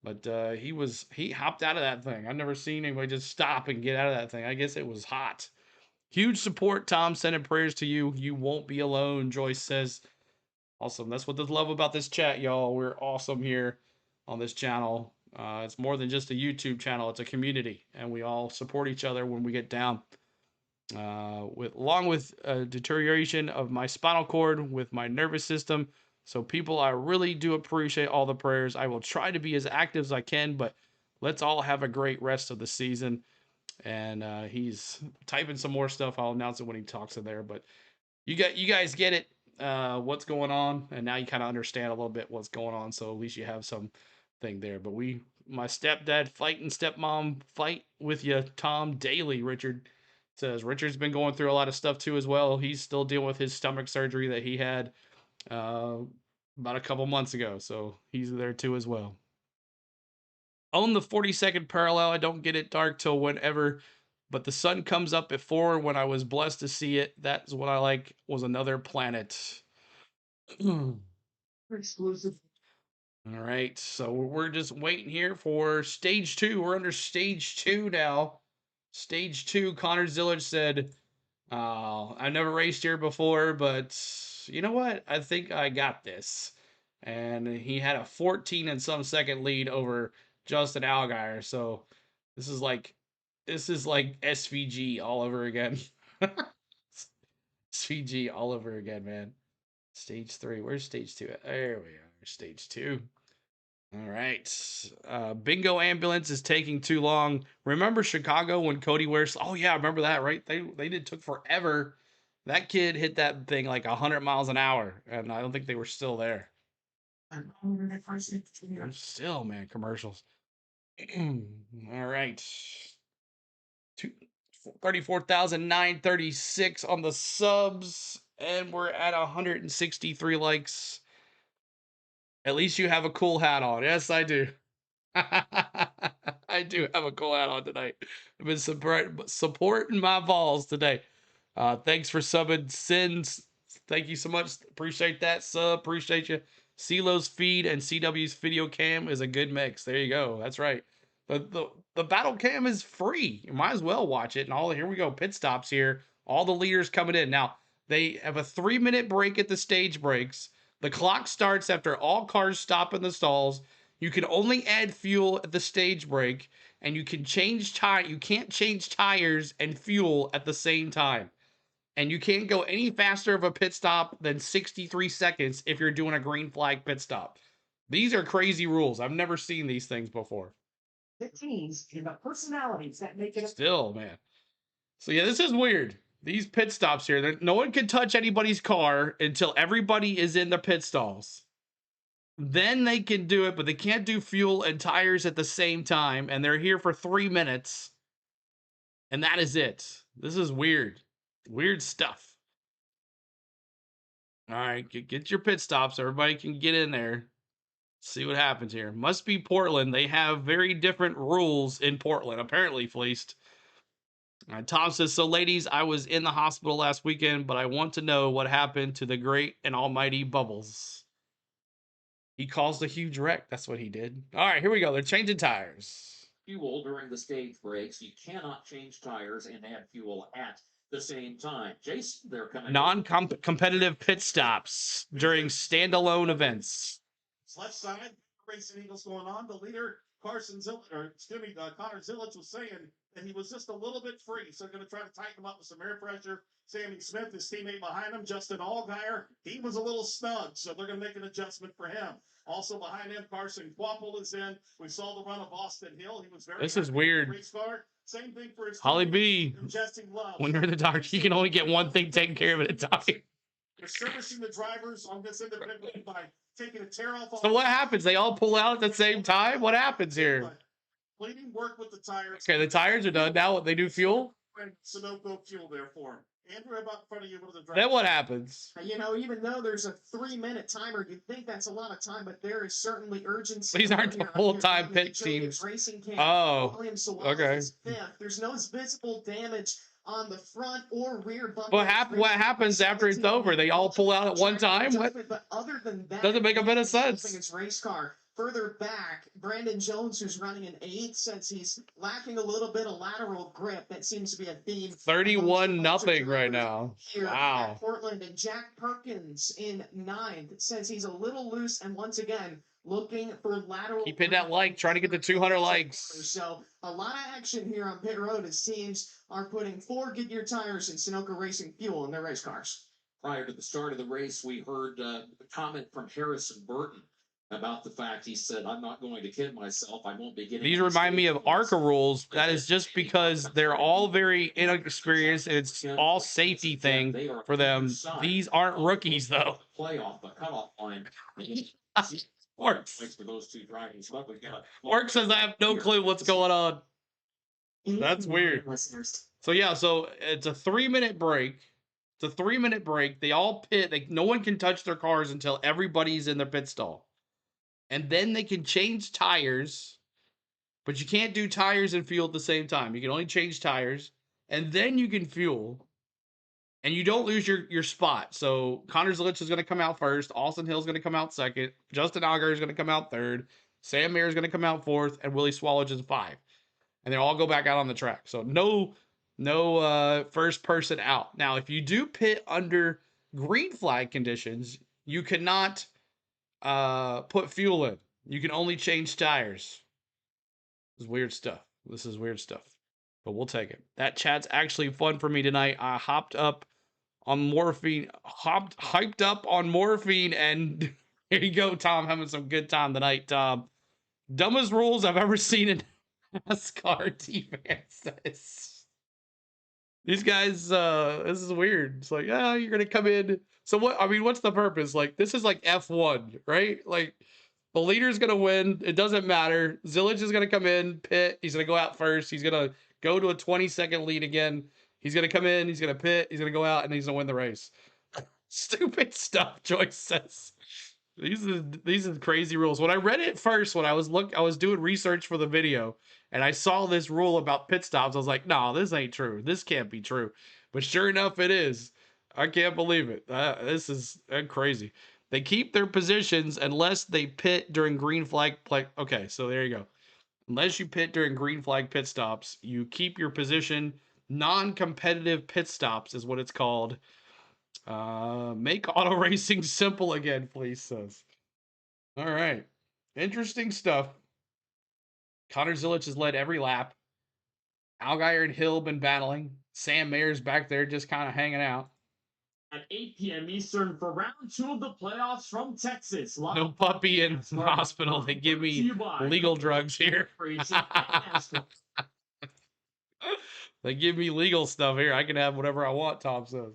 But he hopped out of that thing. I've never seen anybody just stop and get out of that thing. I guess it was hot. Huge support, Tom. Sending prayers to you. You won't be alone, Joyce says. Awesome. That's what I love about this chat, y'all. We're awesome here on this channel. It's more than just a YouTube channel. It's a community, and we all support each other when we get down. Along with deterioration of my spinal cord, with my nervous system. So people, I really do appreciate all the prayers. I will try to be as active as I can, but let's all have a great rest of the season. And he's typing some more stuff. I'll announce it when he talks in there. But you guys get it, what's going on, and now you kind of understand a little bit what's going on. So at least you have something there. But my stepdad fight and stepmom fight with you, Tom, daily. Richard says Richard's been going through a lot of stuff too as well. He's still dealing with his stomach surgery that he had about a couple months ago. So he's there too as well. Own the 42nd parallel. I don't get it dark till whenever, but the sun comes up at 4 when I was blessed to see it. That's what I like, was another planet. Exclusive. All right, so we're just waiting here for stage 2. We're under stage 2 now. Stage 2, Connor Zillage said, I've never raced here before, but you know what? I think I got this. And he had a 14 and some second lead over Justin Allgaier. So this is like SVG all over again. SVG all over again, man. Stage 3. Where's stage 2 at? There we are. Stage 2. All right. Bingo ambulance is taking too long. Remember Chicago when Cody Wares? Oh yeah, I remember that, right? They took forever. That kid hit that thing like 100 miles an hour, and I don't think they were still there. Still, man, commercials. All right. 34,936 on the subs, and we're at 163 likes. At least you have a cool hat on. Yes, I do. I do have a cool hat on tonight. I've been supporting my balls today. Thanks for subbing, Sins. Thank you so much. Appreciate that sub. Appreciate you. CeeLo's feed and CW's video cam is a good mix. There you go. That's right. The battle cam is free. You might as well watch it. And here we go. Pit stops here. All the leaders coming in. Now, they have a 3-minute break at the stage breaks. The clock starts after all cars stop in the stalls. You can only add fuel at the stage break, and you can change tire. You can't change tires and fuel at the same time. And you can't go any faster of a pit stop than 63 seconds if you're doing a green flag pit stop. These are crazy rules. I've never seen these things before. The teams and the personalities that make it. Still, man. So yeah, this is weird. These pit stops here, no one can touch anybody's car until everybody is in the pit stalls. Then they can do it, but they can't do fuel and tires at the same time. And they're here for 3 minutes. And that is it. This is weird. Weird stuff. All right, get your pit stops. Everybody can get in there. See what happens here. Must be Portland. They have very different rules in Portland, apparently, Fleeced. Tom says, so ladies, I was in the hospital last weekend, but I want to know what happened to the great and almighty Bubbles. He caused a huge wreck. That's what he did. All right, here we go. They're changing tires. Fuel during the stage breaks. You cannot change tires and add fuel at the same time. Jason, they're coming. Non-competitive pit stops during standalone events. Left side, Racing Eagles going on. The leader, Connor Zillage was saying that he was just a little bit free. So they're going to try to tighten him up with some air pressure. Sammy Smith, his teammate behind him, Justin Allgaier, he was a little snug. So they're going to make an adjustment for him. Also behind him, Carson Quapple is in. We saw the run of Austin Hill. He was very. This is weird. Same thing for his Holly B. When you're in the doctor, you can only get one thing taken care of at a time. They're servicing the drivers on this independent by taking a tear off. So what happens? They all pull out at the same time? What happens here? Cleaning work with the tires. Okay, the tires are done. Now they do fuel? Sunoco fuel there for him. Andrew, about in front of you, one of the drivers. Then what happens? You know, even though there's a 3-minute timer, you think that's a lot of time, but there is certainly urgency. These aren't the full-time pit teams. Oh, okay. There's no visible damage on the front or rear bumper. What happens after it's over? They all pull out at one time? What? But other than that, doesn't make a bit of sense. His race car. Further back, Brandon Jones, who's running an 8th, since he's lacking a little bit of lateral grip. That seems to be a theme. 31-0 right now. Wow. Portland, and Jack Perkins in 9th, says he's a little loose, and once again, looking for lateral. Keep hitting that like, trying to get to 200 likes. So a lot of action here on pit road as teams are putting 4 Goodyear tires and Sunoco Racing fuel in their race cars. Prior to the start of the race, we heard a comment from Harrison Burton about the fact he said, I'm not going to kid myself. I won't be getting. These remind me of ARCA rules. That is just because they're all very inexperienced and it's all safety thing for them. These aren't rookies, though. Playoff, the cutoff line. Works. For those two drivers. Work says I have no clue what's going on. That's weird. So yeah, so it's a 3-minute break. It's a 3-minute break. They all pit. No one can touch their cars until everybody's in their pit stall. And then they can change tires, but you can't do tires and fuel at the same time. You can only change tires, and then you can fuel. And you don't lose your spot. So Connor Zilich is going to come out first. Austin Hill is going to come out second. Justin Allgaier is going to come out third. Sam Mayer is going to come out fourth. And Willie Swallowage is 5. And they all go back out on the track. So no first person out. Now, if you do pit under green flag conditions, you cannot put fuel in. You can only change tires. This is weird stuff. This is weird stuff. But we'll take it. That chat's actually fun for me tonight. I hyped up on morphine, and here you go, Tom, having some good time tonight, Tom. Dumbest rules I've ever seen in NASCAR. T-Man says. These guys, this is weird. It's like, you're gonna come in. So what? I mean, what's the purpose? Like, this is like F1, right? Like, the leader's gonna win. It doesn't matter. Zilich is gonna come in, pit. He's gonna go out first. He's gonna go to a 20-second lead again. He's gonna come in. He's gonna pit. He's gonna go out, and he's gonna win the race. Stupid stuff, Joyce says. These are crazy rules. When I read it first, when I was doing research for the video, and I saw this rule about pit stops, I was like, no, this ain't true. This can't be true. But sure enough, it is. I can't believe it. This is crazy. They keep their positions unless they pit during green flag play. Okay, so there you go. Unless you pit during green flag pit stops, you keep your position. Non-competitive pit stops is what it's called. Make auto racing simple again, please, says. All right. Interesting stuff. Connor Zilich has led every lap. Allgaier and Hill been battling. Sam Mayer's back there just kind of hanging out. At 8 p.m. Eastern for round 2 of the playoffs from Texas. No puppy in the hospital. They give me legal drugs here. They give me legal stuff here. I can have whatever I want, Tom says.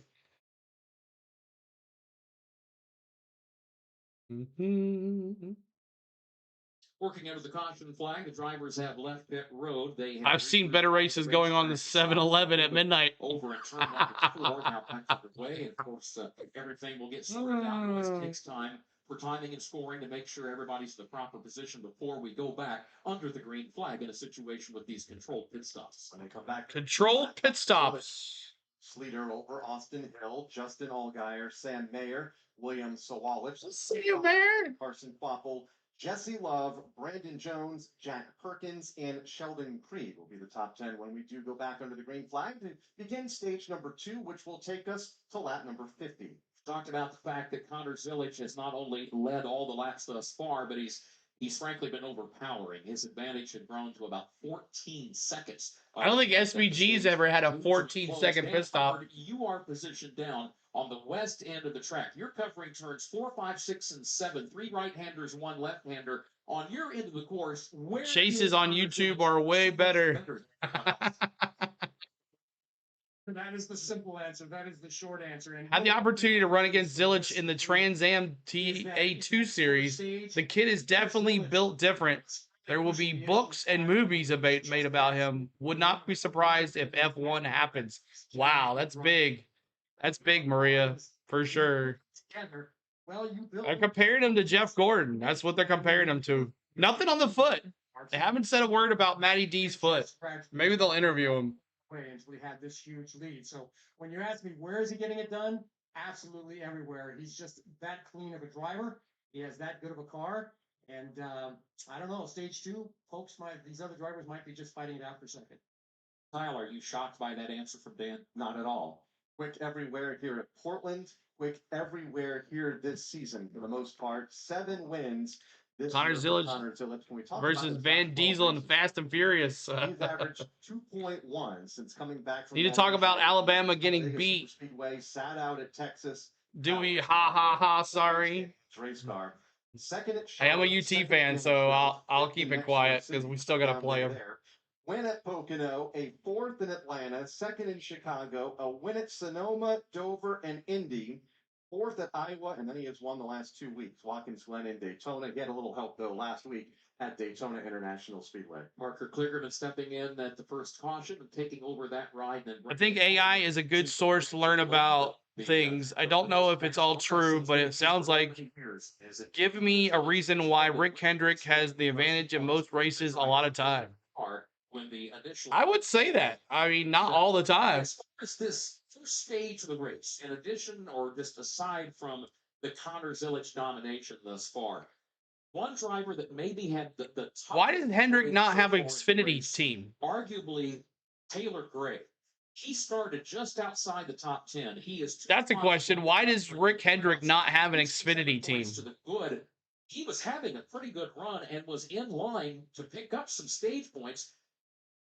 Working under the caution flag, the drivers have left pit road. I've seen better races going on the 7-Eleven at midnight. Over and turn number 4 now back underway. Of course, everything will get sorted out. It takes time for timing and scoring to make sure everybody's in the proper position before we go back under the green flag in a situation with these controlled pit stops. When they come back, controlled pit stops. Leader over Austin Hill, Justin Allgaier, Sam Mayer, William Sawallich. See you, Mayor. Carson Foppel, Jesse Love, Brandon Jones, Jack Perkins, and Sheldon Creed will be the top 10 when we do go back under the green flag to begin stage number 2, which will take us to lap number 50. Talked about the fact that Connor Zilich has not only led all the laps thus far, but he's frankly been overpowering. His advantage had grown to about 14 seconds. I don't think SVG's ever had a 14-second pit stop. You are positioned down on the west end of the track. You're covering turns 4, 5, 6, and 7. 3 right-handers, 1 left-hander. On your end of the course, where chases on YouTube are way better. That is the simple answer. That is the short answer. And had the opportunity to run against Zilich in the Trans Am TA2 series. The kid is definitely built different. There will be books and movies made about him. Would not be surprised if F1 happens. Wow, that's big. That's big, Maria, for sure. I compared him to Jeff Gordon. That's what they're comparing him to. Nothing on the foot. They haven't said a word about Matty D's foot. Maybe they'll interview him. We had this huge lead. So when you ask me where is he getting it done, absolutely everywhere. He's just that clean of a driver. He has that good of a car. And I don't know, stage 2, these other drivers might be just fighting it out for second. Kyle, are you shocked by that answer from Dan? Not at all. Quick everywhere here at Portland. Quick everywhere here this season for the most part. 7 wins. Connor Zilich versus Van Diesel and Fast and Furious. He's averaged 2.1 since coming back from. Need to talk about Alabama getting beat. Speedway sat out at Texas. Do we? Ha. Sorry. Race car. Second at. Hey, I'm a UT fan, so I'll keep it quiet because we still gotta play them. Win at Pocono, a 4th in Atlanta, 2nd in Chicago, a win at Sonoma, Dover, and Indy. 4th at Iowa, and then he has won the last 2 weeks. Watkins Glen in Daytona. He had a little help, though, last week at Daytona International Speedway. Parker Kligerman stepping in at the first caution and taking over that ride. I think AI is a good source to learn about things. I don't know if it's all true, but it sounds like give me a reason why Rick Hendrick has the advantage in most races a lot of time. I would say that. I mean, not all the time. As far as this stage of the race, in addition or just aside from the Connor Zilic domination thus far, one driver that maybe had the top. Why does Hendrick not have an Xfinity race, team? Arguably, Taylor Gray. He started just outside the top 10. He is. That's a question. Why does Rick Hendrick not have an Xfinity team? To the good. He was having a pretty good run and was in line to pick up some stage points.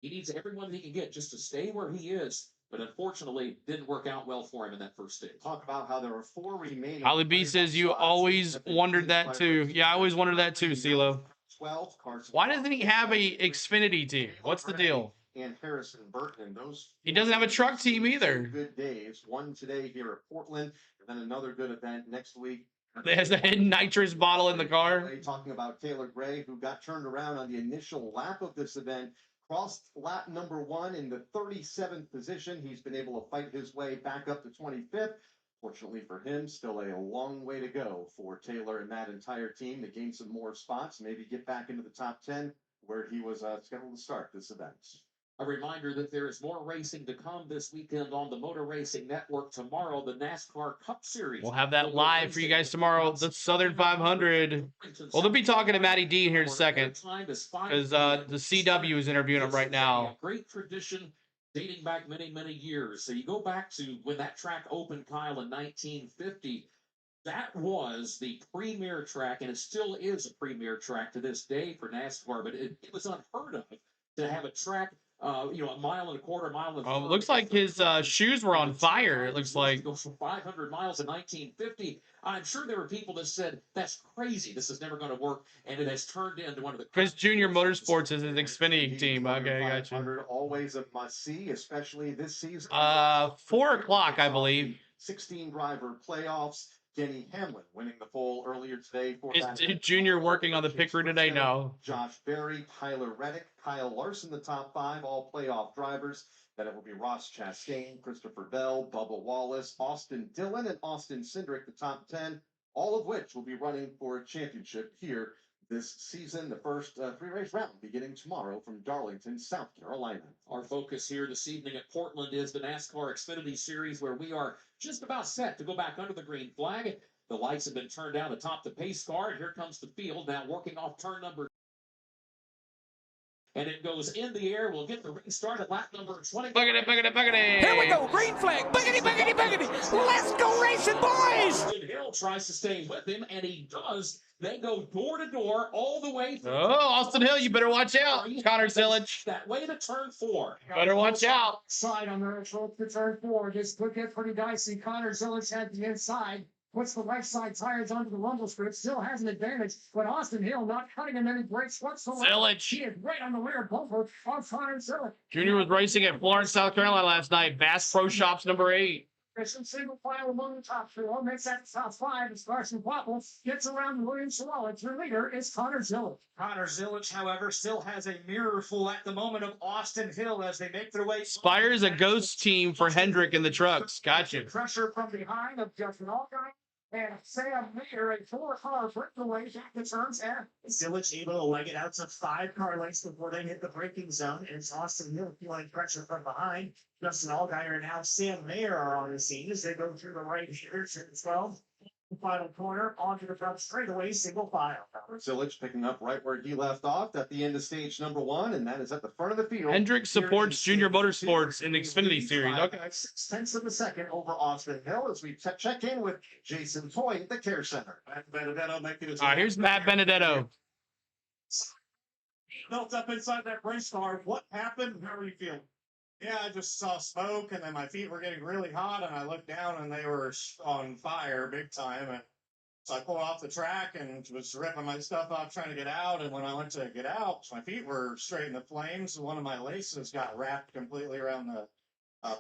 He needs everyone he can get just to stay where he is. But unfortunately, didn't work out well for him in that first stage. Talk about how there are 4 remaining. Holly B says you always wondered that too. Yeah, I always wondered that too, CeeLo. 12 cars. Why doesn't he have a Xfinity team? What's the deal? And Harrison Burton, and those. He doesn't have a truck team either. Good days. One today here at Portland, and then another good event next week. There's a hidden nitrous bottle in the car. Talking about Taylor Gray, who got turned around on the initial lap of this event. Crossed lap number 1 in the 37th position. He's been able to fight his way back up to 25th. Fortunately for him, still a long way to go for Taylor and that entire team to gain some more spots, maybe get back into the top 10 where he was scheduled to start this event. A reminder that there is more racing to come this weekend on the Motor Racing Network. Tomorrow, the NASCAR Cup Series. We'll have that live for you guys tomorrow. The Southern 500. Well, they'll be talking to Matty D here in a second because the CW is interviewing him right now. A great tradition dating back many, many years. So you go back to when that track opened, Kyle, in 1950. That was the premier track, and it still is a premier track to this day for NASCAR. But it was unheard of to have a track. A mile and a quarter, mile and a Oh, it looks like his shoes were on fire. It looks like. Goes for 500 miles in 1950. I'm sure there were people that said, that's crazy. This is never going to work. And it has turned into one of the. Chris Jr. Motorsports is his Xfinity team. Okay, gotcha. Always a must-see, especially this season. 4 o'clock, I believe. 16 driver playoffs. Denny Hamlin winning the pole earlier today. For Is Junior working on the pick route today? No. Josh Berry, Tyler Reddick, Kyle Larson, the top 5, all playoff drivers. Then it will be Ross Chastain, Christopher Bell, Bubba Wallace, Austin Dillon, and Austin Cindric, the top 10, all of which will be running for a championship here this season. The first 3-race round beginning tomorrow from Darlington, South Carolina. Our focus here this evening at Portland is the NASCAR Xfinity Series, where we are just about set to go back under the green flag. The lights have been turned down atop the pace car, and here comes the field now working off turn number. And it goes in the air. We'll get the restart at lap number 20. Buggity, buggity, buggity. Here we go. Green flag. Buggity, buggity, buggity. Let's go racing, boys. Austin Hill tries to stay with him, and he does. They go door to door all the way through. Oh, Austin Hill, you better watch out. Connor Zilic. That way to turn 4. Better watch out. Side on the approach to turn 4. This could get pretty dicey. Connor Zilic had the inside. Puts the right side tires onto the rumble strip. Still has an advantage, but Austin Hill not cutting him any breaks whatsoever. Zilic. He is right on the rear bumper of Connor Zilic. Junior was racing at Florence, South Carolina last night. Bass Pro Shops number 8. Christian single file among the top 4. Makes that the top 5 as Carson Popple gets around Williams Sawalek. Your leader is Connor Zilic. Connor Zilic, however, still has a mirror full at the moment of Austin Hill as they make their way. Spire is a ghost team for Hendrick in the trucks. Gotcha. Pressure from behind of Justin Allgaier. And Sam Mayer, a 4-car breakaway back to turns and Zilic able to leg it out to 5-car lengths before they hit the braking zone, and it's Austin Hill feeling pressure from behind. Justin Allgaier and now Sam Mayer are on the scene as they go through the right here to the 12. The final corner onto the front straightaway, single file. Zilic picking up right where he left off at the end of stage number 1, and that is at the front of the field. Hendrick supports Junior Motorsports in the Xfinity Series. Okay. 6/10 of a second over Austin Hill as we check in with Jason Toy at the Care Center. Benedetto making his. All right, here's Matt Benedetto. Built up inside that race car. What happened? How are you feeling? Yeah, I just saw smoke, and then my feet were getting really hot, and I looked down, and they were on fire big time. And so I pulled off the track and was ripping my stuff off trying to get out. And when I went to get out, my feet were straight in the flames. One of my laces got wrapped completely around the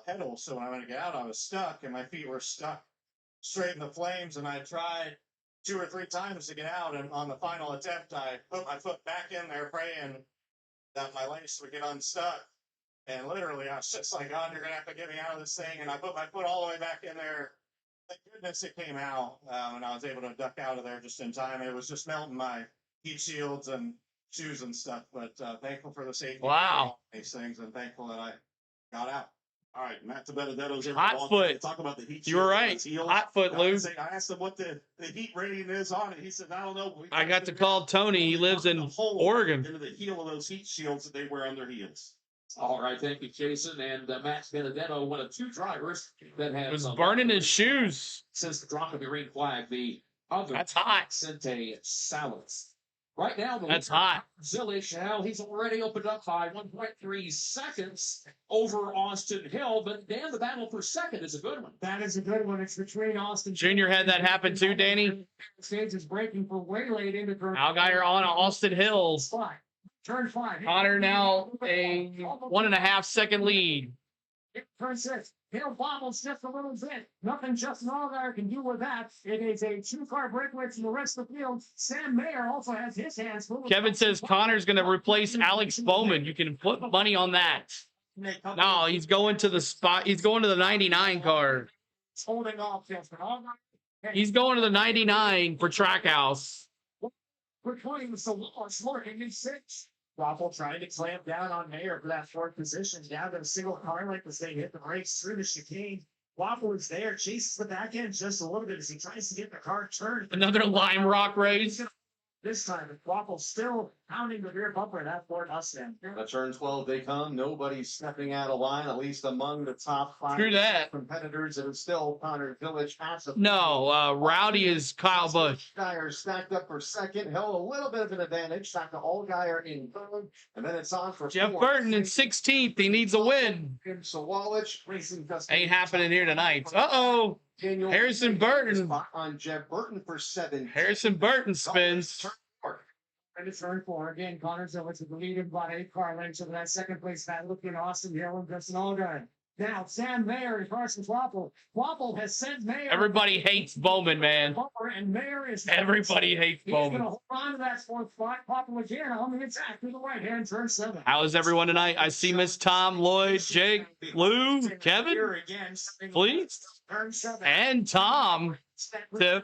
pedal. So when I went to get out, I was stuck, and my feet were stuck straight in the flames. And I tried 2 or 3 times to get out. And on the final attempt, I put my foot back in there, praying that my lace would get unstuck. And literally, I was just like, God, you're going to have to get me out of this thing. And I put my foot all the way back in there. Thank goodness it came out. And I was able to duck out of there just in time. It was just melting my heat shields and shoes and stuff. But thankful for the safety. Wow. Of these things, and thankful that I got out. All right, Matt Benedetto's in Hot the ball. foot. Talk about the heat. You were right. Hot foot, Lou. I asked him what the heat rating is on it. He said, I don't know. I got to call Tony. He lives in Oregon. Into the heel of those heat shields that they wear on their heels. All right, thank you, Jason. And Max Benedetto, one of two drivers that has was burning his shoes since the drop of the green flag. The other, that's hot. Sente Salas. Right now, that's hot. Zilish, now he's already opened up by 1.3 seconds over Austin Hill. But Dan, the battle for second is a good one. That is a good one. It's between Austin. Junior had that happen too, Danny. Stage is breaking for way late into turn. Allgaier on Austin Hill. Turn 5. Connor now a 1.5 second lead. Turn 6. Hill bobbles just a little bit. Nothing Justin Allgaier can do with that. It is a 2-car breakaway from the rest of the field. Sam Mayer also has his hands full. Kevin says Connor's going to replace Alex Bowman. You can put money on that. No, he's going to the spot. He's going to the 99 car. Holding off Justin Allgaier. He's going to the 99 for Trackhouse. Between the Wallace working in 6. Waffle trying to clamp down on Mayer for that 4th position. Down to a single car like as they hit the brakes through the chicane. Waffle is there, chases the back end just a little bit as he tries to get the car turned. Another Lime Rock race. This time, Waffle still pounding the rear bumper of that Ford Mustang. At turn 12 they come. Nobody's stepping out of line, at least among the top 5 competitors. And it's still Connor Village. No, Rowdy is Kyle Busch. Allgaier stacked up for second. Held a little bit of an advantage. Back to Allgaier in third. And then it's on for Jeff Burton in 16th. He needs a win. Ain't happening here tonight. Uh-oh. Harrison Burton. On Jeff Burton for 7. Harrison Burton spins. And it's turn 4. Again, Connor Zillich is the lead of about 8 car lengths over that second place battle between Austin Hill and Justin Allgaier. Now, Sam Mayer and Carson Waffle. Waffle has sent Mayer. Everybody hates Bowman, man. And Mayer is. Everybody hates Bowman. He's going to hold on to that 4th spot. Waffle again on the attack to the right hand, turn 7. How is everyone tonight? I see Miss Tom, Lloyd, Jake, Lou, Kevin, please, and Tom. Tiff.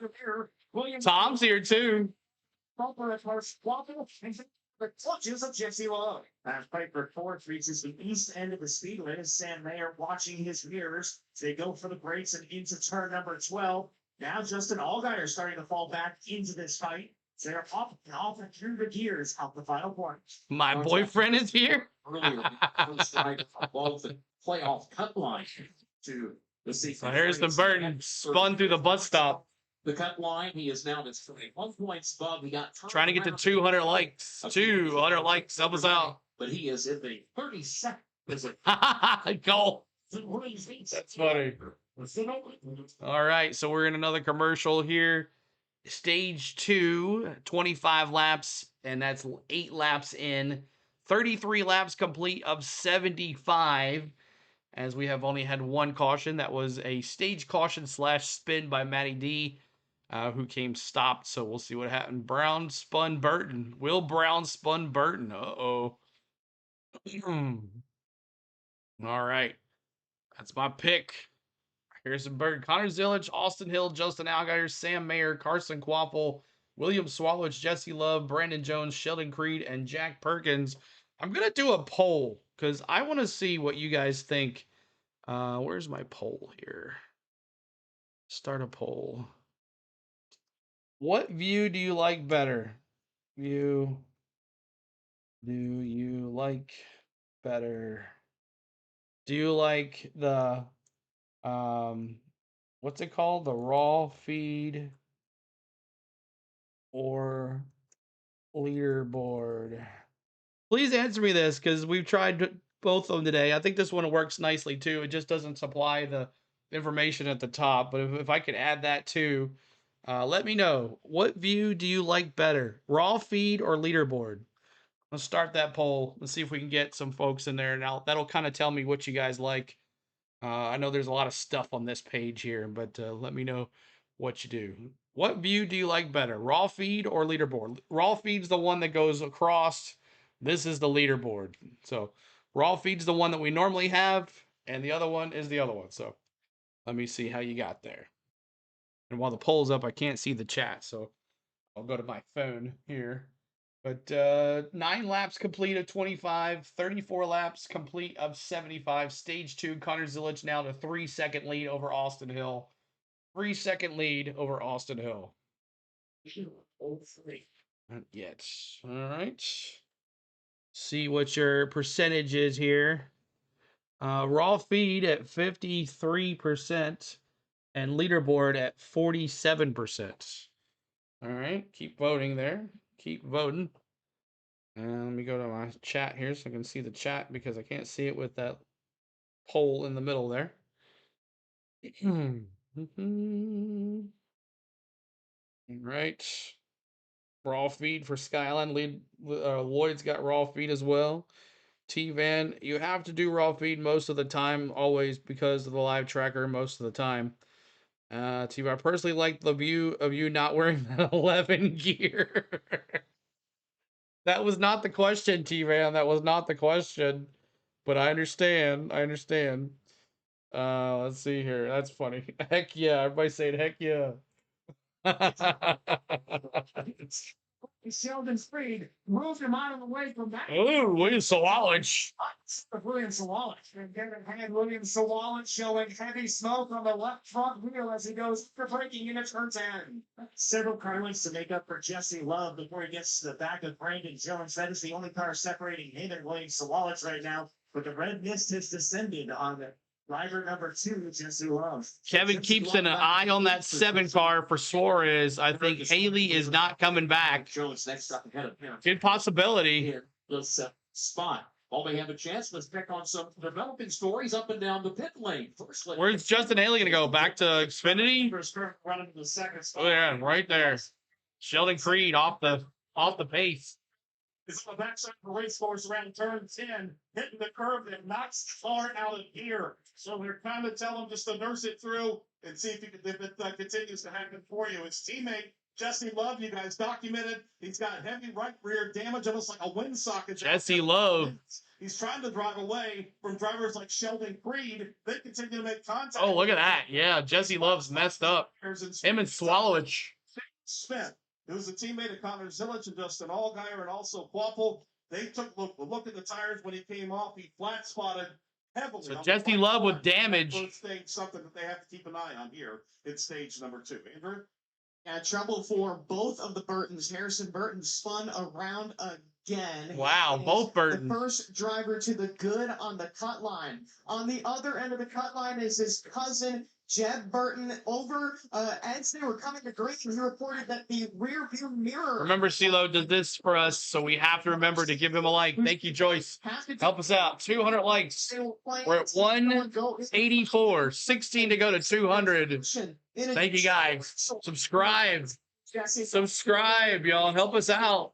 Tom's here too. The clutches of Jesse Love. As Piper Ford reaches the east end of the speedway, as Sam Mayer watching his mirrors. They go for the brakes and into turn number 12. Now Justin Allgaier starting to fall back into this fight. They're up and off and through the gears of the final point. My boyfriend is here. Earlier, first ride above the playoff cut line to the season. So Harrison Burton spun through the bus stop. The cut line, he is now just 1 point above. He got trying to get to 200 likes. 200 likes. Help us out. But he is in the 32nd. Goal. That's funny. All right, so we're in another commercial here. Stage 2, 25 laps, and that's 8 laps in. 33 laps complete of 75. As we have only had 1 caution. That was a stage caution / spin by Matty D. Who came stopped, so we'll see what happened. Brown spun Burton. Will Brown spun Burton. Uh-oh. All right. That's my pick. Harrison Burton, Connor Zillich, Austin Hill, Justin Allgaier, Sam Mayer, Carson Quapple, William Swallowich, Jesse Love, Brandon Jones, Sheldon Creed, and Jack Perkins. I'm going to do a poll because I want to see what you guys think. Where's my poll here? Start a poll. What view do you like better? View. Do you like better? Do you like the, what's it called? The raw feed or leaderboard? Please answer me this because we've tried both of them today. I think this one works nicely too. It just doesn't supply the information at the top. But if I could add that too, let me know. What view do you like better? Raw feed or leaderboard? Let's start that poll. Let's see if we can get some folks in there. Now that'll kind of tell me what you guys like. I know there's a lot of stuff on this page here, but let me know what you do. What view do you like better? Raw feed or leaderboard? Raw feed's the one that goes across. This is the leaderboard. So raw feed's the one that we normally have, and the other one is the other one. So let me see how you got there. And while the poll's up, I can't see the chat, so I'll go to my phone here. But 9 laps complete of 25, 34 laps complete of 75. Stage 2, Connor Zilic now to 3-second lead over Austin Hill. 3-second lead over Austin Hill. Not yet. All right. See what your percentage is here. Raw feed at 53% and leaderboard at 47%. All right. Keep voting there. Keep voting. Let me go to my chat here so I can see the chat because I can't see it with that poll in the middle there. All right. Raw feed for Skyline. Lloyd's got raw feed as well. T-Van, you have to do raw feed most of the time, always, because of the live tracker most of the time. T-Van, I personally like the view of you not wearing that 11 gear. That was not the question, T-Van. That was not the question. But I understand. I understand. Let's see here. That's funny. Heck yeah. Everybody's saying heck yeah. Sheldon Speed moved him out of the way from that. Ooh, William Sawalich. William Sawalich. And get in hand, William Sawalich showing heavy smoke on the left front wheel as he goes for braking into turn 10. Several car lengths to make up for Jesse Love before he gets to the back of Brandon Jones. That is the only car separating him and William Sawalich right now. But the red mist has descended on the driver number 2, Jesse Love. Kevin keeps an eye on that 7 car for Suarez. I think Haley is not coming back. Jones next up ahead of him. Good possibility. This spot. While we have a chance, let's pick on some developing stories up and down the pit lane. First, Where's Justin Haley going to go? Back to Xfinity? Running to the second spot. Oh yeah, right there. Sheldon Creed off the pace. Is on the backside of the race course around turn 10, hitting the curve that knocks the car out of gear. So they're kind of telling him just to nurse it through and see if it continues to happen for you. His teammate, Jesse Love, you guys documented, he's got heavy right rear damage, almost like a wind socket. Jesse Love. He's trying to drive away from drivers like Sheldon Creed. They continue to make contact. Oh, look at that. Yeah, Jesse Love's messed up. Him and Swallowich. Smith, who was a teammate of Connor Zilic and Justin Allgaier and also Quapple. They took a look at the tires when he came off. He flat spotted heavily. So Jesse Love with damage. First stage, something that they have to keep an eye on here in stage number 2. Andrew? Yeah, trouble for both of the Burtons. Harrison Burton spun around again. Wow, both Burton. The first driver to the good on the cut line. On the other end of the cut line is his cousin, Jeb Burton. Over as they were coming to green, he reported that the rear view mirror. Remember, CeeLo did this for us, so we have to remember to give him a like. Thank you, Joyce. Help us out. 200 likes. We're at 184. 16 to go to 200. Thank you, guys. Subscribe. Subscribe, y'all. Help us out.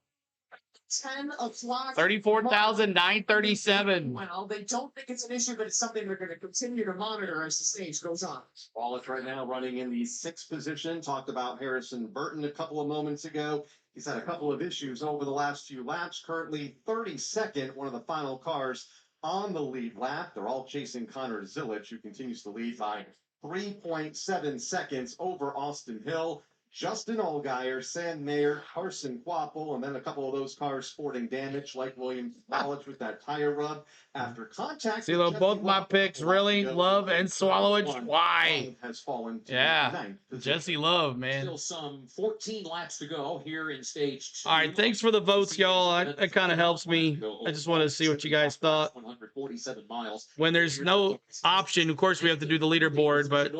10 o'clock. 34,937. Well, they don't think it's an issue, but it's something they're going to continue to monitor as the stage goes on. Wallace right now running in the 6th position. Talked about Harrison Burton a couple of moments ago. He's had a couple of issues over the last few laps. Currently 32nd, one of the final cars on the lead lap. They're all chasing Connor Zilic, who continues to lead by 3.7 seconds over Austin Hill. Justin Allgaier, Sam Mayer, Carson Quapple, and then a couple of those cars sporting damage, like William Swallowich with that tire rub. After contact, CeeLo, both my picks, really, Love and Swallowich. Why? Has fallen to yeah, Jesse Love, man. Still some 14 laps to go here in stage 2. All right, thanks for the votes, y'all. That kind of helps me. I just want to see what you guys thought. 147 miles. When there's no option, of course, we have to do the leaderboard, but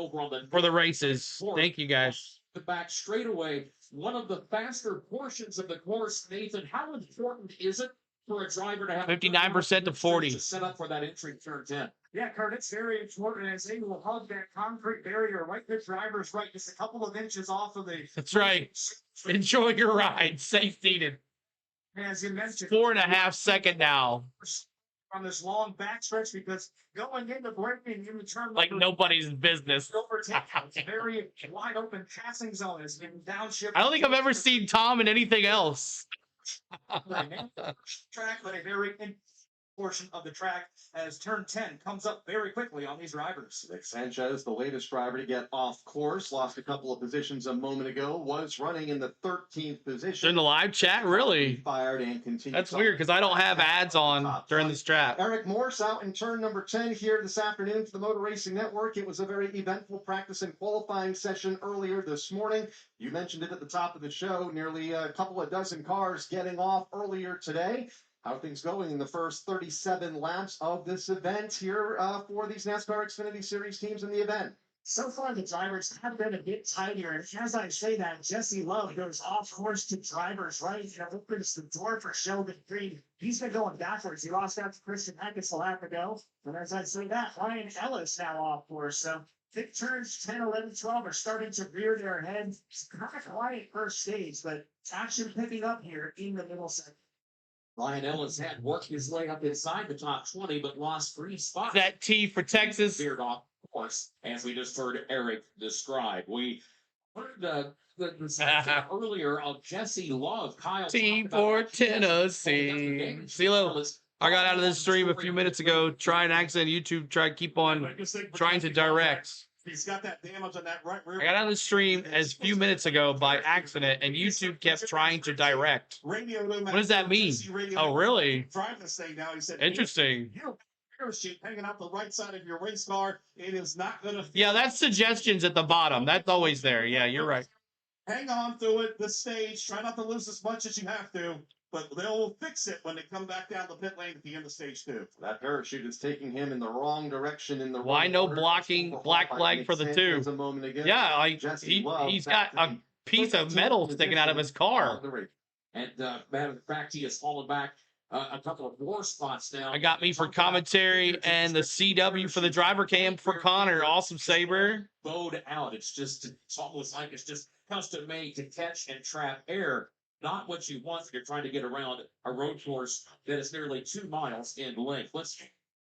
for the races, thank you, guys. The back straightaway, one of the faster portions of the course. Nathan, how important is it for a driver to have 59% to 40 to set up for that entry turn 10? Yeah, Kurt, it's very important as they will hug that concrete barrier right there. Driver's right, just a couple of inches off of the. That's right. Enjoy your ride. Safe seated. As you mentioned, 4.5 seconds now. On this long backstretch, because going into braking in the turn like nobody's business. Very wide open passing zone is in downshift. I don't think I've ever seen Tom in anything else. Track, but a very portion of the track as turn 10 comes up very quickly on these drivers. Nick Sanchez, the latest driver to get off course, lost a couple of positions a moment ago, was running in the 13th position. In the live chat, really? Fired and continued. That's weird because I don't have ads on during this strap. Eric Morse out in turn number 10 here this afternoon for the Motor Racing Network. It was a very eventful practice and qualifying session earlier this morning. You mentioned it at the top of the show, nearly a couple of dozen cars getting off earlier today. How are things going in the first 37 laps of this event here for these NASCAR Xfinity Series teams in the event? So far, the drivers have been a bit tighter. And as I say that, Jesse Love goes off course to driver's right and opens the door for Sheldon Creed. He's been going backwards. He lost out to Christian Eckes a lap ago. And as I say that, Ryan Ellis now off course. So thick turns 10, 11, 12 are starting to rear their head. It's kind of quiet first stage, but action picking up here in the middle second. Ryan Ellis had worked his way up inside the top 20, but lost 3 spots. That T for Texas. Veered off course, as we just heard Eric describe. We heard the earlier of Jesse Love. Kyle T for Tennessee. CeeLo, I got out of this stream a few minutes ago. Trying accident. YouTube tried keep on trying to direct. He's got that damage on that right rear. I got out of the stream as a few minutes ago by accident, and YouTube kept trying to direct. What does that mean? Oh, really? Drive this thing now. He said, interesting. You have a parachute hanging out the right side of your race car. It is not going to. Yeah, that's suggestions at the bottom. That's always there. Yeah, you're right. Hang on through it. The stage. Try not to lose as much as you have to. But they'll fix it when they come back down the pit lane at the end of stage 2. That parachute is taking him in the wrong direction in the Why no blocking black flag for the 2? Yeah, like he's got a piece of metal sticking out of his car. And matter of fact, he has fallen back a couple of more spots now. I got me for commentary and the CW for the driver cam for Connor. Awesome, Saber. Bowed out. It's almost like it's just custom made to catch and trap air. Not what you want if you're trying to get around a road course that is nearly 2 miles in length. Let's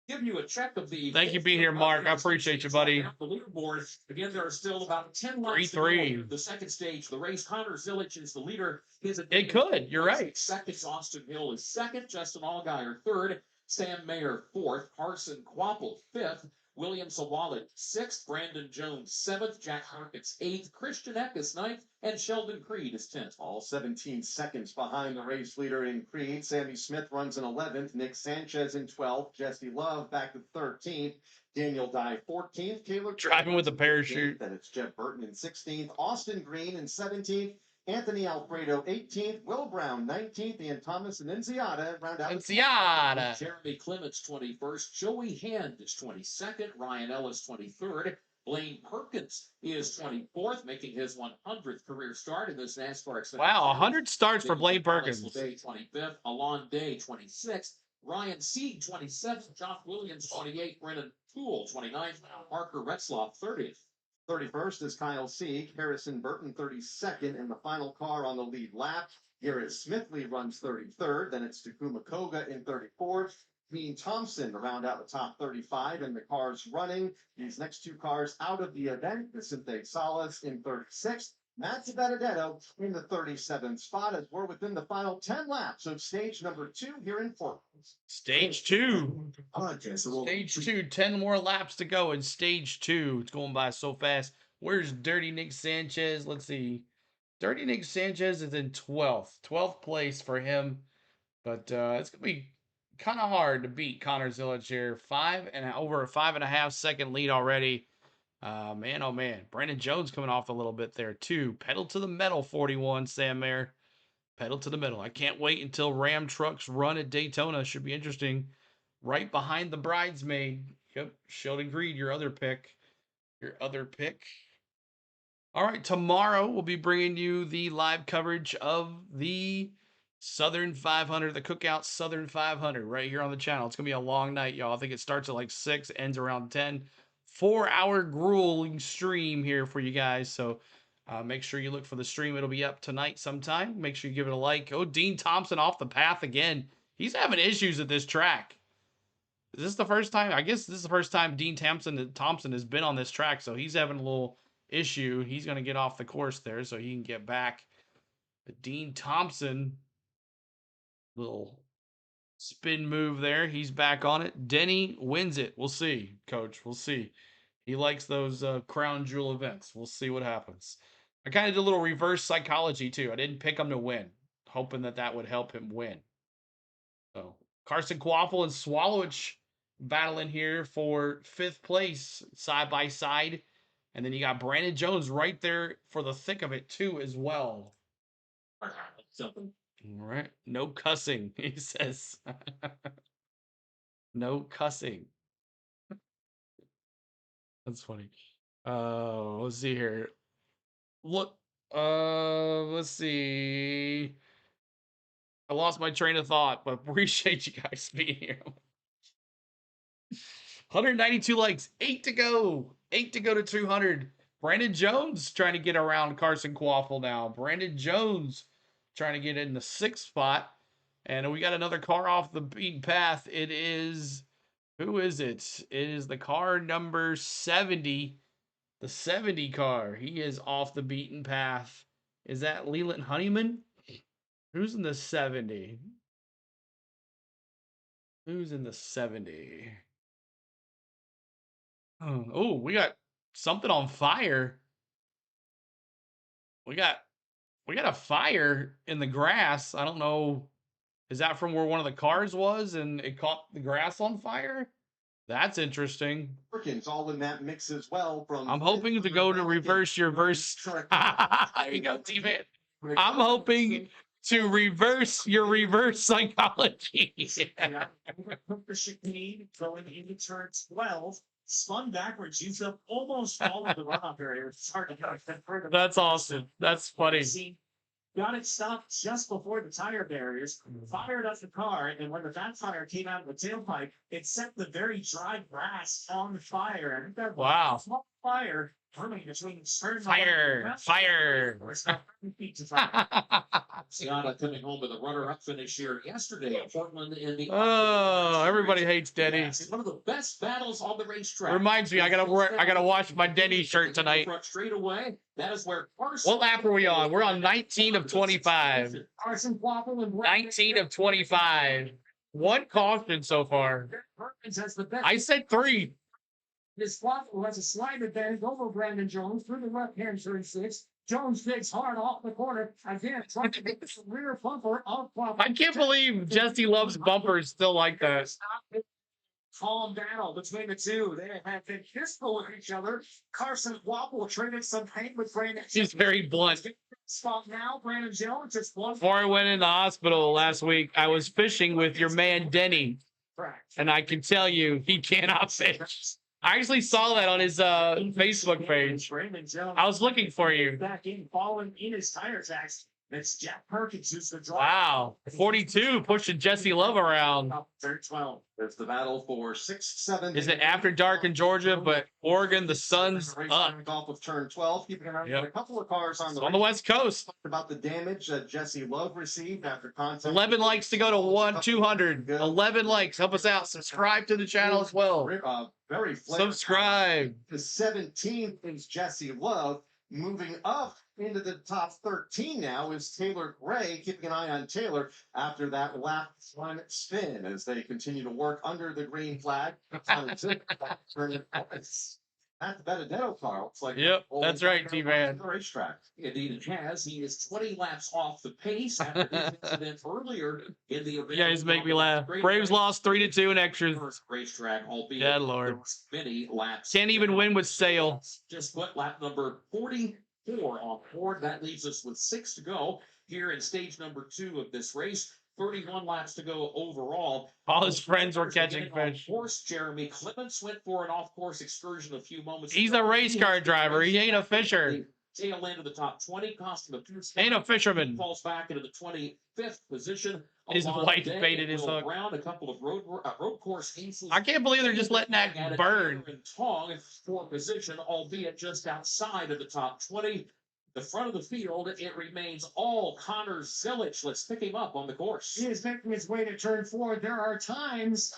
give you a check of the. Thank you for being here, Mark. I appreciate you, buddy. The leaderboard. Again, there are still about 10 laps. 3-3. The second stage, the race. Connor Zilic is the leader. It could. You're right. Second, Austin Hill is second. Justin Allgaier third. Sam Mayer fourth. Carson Quapple fifth. William Sawalit sixth. Brandon Jones seventh. Jack Harkins eighth. Christian Eckes ninth. And Sheldon Creed is 10th. All 17 seconds behind the race leader in Creed. Sammy Smith runs in 11th. Nick Sanchez in 12th. Jesse Love back to 13th. Daniel Dye 14th. Caleb driving with a parachute. Then it's Jeff Burton in 16th. Austin Green in 17th. Anthony Alfredo 18th. Will Brown 19th. Ian Thomas and Enciata round out. Enciata. Jeremy Clements 21st. Joey Hand is 22nd. Ryan Ellis 23rd. Blaine Perkins is 24th, making his 100th career start in this NASCAR Xfinity. Wow, 100 starts for Blaine Perkins. Day 25th, Alon Day 26th, Ryan Sieg 27th, Josh Williams 28th, Brennan Poole 29th, Parker Retzloff 30th. 31st is Kyle Sieg, Harrison Burton 32nd, and the final car on the lead lap. Garrett Smithley runs 33rd, then it's Takuma Koga in 34th. Dean Thompson to round out the top 35, and the cars running. These next 2 cars out of the event, Vicente Salas in 36th, Matt Benedetto in the 37th spot, as we're within the final 10 laps of stage number 2 here in Portland. Stage 2. Stage 2, 10 more laps to go in stage 2. It's going by so fast. Where's Dirty Nick Sanchez? Let's see. Dirty Nick Sanchez is in 12th place for him, but it's going to be kind of hard to beat Connor Zilic here. Over a 5.5 second lead already. Man, oh man. Brandon Jones coming off a little bit there too. Pedal to the metal, 41, Sam Mayer. Pedal to the metal. I can't wait until Ram trucks run at Daytona. Should be interesting. Right behind the bridesmaid. Yep, Sheldon Creed, your other pick. All right, tomorrow we'll be bringing you the live coverage of the Southern 500, the Cookout Southern 500, right here on the channel. It's going to be a long night, y'all. I think it starts at like 6, ends around 10. 4-hour grueling stream here for you guys. So make sure you look for the stream. It'll be up tonight sometime. Make sure you give it a like. Oh, Dean Thompson off the path again. He's having issues at this track. Is this the first time? I guess this is the first time Dean Thompson has been on this track. So he's having a little issue. He's going to get off the course there so he can get back. But Dean Thompson, little spin move there. He's back on it. Denny wins it. We'll see, Coach. We'll see. He likes those crown jewel events. We'll see what happens. I kind of did a little reverse psychology, too. I didn't pick him to win, hoping that would help him win. So Carson Quaffle and Swallowich battling here for 5th place, side by side. And then you got Brandon Jones right there for the thick of it, too, as well. Something. All right. No cussing, he says. No cussing. That's funny. Let's see here. Look, let's see. I lost my train of thought, but appreciate you guys being here. 192 likes, 8 to go. 8 to go to 200. Brandon Jones trying to get around Carson Quaffle now. Brandon Jones trying to get in the 6th spot. And we got another car off the beaten path. It is, who is it? It is the car number 70. The 70 car. He is off the beaten path. Is that Leland Honeyman? Who's in the 70? Who's in the 70? Oh, we got something on fire. We got a fire in the grass. I don't know. Is that from where one of the cars was and it caught the grass on fire? That's interesting. Perkins all in that mix as well. From I'm hoping to go to reverse your verse. There you go, T-Man. I'm hoping to reverse your reverse psychology. Yeah. The chicane going into turn 12. Spun backwards, used up almost all of the runoff area. It's hard to get further. That's awesome. That's funny. Got it stopped just before the tire barriers, fired up the car, and when the backfire came out of the tailpipe, it set the very dry grass on fire. And that wow. Small fire burning between fire. Sienna coming home with a runner-up finish here yesterday at Portland in the. Oh, everybody hates Denny. It's one of the best battles on the racetrack. Reminds me, I gotta wash my Denny shirt tonight. Straight away. That is where Carson. What lap are we on? We're on 19 of 25. 19 of 25. One caution so far. I said 3. This Quaffle has a slight advantage over Brandon Jones through the left-hand turn 6. Jones digs hard off the corner. Again, trying to get the rear bumper of Quaffle. I can't believe Jesse loves bumpers still like that. Calm battle between the two. They have been fistful with each other. Carson Quaffle traded some paint with Brandon. He's very blunt. Spot now, Brandon Jones just one. Before I went in the hospital last week, I was fishing with your man Denny. And I can tell you, he cannot fish. I actually saw that on his Facebook page. I was looking for you. Back in, falling in his tire tracks. It's Jack Perkins who's the driver. Wow, 42 pushing Jesse Love around. Turn 12. It's the battle for 6, 7. Is it after dark in Georgia? But Oregon, the sun's up. Off of turn 12, keeping an eye on a couple of cars on the West Coast. About the damage that Jesse Love received after contact. 11 likes to go to 200. 11 likes. Help us out. Subscribe to the channel as well. Very subscribe. The 17th is Jesse Love. Moving up into the top 13 now is Taylor Gray. Keeping an eye on Taylor after that lap one spin as they continue to work under the green flag. At the Benedetto car. It's like yep, that's right, T-Man. The racetrack. Indeed, it has. He is 20 laps off the pace after his incident earlier in the event. You guys make me laugh. Braves lost 3-2 in extras. Racetrack, albeit yeah, Lord. Many laps. Can't even win with Sale. Just put lap number 44 on board. That leaves us with 6 to go here in stage number 2 of this race. 31 laps to go overall. All his friends were catching fish. Of course, Jeremy Clements went for an off-course excursion a few moments He's ago. a race car driver. He ain't a fisher. Tail end of the top 20, cost him a 2 spot. Ain't a fisherman. He falls back into the 25th position. His wife baited his hook. Around a couple of road course aces. I can't believe they're just letting that burn. Tong for position, albeit just outside of the top 20. The front of the field, it remains all Connor Zilich. Let's pick him up on the course. He is making his way to turn 4. There are times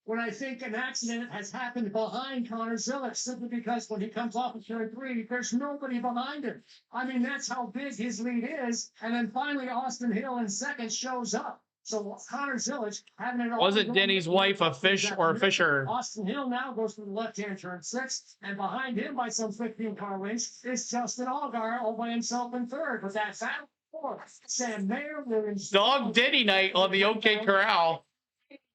when I think an accident has happened behind Connor Zilich simply because when he comes off of turn 3, there's nobody behind him. I mean, that's how big his lead is. And then finally, Austin Hill in second shows up. So Connor Zillage having it all. Wasn't Denny's wife a fish or Fisher? Austin Hill now goes to the left-hand turn 6, and behind him by some 15 car lengths is Justin Allgaier all by himself in third. But that's out for Sam Mayer. Dog Denny night on the OK Corral.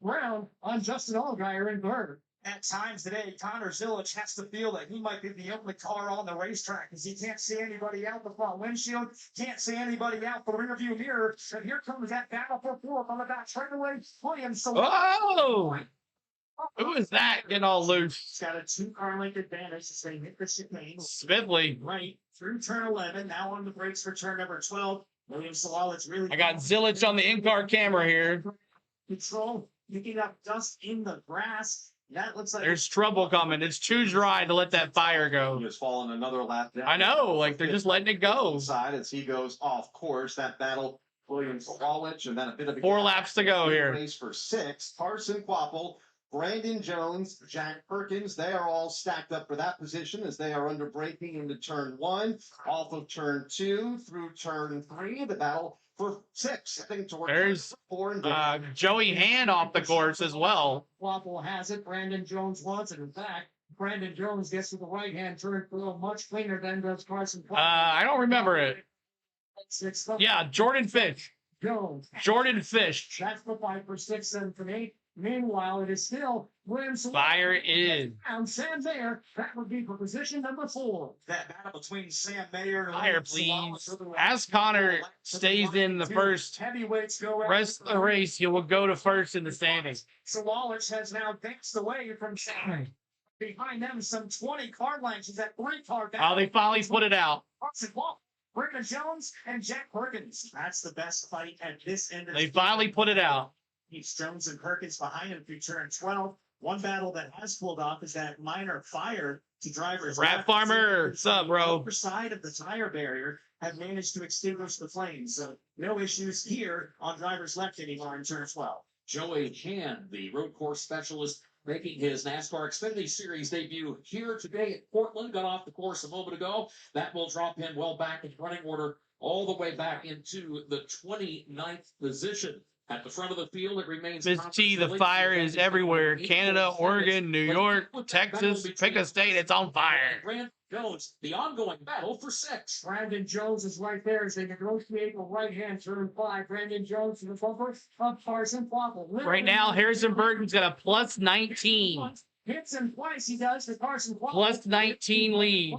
Round on Justin Allgaier in third. At times today, Connor Zillage has to feel that he might be the only car on the racetrack because he can't see anybody out the front windshield, can't see anybody out the rearview mirror. And here comes that battle for fourth on the back straightaway. Williams. Oh! Who is that getting all loose? He's got a 2-car length advantage as they hit the chicane. Smithly. Right through turn 11. Now on the brakes for turn number 12. Williams Sawallich's really. I got Zillage on the in-car camera here. Control, picking up dust in the grass. That looks like There's trouble coming. It's too dry to let that fire go. He has fallen another lap down. I know, like they're just letting it go. Side as he goes off course. That battle, Williams Sawallich, and then a bit of a 4 laps to go here. Race for 6. Carson Quapple, Brandon Jones, Jack Perkins. They are all stacked up for that position as they are under braking into turn 1, off of turn 2 through turn 3. The battle for 6. I think There's 4 and Joey Hand off the course as well. Quapple has it. Brandon Jones wants it. In fact, Brandon Jones gets to the right-hand turn much cleaner than does Carson Quapple. I don't remember it. Yeah, Jordan Fish. Jones. Jordan Fish. That's the 5 for 6 and for 8. Meanwhile, it is still Williams. Fire in. And Sam Mayer, that would be for position number 4. that battle between Sam Mayer and Fire, please. As Connor stays in the first heavyweights go rest of the race, he will go to first in the standings. Sawallich has now danced away from Sam. Behind them, some 20 car lengths. Is that 3-car down? Oh, they finally put it out. Brandon Jones and Jack Perkins. that's the best fight at this end of They finally put it out. Keeps Jones and Perkins behind him through turn 12. One battle that has pulled off is that minor fire to drivers. Rat Farmer, what's up, bro? The side of the tire barrier have managed to extinguish the flames. So no issues here on drivers left anymore in turn 12. Joey Hand, the road course specialist, making his NASCAR Xfinity Series debut here today at Portland. Got off the course a moment ago. That will drop him well back in running order all the way back into the 29th position. At the front of the field, it remains. Miss T, the fire is everywhere. Canada, Oregon, New York, Texas, pick a state, it's on fire. Brandon Jones, the ongoing battle for 6. Brandon Jones is right there as they negotiate a right-hand turn 5. Brandon Jones to the bumper of Carson Quapple. Right now, Harrison Burton's got a plus 19. Hits him twice, he does, to Carson Quapple. Plus 19 lead.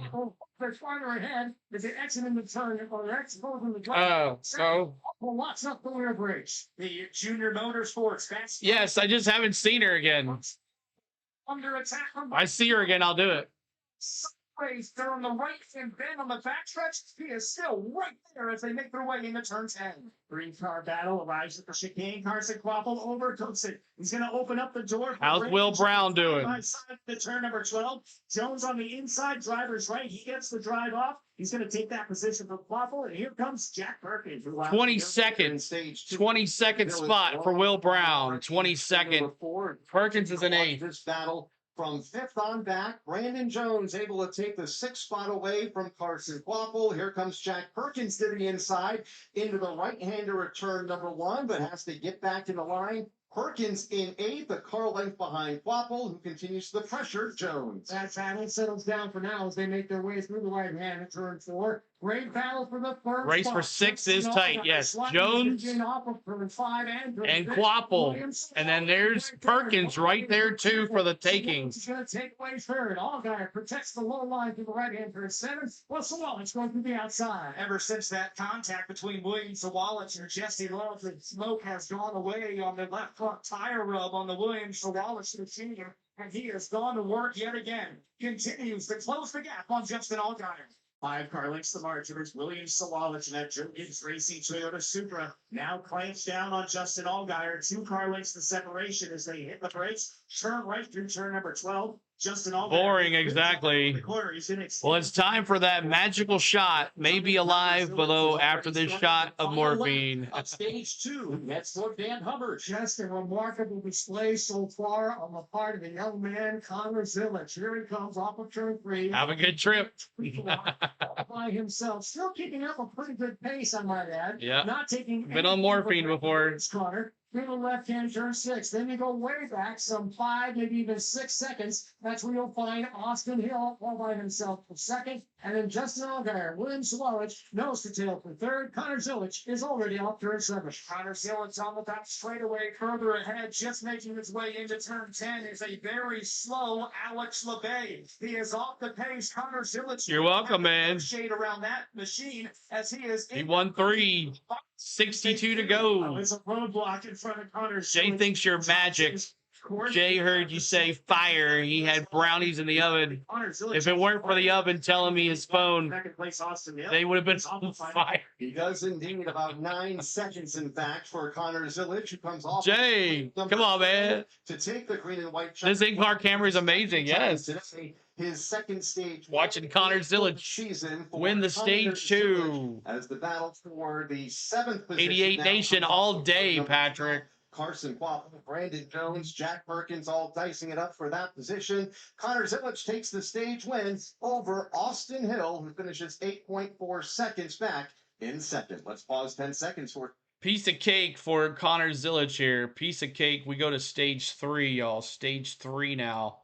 They're farther ahead as they exit in the turn, or they're exiting in the drive. Oh. Locks up the rear brakes. The Junior Motorsports fast. Yes, I just haven't seen her again. Under attack. I see her again, I'll do it. Sideways, they're on the right and then on the backstretch. He is still right there as they make their way into turn 10. 3-car battle arrives at the chicane. Carson Quapple overcooks it. He's going to open up the door. How's Will Brown doing? The turn number 12. Jones on the inside, driver's right. He gets the drive off. He's going to take that position from Quapple, and here comes Jack Perkins. 22nd spot for Will Brown. 22nd. Perkins is an 8th. This battle from 5th on back. Brandon Jones able to take the 6th spot away from Carson Quapple. Here comes Jack Perkins to the inside into the right-hander at turn number 1, but has to get back in the line. Perkins in 8th, a car length behind Quapple, who continues to pressure Jones. That battle settles down for now as they make their way through the right hand at turn 4. Great battle for the third Race spot. for 6 is tight, yes. Jones and Quapple. And then there's Perkins right there, too, for the taking. He's going to take away third. Allgaier protects the low line to the right hand for 7. Well, Sawallich going to the outside. Ever since that contact between Williams Sawallich and Jesse Love, the smoke has gone away on the left front tire rub on the Williams Sawallich machine, and he has gone to work yet again. Continues to close the gap on Justin Allgaier. 5-car lengths the margins. Williams Sawallich and that Jones Racing Toyota Supra now clamps down on Justin Allgaier. 2-car lengths the separation as they hit the brakes. Turn right through turn number 12. Justin Allgaier. Boring, exactly. Well, it's time for that magical shot. Maybe alive below after this shot of morphine. Up stage 2, that's for Dan Hubbard. Just a remarkable display so far on the part of the young man, Connor Zillich. Here he comes off of turn 3. Have a good trip. By himself, still keeping up a pretty good pace, I might add. Yeah. Not taking been on morphine before. Connor. Through the left-hand turn 6. Then you go way back, some 5, maybe even 6 seconds. That's where you'll find Austin Hill all by himself for second. And then Justin Allgaier, William Sawalich, nose to tail for third. Connor Zillich is already off turn 7. Connor Zillich on the back straightaway, further ahead, just making his way into turn 10 is a very slow Alex LeBay. He is off the pace. Connor Zillich. You're welcome, man. Shade around that machine as he is. He won 3. 62 to go. It's a roadblock in front of Connor. Jay thinks you're magic. Jay heard you say fire. He had brownies in the oven. If it weren't for the oven telling me his phone, they would have been on fire. He does indeed. About 9 seconds, in fact, for Connor Zillich, who comes off. Jay, come on, man. To take the green and white. This in-car camera is amazing. Yes. His second stage. Watching Connor Zillich win the stage 2. As the battle for the 7th position. 88 Nation all day, Patrick. Carson Quaffle, Brandon Jones, Jack Perkins all dicing it up for that position. Connor Zillich takes the stage win over Austin Hill, who finishes 8.4 seconds back in second. Let's pause 10 seconds for Piece of cake for Connor Zillich here. Piece of cake. We go to stage 3, y'all. Stage 3 now.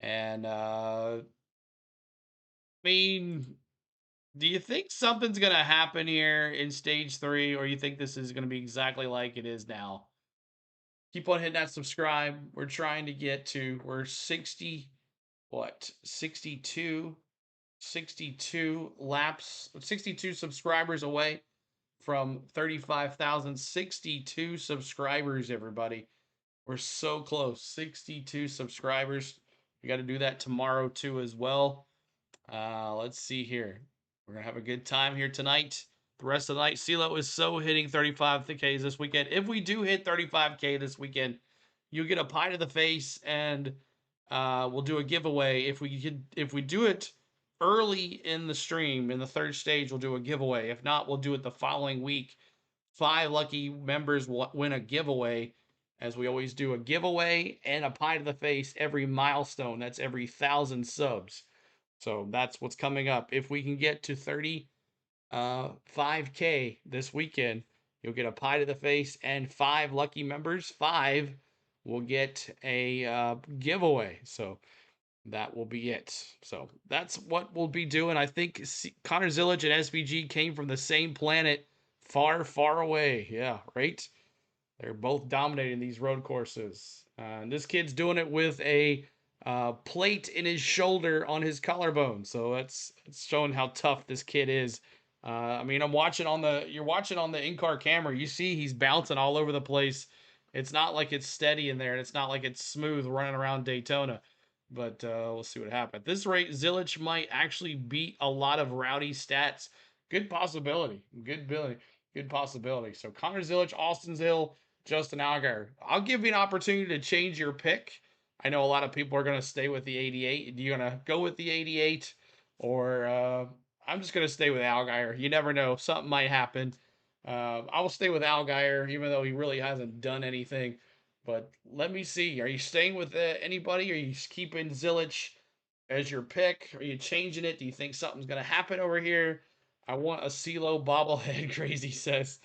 And, I mean, do you think something's going to happen here in stage 3, or you think this is going to be exactly like it is now? Keep on hitting that subscribe. We're trying to get to, we're 62 laps, 62 subscribers away from 35,000. 62 subscribers, everybody. We're so close. 62 subscribers. We got to do that tomorrow too as well. Let's see here. We're going to have a good time here tonight. The rest of the night, CeeLo is so hitting 35Ks this weekend. If we do hit 35K this weekend, you'll get a pie to the face, and we'll do a giveaway. If we do it early in the stream, in the 3rd stage, we'll do a giveaway. If not, we'll do it the following week. 5 lucky members will win a giveaway, as we always do, a giveaway and a pie to the face every milestone. That's every 1,000 subs. So that's what's coming up. If we can get to 5K this weekend, you'll get a pie to the face, and 5 lucky members, 5 will get a giveaway. So that will be it. So that's what we'll be doing. I think Connor Zillich and SVG came from the same planet, far, far away. Yeah, right? They're both dominating these road courses. And this kid's doing it with a plate in his shoulder on his collarbone. So it's showing how tough this kid is. I mean, you're watching on the in-car camera. You see he's bouncing all over the place. It's not like it's steady in there, and it's not like it's smooth running around Daytona. But we'll see what happens. At this rate, Zillich might actually beat a lot of Rowdy stats. Good possibility. Good possibility. So Connor Zillich, Austin Hill, Justin Allgaier. I'll give you an opportunity to change your pick. I know a lot of people are going to stay with the 88. Are you going to go with the 88? Or I'm just going to stay with Allgaier. You never know. Something might happen. I will stay with Allgaier, even though he really hasn't done anything. But let me see. Are you staying with anybody? Are you keeping Zillich as your pick? Are you changing it? Do you think something's going to happen over here? I want a CeeLo bobblehead, Crazy says.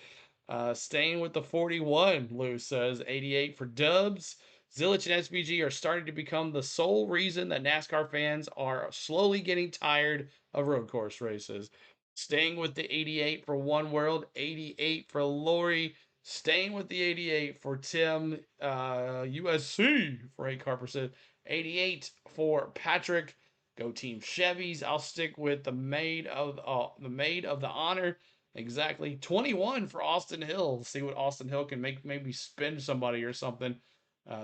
Staying with the 41, Lou says. 88 for Dubs. Zillich and SVG are starting to become the sole reason that NASCAR fans are slowly getting tired of road course races. Staying with the 88 for One World. 88 for Lori. Staying with the 88 for Tim. USC, Frank Harper said. 88 for Patrick. Go Team Chevys. I'll stick with the maid of the honor. Exactly. 21 for Austin Hill. See what Austin Hill can maybe spin somebody or something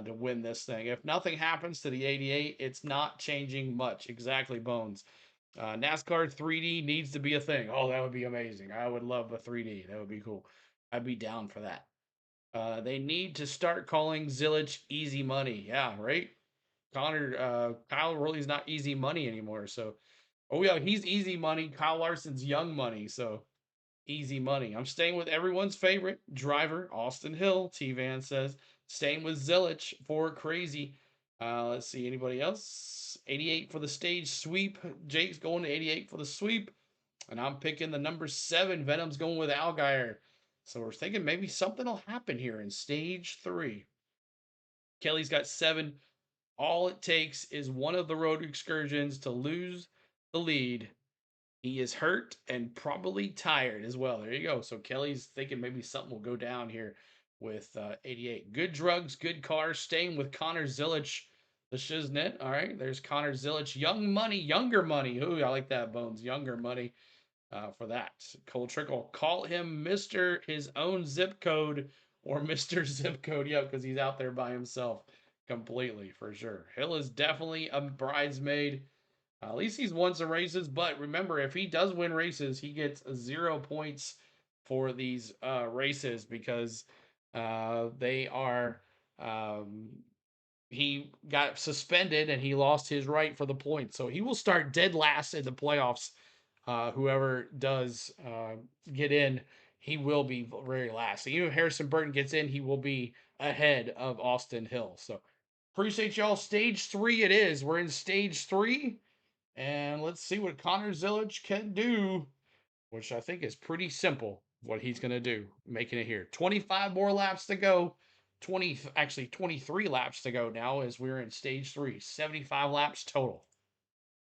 to win this thing. If nothing happens to the 88, it's not changing much. Exactly, Bones. NASCAR 3D needs to be a thing. Oh, that would be amazing. I would love a 3D. That would be cool. I'd be down for that. They need to start calling Zillich easy money. Yeah, right? Kyle really's not easy money anymore. So, oh yeah, he's easy money. Kyle Larson's young money. So easy money. I'm staying with everyone's favorite driver, Austin Hill. T-Van says staying with Zilich for crazy. Let's see, anybody else? 88 for the stage sweep. Jake's going to 88 for the sweep. And I'm picking the number 7. Venom's going with Allgaier. So we're thinking maybe something will happen here in stage 3. Kelly's got 7. All it takes is one of the road excursions to lose the lead. He is hurt and probably tired as well. There you go. So Kelly's thinking maybe something will go down here with 88. Good drugs, good cars. Staying with Connor Zilich, the Shiznit. All right, there's Connor Zilich. Young money, younger money. Ooh, I like that, Bones. Younger money for that. Cole Trickle. Call him Mr. His own zip code or Mr. Zip Code. Yeah, because he's out there by himself completely for sure. Hill is definitely a bridesmaid. At least he's won some races, but remember, if he does win races, he gets 0 points for these races because they are. He got suspended and he lost his right for the points, so he will start dead last in the playoffs. Whoever does get in, he will be very last. So even if Harrison Burton gets in, he will be ahead of Austin Hill. So appreciate y'all. Stage 3 it is. We're in stage 3. And let's see what Connor Zilich can do, which I think is pretty simple what he's going to do, making it here. 25 more laps to go. 23 laps to go now as we're in stage 3. 75 laps total.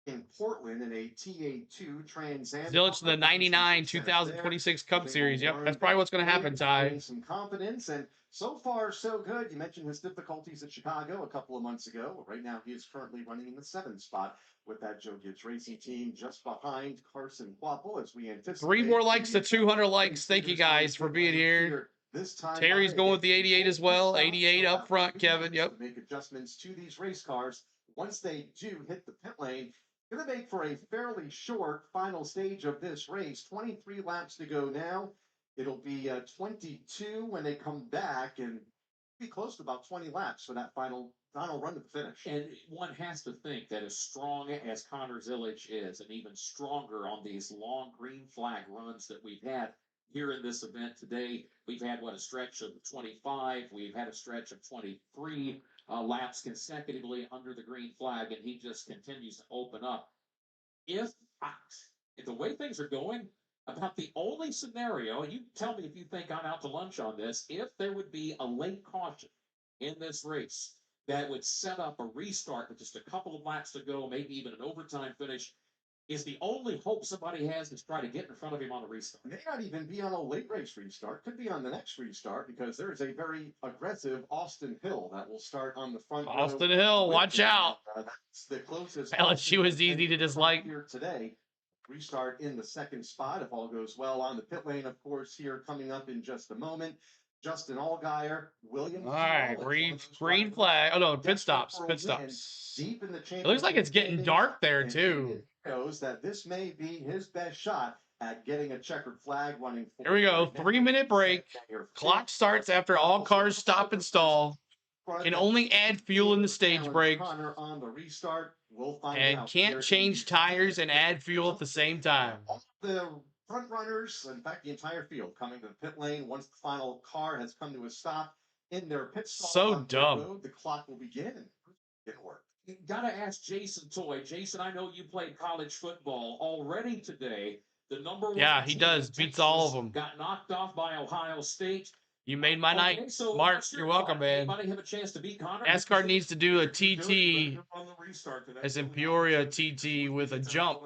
In Portland in a TA2 Trans Am. Zilich in the 99 2026 Cup Series. Yep, that's probably what's going to happen, Ty. Some confidence, and so far so good. You mentioned his difficulties at Chicago a couple of months ago. Right now he is currently running in the 7th spot with that Joe Gibbs Racing team just behind Carson Quapple as we anticipate. 3 more likes to 200 likes. Thank you guys for being here. Terry's going with the 88 as well. 88 up front, Kevin. Yep. Make adjustments to these race cars once they do hit the pit lane. Going to make for a fairly short final stage of this race. 23 laps to go now. It'll be 22 when they come back, and be close to about 20 laps for that final run to the finish. And one has to think that as strong as Connor Zilich is, and even stronger on these long green flag runs that we've had here in this event today, we've had a stretch of 25, we've had a stretch of 23 laps consecutively under the green flag, and he just continues to open up. If the way things are going, about the only scenario, and you tell me if you think I'm out to lunch on this, if there would be a late caution in this race that would set up a restart with just a couple of laps to go, maybe even an overtime finish, is the only hope somebody has is try to get in front of him on a restart. May not even be on a late race restart. Could be on the next restart because there is a very aggressive Austin Hill that will start on the front. Austin Hill, watch out. That's the closest. LSU is easy to dislike. Here today. Restart in the 2nd spot if all goes well on the pit lane, of course, here coming up in just a moment. Justin Allgaier, Williams. All right, green flag. Oh, no, pit stops. Pit stops. Deep in the it looks like it's getting dark there, too. Knows that this may be his best shot at getting a checkered flag running. Here we go. 3-minute break. Clock starts after all cars stop and stall. Can only add fuel in the stage break. On the restart, we'll find and out. Can't change tires and add fuel at the same time. The front runners, in fact, the entire field coming to the pit lane once the final car has come to a stop in their pit stop. So dumb. Road, the clock will begin and get work. You gotta ask Jason Toy. Jason, I know you played college football already today. The number 1. Yeah, he does. Beats all of them. Got knocked off by Ohio State. You made my night, so Mark. You're welcome, man. Anybody have a chance to beat Connor? NASCAR needs to do a TT, as in Peoria TT with a jump.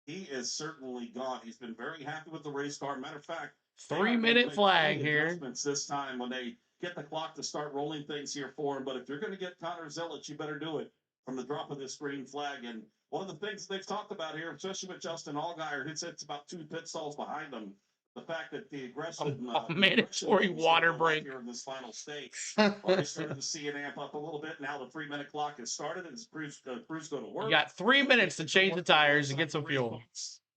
He is certainly gone. He's been very happy with the race car. Matter of fact, 3-minute flag here. This time when they get the clock to start rolling things here for him. But if you're going to get Connor Zilich, you better do it from the drop of this green flag. And one of the things they've talked about here, especially with Justin Allgaier, he said it's about 2 pit stalls behind him. The fact that the aggressive mandatory water break here in this final stage. Already started to see it amp up a little bit. Now the 3-minute clock has started and crews go to work. You got 3 minutes to change the tires and get some fuel.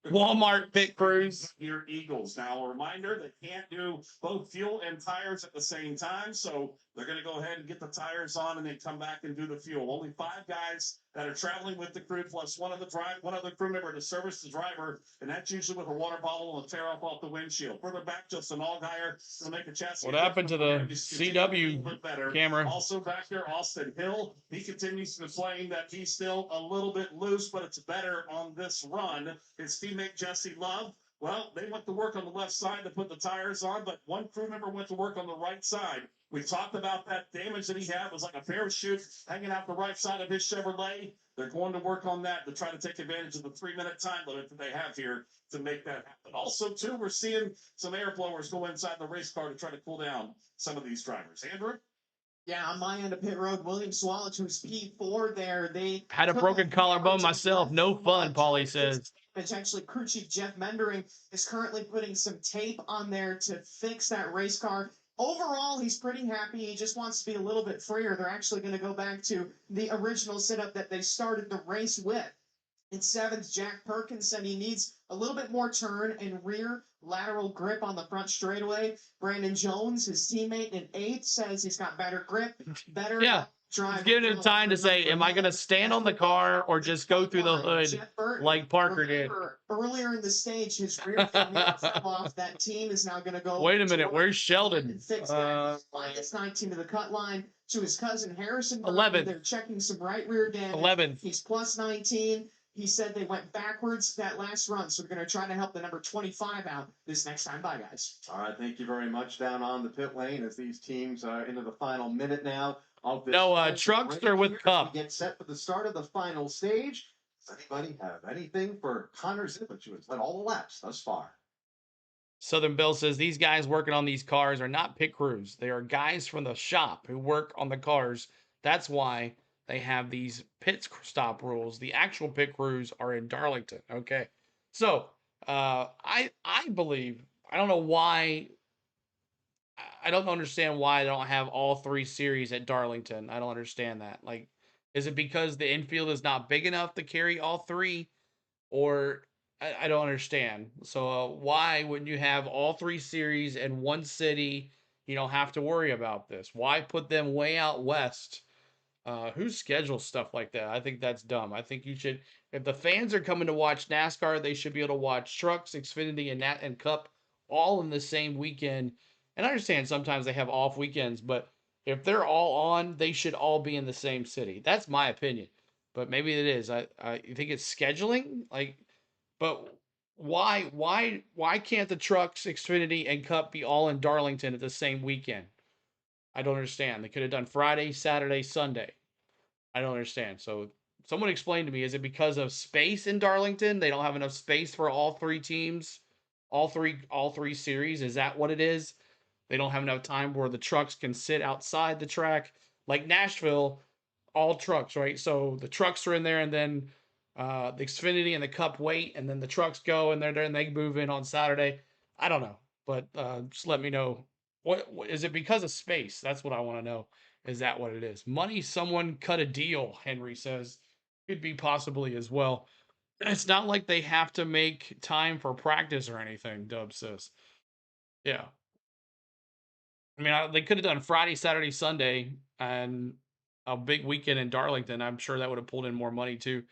Walmart pit crews. Here, Eagles. Now, a reminder, they can't do both fuel and tires at the same time. So They're going to go ahead and get the tires on and then come back and do the fuel. Only 5 guys that are traveling with the crew, plus one other crew member to service the driver, and that's usually with a water bottle and a tear off the windshield. Further back, Justin Allgaier to make a chassis. What happened to the CW camera? Also back there, Austin Hill. He continues to complain that he's still a little bit loose, but it's better on this run. His teammate Jesse Love, well, they went to work on the left side to put the tires on, but one crew member went to work on the right side. We talked about that damage that he had. It was like a parachute hanging out the right side of his Chevrolet. They're going to work on that to try to take advantage of the 3-minute time limit that they have here to make that happen. Also, too, we're seeing some air blowers go inside the race car to try to cool down some of these drivers. Andrew? Yeah, on my end of pit road, William Swallow, who's P4 there, they had a broken collarbone myself. No fun, Paulie says. It's actually crew chief Jeff Mendering is currently putting some tape on there to fix that race car. Overall, he's pretty happy. He just wants to be a little bit freer. They're actually going to go back to the original setup that they started the race with. In 7th, Jack Perkins said he needs a little bit more turn and rear lateral grip on the front straightaway. Brandon Jones, his teammate in 8th, says he's got better grip, better drive. He's giving him time to say, am I going to stand on the car or just go through the hood like Parker did? Earlier in the stage, his rear fell off. That team is now going to go. Wait a minute, where's Sheldon? Fix that. Minus 19 to the cut line to his cousin Harrison. 11th. They're checking some right rear damage. 11th. He's plus 19. He said they went backwards that last run, so we're going to try to help the number 25 out this next time. Bye, guys. All right, thank you very much. Down on the pit lane as these teams are into the final minute now of this. No, Truckster with Cup. Get set for the start of the final stage. Does anybody have anything for Connor Zippich, who has led all the laps thus far? Southern Bill says these guys working on these cars are not pit crews. They are guys from the shop who work on the cars. That's why they have these pit stop rules. The actual pit crews are in Darlington. Okay. So, I believe, I don't know why, I don't understand why they don't have all 3 series at Darlington. I don't understand that. Like, is it because the infield is not big enough to carry all 3? Or, I don't understand. So, why wouldn't you have all 3 series in one city? You don't have to worry about this. Why put them way out west? Who schedules stuff like that? I think that's dumb. I think you should, if the fans are coming to watch NASCAR, they should be able to watch Trucks, Xfinity, and Cup all in the same weekend. And I understand sometimes they have off weekends, but if they're all on, they should all be in the same city. That's my opinion. But maybe it is. I think it's scheduling. Like, but why can't the Trucks, Xfinity, and Cup be all in Darlington at the same weekend? I don't understand. They could have done Friday, Saturday, Sunday. I don't understand. So someone explain to me, is it because of space in Darlington? They don't have enough space for all 3 teams, all three series. Is that what it is? They don't have enough time where the trucks can sit outside the track. Like Nashville, all trucks, right? So the trucks are in there, and then the Xfinity and the Cup wait, and then the trucks go, and they're there, and they move in on Saturday. I don't know, but just let me know. What is it because of space? That's what I want to know. Is that what it is? Money, someone cut a deal, Henry says. Could be possibly as well. It's not like they have to make time for practice or anything, Dub says. Yeah. I mean, they could have done Friday, Saturday, Sunday, and a big weekend in Darlington. I'm sure that would have pulled in more money too.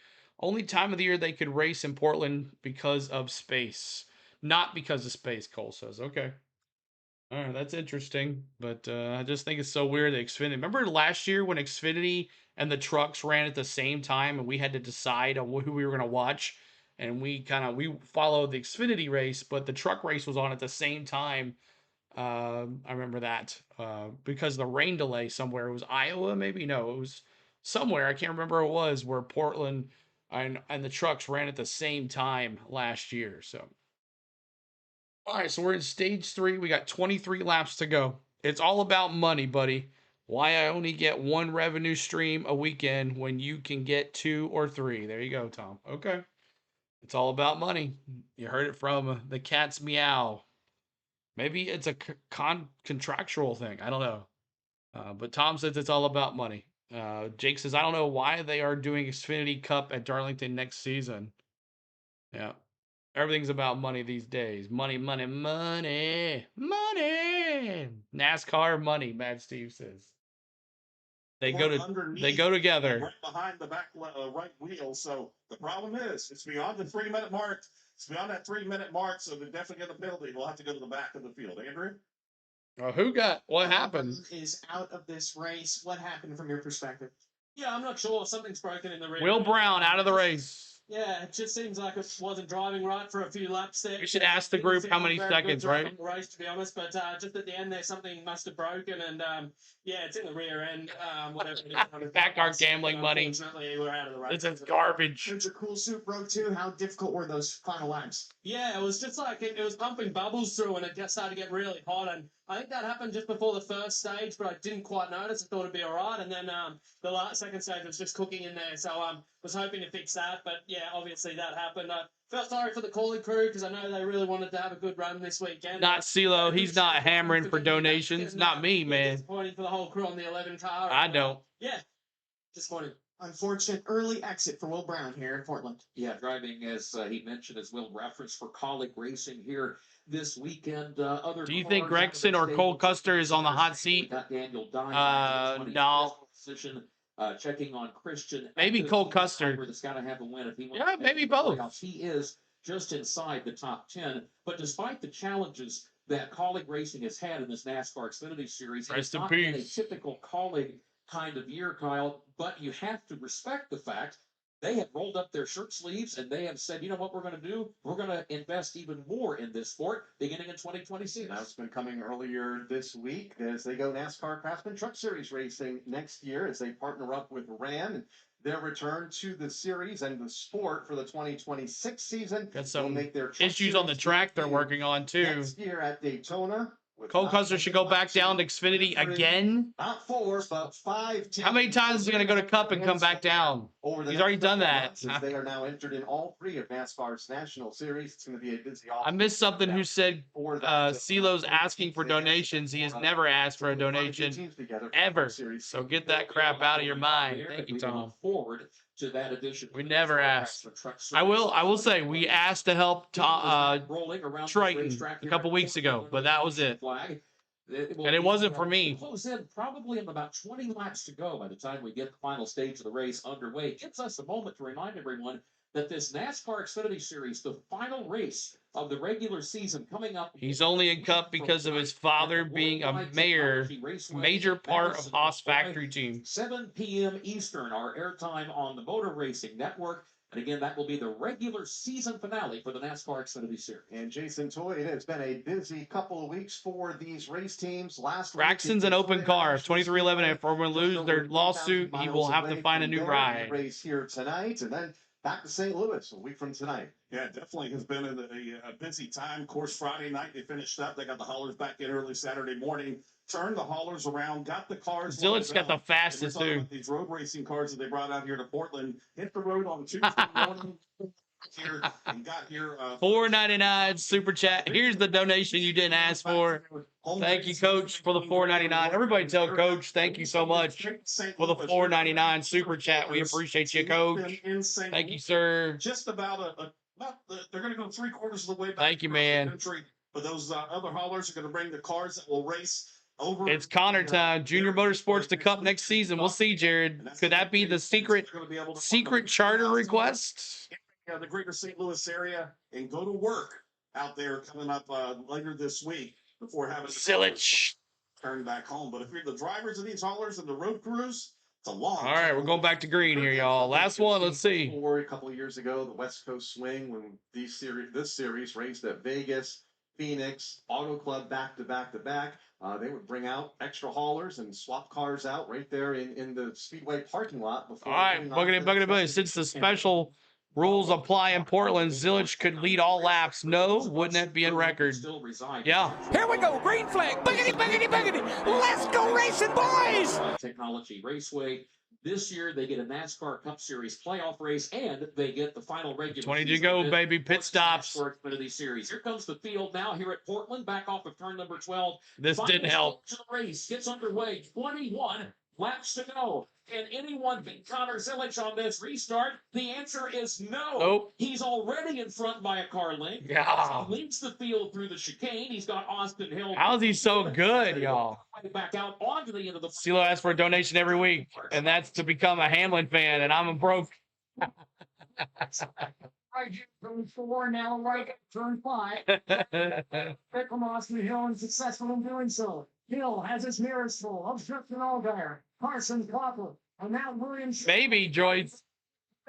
Only time of the year they could race in Portland because of space. Not because of space, Cole says. Okay. All right, that's interesting, but I just think it's so weird that Xfinity. Remember last year when Xfinity and the trucks ran at the same time, and we had to decide on who we were going to watch, and we followed the Xfinity race, but the truck race was on at the same time. I remember that because of the rain delay somewhere. It was Iowa, maybe? No, it was somewhere. I can't remember where it was, where Portland and the trucks ran at the same time last year. So. All right, so we're in stage 3. We got 23 laps to go. It's all about money, buddy. Why I only get 1 revenue stream a weekend when you can get 2 or 3. There you go, Tom. Okay. It's all about money. You heard it from the cat's meow. Maybe it's a contractual thing. I don't know. But Tom says it's all about money. Jake says, I don't know why they are doing Xfinity Cup at Darlington next season. Yeah. Everything's about money these days. Money, money, money, money. NASCAR money, Mad Steve says. They go Underneath together. right behind the back right wheel. So the problem is, it's beyond the 3-minute mark. It's beyond that 3-minute mark, so they're definitely get a penalty. We'll have to go to the back of the field. Andrew? What happened? Is out of this race. What happened from your perspective? Yeah, I'm not sure. Something's broken in the rear. Will Brown out of the race. Yeah, it just seems like it wasn't driving right for a few laps there. We should ask the group how many seconds, right? On the race, to be honest, but just at the end there, something must have broken, and yeah, it's in the rear end. Whatever. It is. Back our gambling money. Unfortunately, we're out of the race. This is garbage. Since your cool suit broke too, how difficult were those final laps? Yeah, it was just like it was pumping bubbles through, and it just started to get really hot. And I think that happened just before the first stage, but I didn't quite notice. I thought it'd be all right, and then the second stage was just cooking in there. So was hoping to fix that, but yeah, obviously that happened. I felt sorry for the calling crew because I know they really wanted to have a good run this weekend. Not CeeLo. He's not hammering for donations. Not me, man. Disappointing for the whole crew on the 11 car. I don't. Yeah, disappointing. Unfortunate early exit for Will Brown here in Portland. Yeah, driving, as he mentioned, as Will referenced, for colleague racing here this weekend. Other Do you think Gregson or Cole Custer is on the hot seat? Daniel No. Position, checking on Christian. Maybe Cole Custer. That's got to have a win if he Yeah, maybe both. He is just inside the top 10. But despite the challenges that colleague racing has had in this NASCAR Xfinity Series, it's not been a typical colleague kind of year, Kyle. But you have to respect the fact they have rolled up their shirt sleeves and they have said, you know what we're going to do? We're going to invest even more in this sport beginning in 2026. That's been coming earlier this week as they go NASCAR Craftsman Truck Series racing next year as they partner up with Ram and their return to the series and the sport for the 2026 season. Got some make their issues on the track they're working on too. Next year at Daytona. Cole Custer should go back down to Xfinity again. Not 4, but 5. How many times is he going to go to Cup and come back down? He's already done that. They are now entered in all 3 of NASCAR's national series. It's going to be a busy off. I missed something who said CeeLo's asking for donations. He has never asked for a donation ever. So get that crap out of your mind. Thank you, Tom. Forward to that edition. We never asked. I will say we asked to help Triton a couple weeks ago, but that was it. And it wasn't for me. Close in probably in about 20 laps to go by the time we get the final stage of the race underway. It gives us a moment to remind everyone that this NASCAR Xfinity Series, the final race of the regular season coming up. He's only in Cup because of his father being a major part of Haas factory team. 7 p.m. Eastern, our airtime on the Motor Racing Network. And again, that will be the regular season finale for the NASCAR Xfinity Series. And Jason Toy, it has been a busy couple of weeks for these race teams. Braxton's an open car. If 2311 and Ford will lose their lawsuit, he will have to find a new ride. Race here tonight, and then back to St. Louis a week from tonight. Yeah, it definitely has been a busy time. Of course, Friday night they finished up. They got the haulers back in early Saturday morning. Turned the haulers around, got the cars. Zillich's got the fastest too. These road racing cars that they brought out here to Portland hit the road on Tuesday morning. Here and got here. $4.99 super chat. Here's the donation you didn't ask for. Thank you, Coach, for the $4.99. Everybody tell Coach thank you so much for the $4.99 super chat. We appreciate you, Coach. Thank you, sir. Just about they're going to go 3/4 of the way back. Thank you, man. But those other haulers are going to bring the cars that will race. It's Connor time. Junior Motorsports to Cup next season. We'll see, Jared. Could that be the secret charter request? The greater St. Louis area and go to work out there coming up later this week before having Zillich turn back home. But if you're the drivers of these haulers and the road crews, it's a long. All right, we're going back to green here, y'all. Last one. Let's see. A couple of years ago, the West Coast Swing, when this series raced at Vegas, Phoenix, Auto Club back to back to back. They would bring out extra haulers and swap cars out right there in the Speedway parking lot. Before all right, bucket. Since the special rules apply in Portland, Zillich could lead all laps. No, wouldn't that be in record? Yeah. Here we go, green flag. Boogity. Let's go racing, boys. Technology Raceway. This year, they get a NASCAR Cup Series playoff race, and they get the final regular 20 to go, baby. Pit stops. Xfinity Series. Here comes the field now here at Portland, back off of turn number 12. This didn't help. The race gets underway. 21 Laps to go. Can anyone beat Connor Zilic on this restart? The answer is no. Nope. He's already in front by a car length. Yeah. He leads the field through the chicane. He's got Austin Hill. How's he so good, y'all? Back out onto the end of the. CeeLo asks for a donation every week, and that's to become a Hamlin fan, and I'm a broke. Right here, turn 4, now right at turn 5. Pick from Austin Hill and successful in doing so. Hill has his mirrors full of Justin Allgaier, Carson Copper, and now Williams. Maybe, Joyce.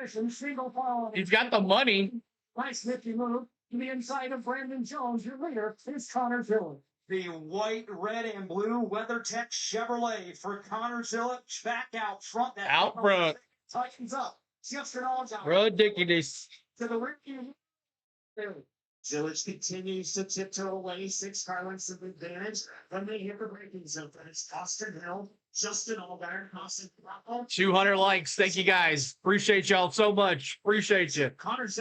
Single follow. He's got the money. Nice nifty move to the inside of Brandon Jones. Your leader is Connor Zilic. The white, red, and blue WeatherTech Chevrolet for Connor Zilic back out front. That Out front. tightens up. Justin Allgaier. Ridiculous. To the rookie. Zilic continues to tiptoe away, 6 car lengths of advantage. Then they hit the braking zone. It's Austin Hill, Justin Allgaier, Austin Hill. 200 likes. Thank you, guys. Appreciate y'all so much. Appreciate you.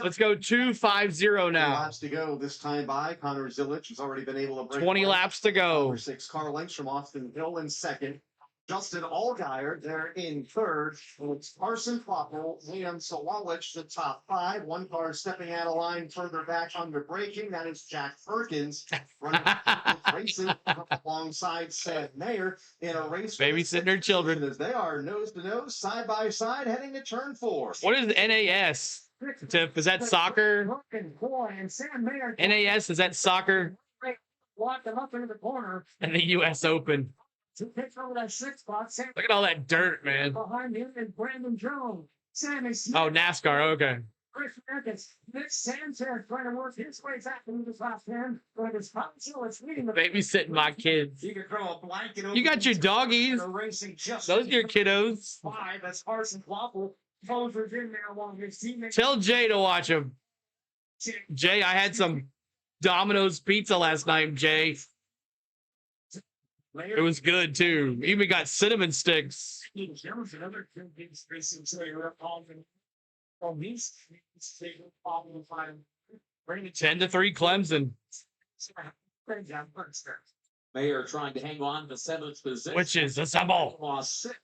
Let's go 250 now. Laps to go this time by. Connor Zilic has already been able to break 20 laps to go. 6 car lengths from Austin Hill in second. Justin Allgaier there in third. And it's Carson Kloppel, Liam Sawallich, the top 5. 1 car stepping out of line further back under braking. That is Jack Perkins running racing alongside Sam Mayer in a race. Babysitting their children. As they are nose to nose, side by side, heading to turn 4. What is NAS? Tiff, is that soccer? NAS, is that soccer? Walk them up into the corner. And the U.S. Open. To pick over that 6 spot. Look at all that dirt, man. Behind him is Brandon Jones. Sammy Smith. Oh, NASCAR, okay. Chris Perkins. Nick Sanchez trying to work his way back into the top 10. But it's leading the Babysitting my kids. You can throw a blanket over. You got your doggies. Those are your kiddos. 5. That's Carson Kloppel. Closers in there along his teammates. Tell Jay to watch him. Jay, I had some Domino's pizza last night, Jay. It was good, too. Even got cinnamon sticks. 10 to 3 Clemson. Mayer trying to hang on to 7th position. Which is a symbol. Lost 6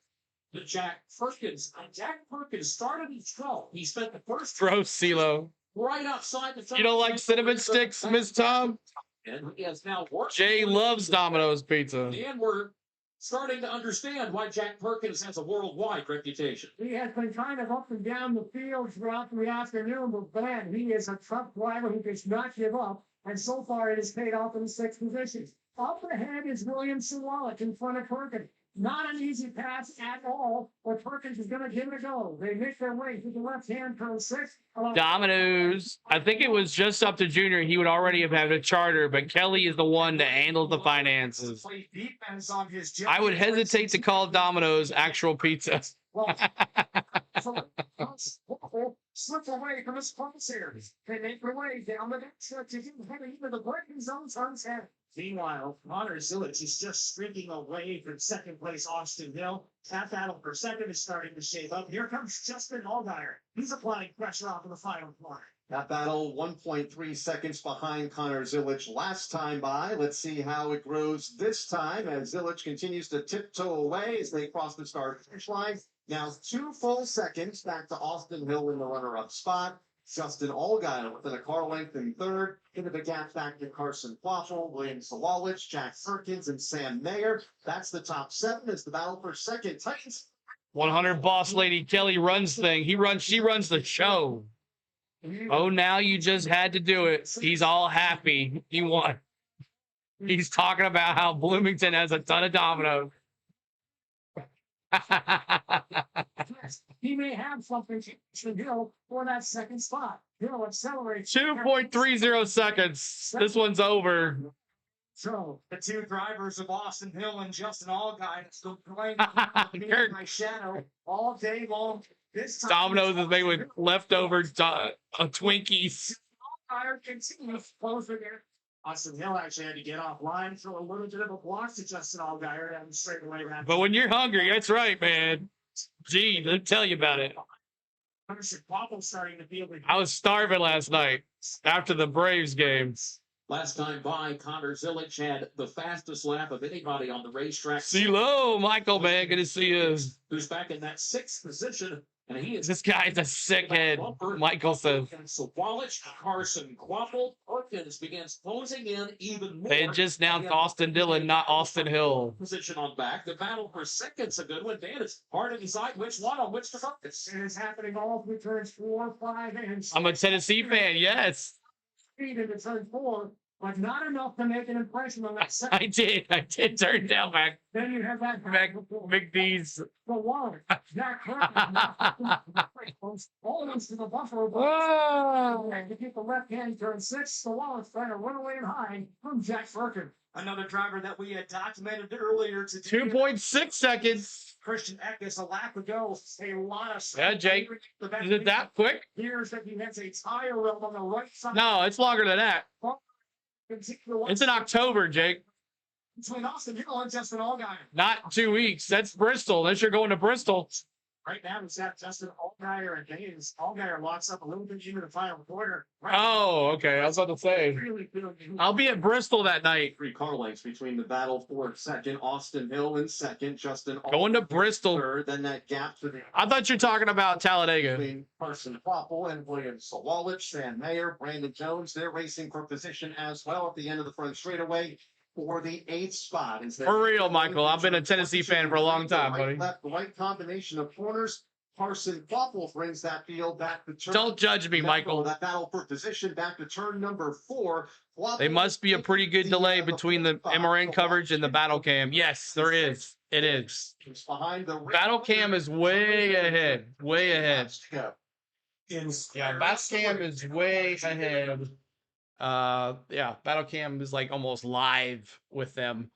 to Jack Perkins. Jack Perkins started in 12th. He spent the first Gross, CeeLo. right outside the. You don't like cinnamon sticks, Miss Tom? And he has now worked. Jay loves Domino's pizza. And we're starting to understand why Jack Perkins has a worldwide reputation. He has been kind of up and down the field throughout the afternoon, but man, he is a tough driver who does not give up. And so far, it has paid off in the 6th position. Up ahead is William Sawallich in front of Perkins. Not an easy pass at all, but Perkins is going to give it a go. They make their way to the left-hand turn 6. Domino's. I think it was just up to Junior. He would already have had a charter, but Kelly is the one that handles the finances. I would hesitate to call Domino's actual pizza. Slip away from his points here. They make their way down the next stretch to heading into the braking zone. Meanwhile, Connor Zilic is just streaking away from second place Austin Hill. That battle for second is starting to shape up. Here comes Justin Allgaier. He's applying pressure off of the final corner. That battle 1.3 seconds behind Connor Zilic last time by. Let's see how it grows this time as Zilic continues to tiptoe away as they cross the start finish line. Now 2 full seconds back to Austin Hill in the runner-up spot. Justin Allgaier within a car length in third. Into the gap back to Carson Kloppel, William Sawallich, Jack Perkins, and Sam Mayer. That's the top 7 as the battle for second tightens. 100 boss lady Kelly runs thing. She runs the show. Oh, now you just had to do it. He's all happy. He won. He's talking about how Bloomington has a ton of dominoes. He may have something to Hill for that second spot. Hill accelerates. 2.30 seconds. This one's over. So the 2 drivers of Austin Hill and Justin Allgaier still playing my shadow all day long. This time, Domino's is made with leftover Twinkies. Allgaier continues closer there. Austin Hill actually had to get offline, throw a little bit of a block to Justin Allgaier and straight away. But when you're hungry, that's right, man. Gee, let me tell you about it. Starting to feel I was starving last night after the Braves game. Last time by, Connor Zilic had the fastest lap of anybody on the racetrack. CeeLo, Michael, man, good to see you. Who's back in that 6th position, and he is. This guy's a sick head, Michael says. Sawallich, Carson Quapple, Perkins begins closing in even more. They had just announced Austin Dillon, not Austin Hill. Position on back. The battle for second's a good one. Dan is hard to decide which one on which to focus. It is happening all through turns 4, 5, and 6. I'm a Tennessee fan, yes. Speed into turn 4, but not enough to make an impression on that second. I did turn down back. Then you have that McDee's. The Waller, Jack almost to the Buffalo. And to get the left hand turn 6, the Waller's trying to run away and hide from Jack Firkin. Another driver that we had documented earlier today. 2.6 seconds. Christian Eckes, a lap ago, a lot of. Yeah, Jake. Is it that quick? Here's that he has a tire rub on the right side. No, it's longer than that. It's in October, Jake. Between Austin Hill and Justin Allgaier. Not 2 weeks. That's Bristol. Unless you're going to Bristol. Right now, we've got Justin Allgaier and Davis. Allgaier locks up a little bit into the final quarter. Right okay. I was about to say. I'll be at Bristol that night. 3 car lengths between the battle for second, Austin Hill in second, Justin going to Bristol. Third, then that gap to the. I thought you were talking about Talladega. Between Carson Quapple and William Sawallich, Sam Mayer, Brandon Jones, they're racing for position as well at the end of the front straightaway. For the 8th spot. For real, Michael. I've been a Tennessee fan for a long time, buddy. Left, the right combination of corners. Carson Quapple brings that field back to turn. Don't judge me, Michael. That battle for position back to turn number 4. They must be a pretty good delay between the MRN coverage and the battle cam. Yes, there is. It is. Behind the battle cam is way ahead. Way ahead. Yeah, battle cam is way ahead. Yeah, battle cam is like almost live with them.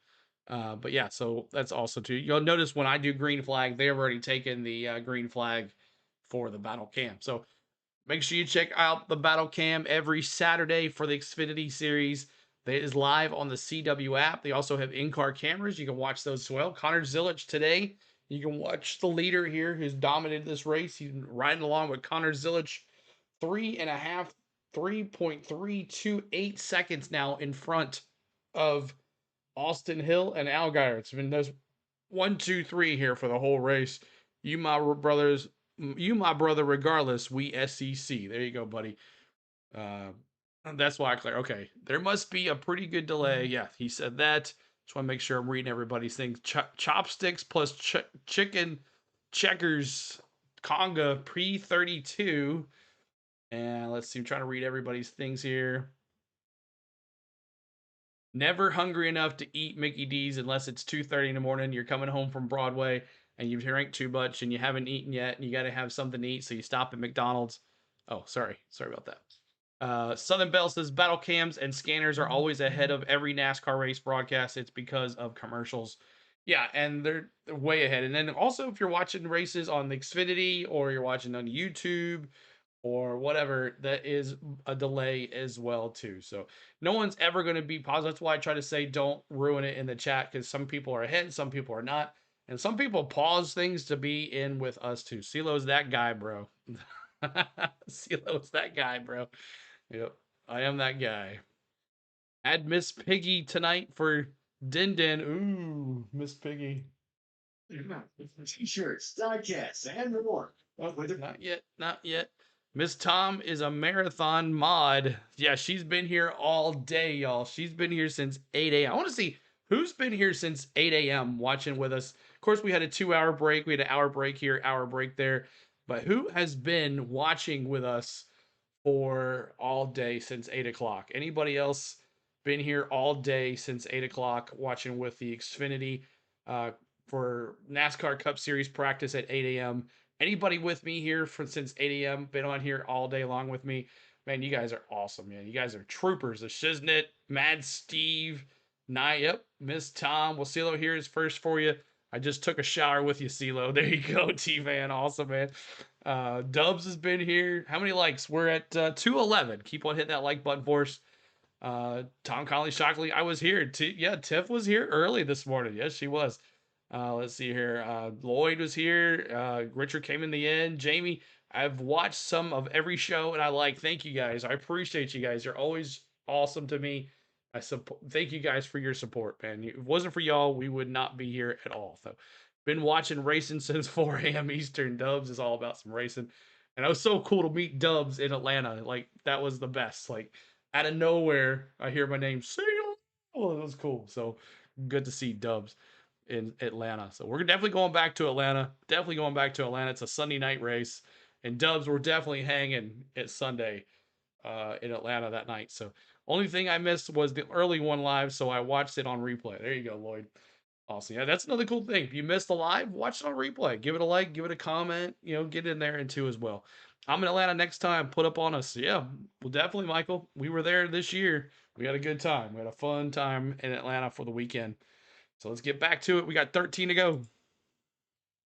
But yeah, so that's also too. You'll notice when I do green flag, they've already taken the green flag for the battle cam. So make sure you check out the battle cam every Saturday for the Xfinity series. That is live on the CW app. They also have in-car cameras. You can watch those as well. Connor Zilic today. You can watch the leader here who's dominated this race. He's riding along with Connor Zilic 3.328 seconds now in front of Austin Hill and Allgaier. It's been those 1, 2, 3 here for the whole race. You my brother, regardless. We SEC. There you go, buddy. That's why I clear. Okay, there must be a pretty good delay. Yeah, he said that. Just want to make sure I'm reading everybody's things. Chopsticks plus chicken checkers conga pre-32. And let's see, I'm trying to read everybody's things here. Never hungry enough to eat Mickey D's unless it's 2:30 in the morning. You're coming home from Broadway and you've drank too much and you haven't eaten yet and you got to have something to eat. So you stop at McDonald's. Oh, sorry about that. Southern Bell says battle cams and scanners are always ahead of every NASCAR race broadcast. It's because of commercials. Yeah, and they're way ahead. And then also if you're watching races on the Xfinity or you're watching on YouTube or whatever, that is a delay as well too. So no one's ever going to be positive. That's why I try to say don't ruin it in the chat, because some people are ahead, some people are not, and some people pause things to be in with us too. CeeLo's that guy, bro. CeeLo's that guy, bro. Yep, I am that guy. Add Miss Piggy tonight for Din Din. Ooh, Miss Piggy. T-shirts, diecasts, and more. Not yet. Miss Tom is a marathon mod. Yeah, she's been here all day, y'all. She's been here since 8 a.m. I want to see who's been here since 8 a.m. watching with us. Of course, we had a 2-hour break. We had an hour break here, hour break there. But who has been watching with us for all day since 8 o'clock? Anybody else been here all day since 8 o'clock watching with the Xfinity for NASCAR Cup Series practice at 8 a.m.? Anybody with me here since 8 a.m. been on here all day long with me? Man, you guys are awesome, man. You guys are troopers. The Shiznit, Mad Steve, yep, Miss Tom. Well, CeeLo here is first for you. I just took a shower with you, CeeLo. There you go, T-Van. Awesome, man. Dubs has been here. How many likes? We're at 211. Keep on hitting that like button for us. Tom Conley, Shockley, I was here. Tiff was here early this morning. Yes, she was. Let's see here. Lloyd was here. Richard came in the end. Jamie, I've watched some of every show and I like. Thank you guys. I appreciate you guys. You're always awesome to me. Thank you guys for your support, man. If it wasn't for y'all, we would not be here at all. So, been watching racing since 4 a.m. Eastern. Dubs is all about some racing, and it was so cool to meet Dubs in Atlanta. Like that was the best. Like out of nowhere, I hear my name. See you. Oh, it was cool. So good to see Dubs in Atlanta. So we're definitely going back to Atlanta. Definitely going back to Atlanta. It's a Sunday night race, and Dubs were definitely hanging at Sunday in Atlanta that night. So only thing I missed was the early one live, so I watched it on replay. There you go, Lloyd. Awesome. Yeah, that's another cool thing. If you missed the live, watch it on replay. Give it a like, give it a comment, get in there and too as well. I'm in Atlanta next time. Put up on us. Yeah, well, definitely, Michael. We were there this year. We had a good time. We had a fun time in Atlanta for the weekend. So let's get back to it. We got 13 to go.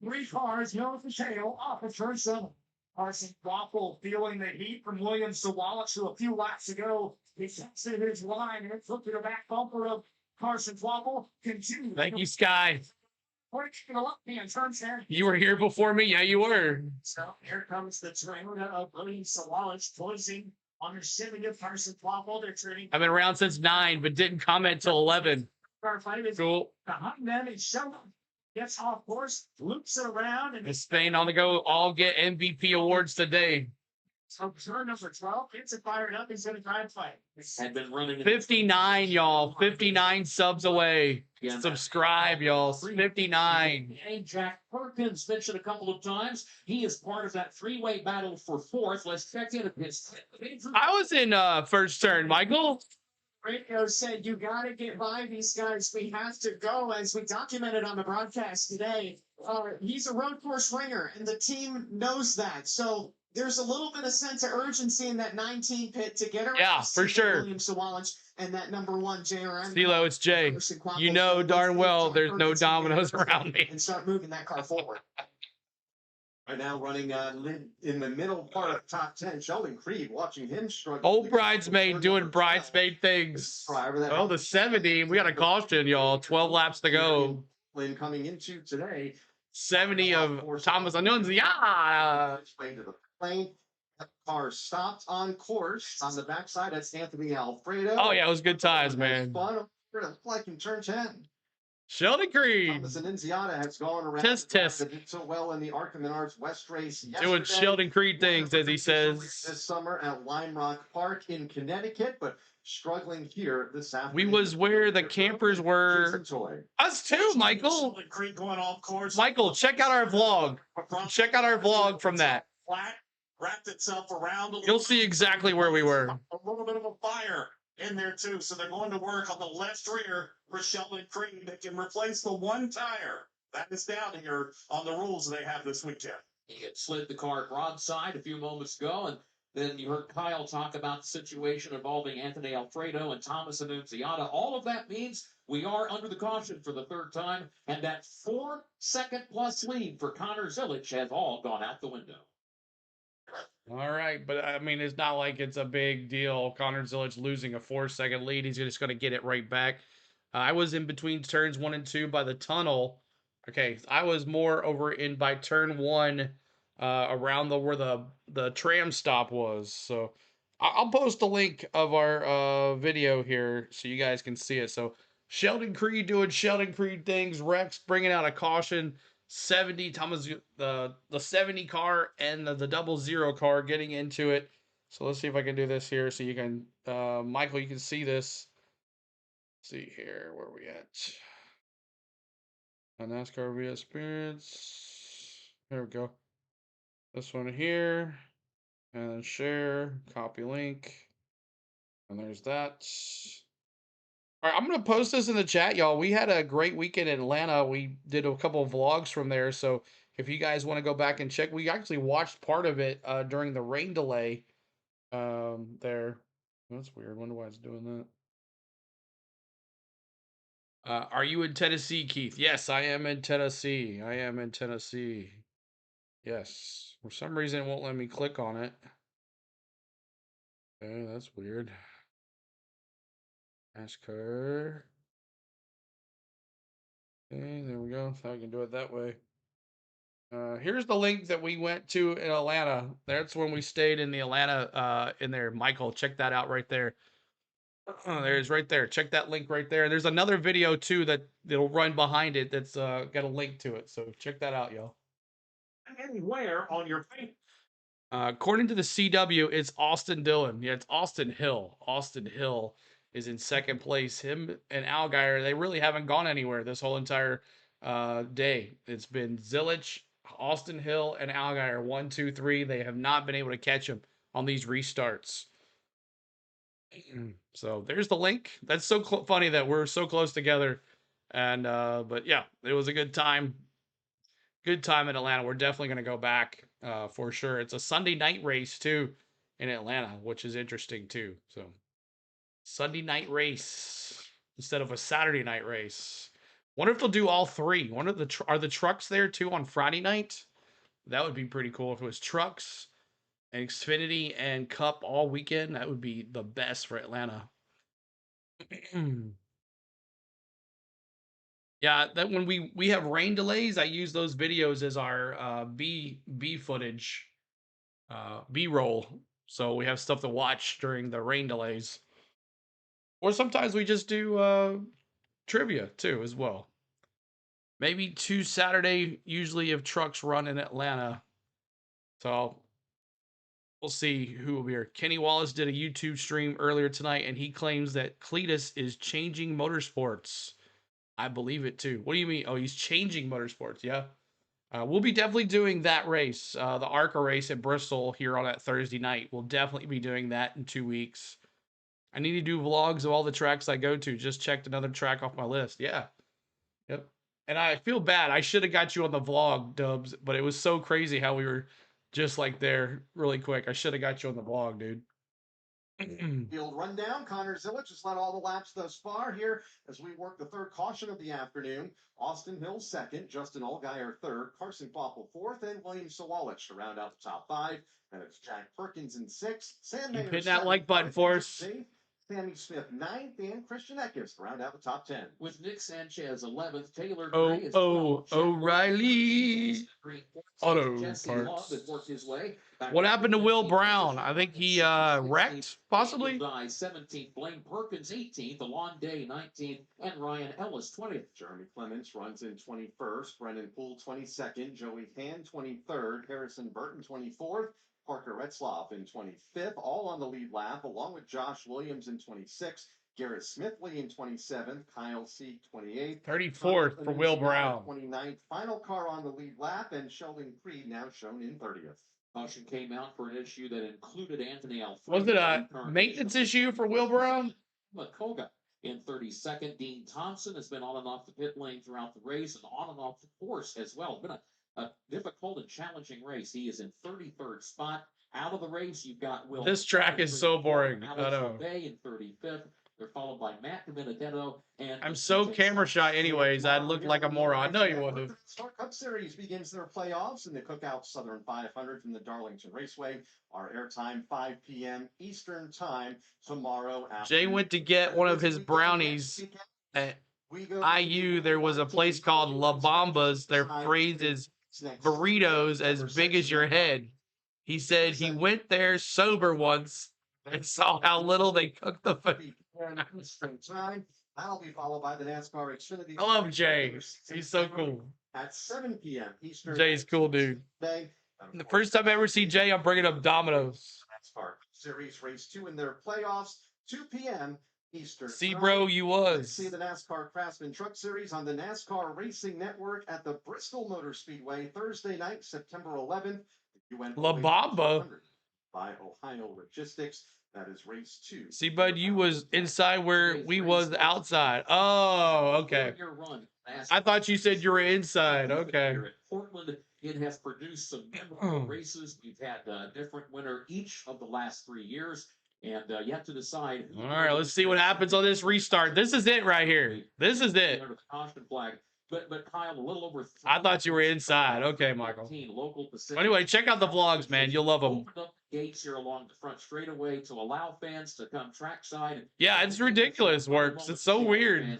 3 cars, nose to tail, off of turn 7. Carson Waffle feeling the heat from Williams to Wallace, who a few laps ago, he tested his line and it flipped to the back bumper of Carson Waffle. Thank you, Sky. Left-hand turn 10. You were here before me. Yeah, you were. So here comes the trainer of Williams to Wallace, closing on the 70th Carson Waffle. They're turning. I've been around since 9, but didn't comment till 11. Cool. Behind them is Sheldon. Gets off course, loops it around, and Is Spain on the go? All get MVP awards today. so turn number 12 gets it fired up. He's going to try and fight. Had been running 59, y'all. 59 subs away. Subscribe, y'all. 59. Hey, Jack Perkins mentioned a couple of times. He is part of that three-way battle for 4th. Let's check in at his. I was in first turn, Michael. Radio said, you got to get by these guys. We have to go, as we documented on the broadcast today. He's a road course ringer, and the team knows that. So there's a little bit of sense of urgency in that 19 pit to get around. Yeah, for sure. Williams Sawallich and that number 1 JRM. CeeLo, it's Jay. You know darn well there's no dominoes around me. And start moving that car forward. Right now, running in the middle part of top 10, Sheldon Creed, watching him struggle. Old bridesmaid doing bridesmaid things. Oh, the 70. We got a caution, y'all. 12 laps to go. Lynn coming into today. 70 of Thomas Annunziata. Way to the plane. Car stopped on course on the backside. That's Anthony Alfredo. Oh, yeah, it was good times, man. Fun. Like in turn 10. Sheldon Creed. Thomas Annunziata has gone around. Test. Did so well in the Arc of Menards West race yesterday. Doing Sheldon Creed things, as he says. This summer at Lime Rock Park in Connecticut, but struggling here this afternoon. We was where the campers were. Us too, Michael. Going off course. Michael, check out our vlog. Check out our vlog from that. Flat, wrapped itself around. You'll see exactly where we were. A little bit of a fire in there too, so they're going to work on the left rear for Sheldon Creed. They can replace the 1 tire. That is down here on the rules they have this weekend. He had slid the car broadside a few moments ago, and then you heard Kyle talk about the situation involving Anthony Alfredo and Thomas Annunziata. All of that means we are under the caution for the 3rd time, and that 4-second-plus lead for Connor Zilic has all gone out the window. All right, but I mean, it's not like it's a big deal. Connor Zilic losing a 4-second lead. He's just going to get it right back. I was in between turns 1 and 2 by the tunnel. Okay, I was more over in by turn 1 around where the tram stop was. So I'll post a link of our video here so you guys can see it. So Sheldon Creed doing Sheldon Creed things. Rex bringing out a caution. 70 Thomas, the 70 car and the 00 car getting into it. So let's see if I can do this here so you can Michael, you can see this. Let's see here, where are we at? A NASCAR Experience. There we go. This one here, and then share, copy link, and there's that. All right, I'm going to post this in the chat, y'all. We had a great weekend in Atlanta. We did a couple of vlogs from there, so if you guys want to go back and check, we actually watched part of it during the rain delay there. That's weird. Wonder why it's doing that. Are you in Tennessee, Keith? Yes, I am in Tennessee. I am in Tennessee. Yes. For some reason, it won't let me click on it. Okay, that's weird. NASCAR. Okay, there we go. So I can do it that way. Here's the link that we went to in Atlanta. That's when we stayed in the Atlanta in there. Michael, check that out right there. There's right there. Check that link right there. There's another video too that'll run behind it that's got a link to it. So check that out, y'all. Anywhere on your feet. According to the CW, it's Austin Dillon. Yeah, it's Austin Hill. Austin Hill is in second place. Him and Allgaier, they really haven't gone anywhere this whole entire day. It's been Zilich, Austin Hill, and Allgaier. 1, 2, 3. They have not been able to catch him on these restarts. So there's the link. That's so funny that we're so close together. And but yeah, it was a good time. Good time in Atlanta. We're definitely going to go back for sure. It's a Sunday night race too in Atlanta, which is interesting too. So Sunday night race instead of a Saturday night race. Wonder if they'll do all three. Wonder if are the trucks there too on Friday night? That would be pretty cool if it was trucks and Xfinity and Cup all weekend. That would be the best for Atlanta. Yeah, that when we have rain delays, I use those videos as our B footage, B-roll. So we have stuff to watch during the rain delays. Or sometimes we just do trivia too as well. Maybe 2 Saturday usually if trucks run in Atlanta. So we'll see who will be here. Kenny Wallace did a YouTube stream earlier tonight and he claims that Cletus is changing motorsports. I believe it too. What do you mean? Oh, he's changing motorsports. Yeah. We'll be definitely doing that race, the ARCA race at Bristol here on that Thursday night. We'll definitely be doing that in 2 weeks. I need to do vlogs of all the tracks I go to. Just checked another track off my list. Yeah. Yep. And I feel bad. I should have got you on the vlog, Dubs, but it was so crazy how we were just like there really quick. I should have got you on the vlog, dude. Field rundown. Connor Zilich has led all the laps thus far here as we work the third caution of the afternoon. Austin Hill second, Justin Allgaier third, Carson Foppel fourth, and William Sawalich to round out the top 5. And it's Jack Perkins in sixth. Sam Mayer Hit that like button for us. Sammy Smith 9th, and Christian Eckes to round out the top 10. With Nick Sanchez 11th, Taylor Oh, Gray is O'Reilly Auto Parts. What happened to Will Brown? I think he wrecked, possibly. 17th, Blaine Perkins 18th, Alon Day 19th, and Ryan Ellis 20th. Jeremy Clements runs in 21st, Brennan Poole 22nd, Joey Hand 23rd, Harrison Burton 24th, Parker Retzlaff in 25th, all on the lead lap, along with Josh Williams in 26th, Garrett Smithley in 27th, Kyle Seek 28th, 34th for Will Brown. 29th, final car on the lead lap, and Sheldon Creed now shown in 30th. Caution came out for an issue that included Anthony Alfredo. Was it a maintenance issue for Will Brown? Makoga in 32nd. Dean Thompson has been on and off the pit lane throughout the race and on and off the course as well. Been a difficult and challenging race. He is in 33rd spot. Out of the race, you've got Will. This track is so boring. I know. Bay in 35th. They're followed by Matt Benedetto and. I'm so camera shy, anyways. I'd look like a moron. No, you wouldn't. Star Cup Series begins their playoffs in the Cookout Southern 500 from the Darlington Raceway. Our airtime 5 p.m. Eastern Time tomorrow. Jay went to get one of his brownies at IU. There was a place called La Bamba's. Their phrase is burritos as big as your head. He said he went there sober once and saw how little they cooked the food. That'll be followed by the NASCAR Xfinity. I love Jay. He's so cool. At 7 p.m. Eastern. Jay's cool, dude. The first time I ever see Jay, I'm bringing up Domino's. NASCAR Series Race 2 in their playoffs, 2 p.m. Eastern. See, bro, you was. See the NASCAR Craftsman Truck Series on the NASCAR Racing Network at the Bristol Motor Speedway Thursday night, September 11th. La Bamba by Ohio Logistics. That is race 2. See, bud, you was inside where we was outside. Oh, okay. I thought you said you were inside. Okay. Portland, it has produced some memorable races. We've had a different winner each of the last 3 years, and yet to decide. All right, let's see what happens on this restart. This is it right here. This is it. Under the caution flag. But Kyle, a little over. I thought you were inside. Okay, Michael. Anyway, check out the vlogs, man. You'll love them. Open up the gates here along the front straightaway to allow fans to come trackside. Yeah, it's ridiculous. Works. It's so weird.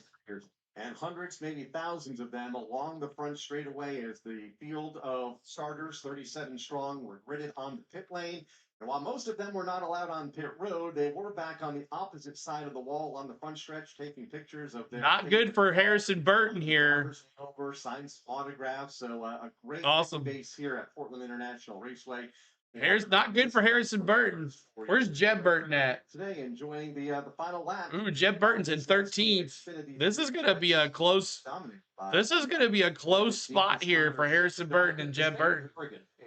And hundreds, maybe thousands of them along the front straightaway as the field of starters, 37 strong, were gridded on the pit lane. And while most of them were not allowed on pit road, they were back on the opposite side of the wall on the front stretch, taking pictures of their. Not good for Harrison Burton here. Over, signed autographs. So a great awesome base here at Portland International Raceway. Here's not good for Harrison Burton. Where's Jeb Burton at? Today, enjoying the final lap. Ooh, Jeb Burton's in 13th. This is gonna be a close. This is gonna be a close spot here for Harrison Burton and Jeb Burton.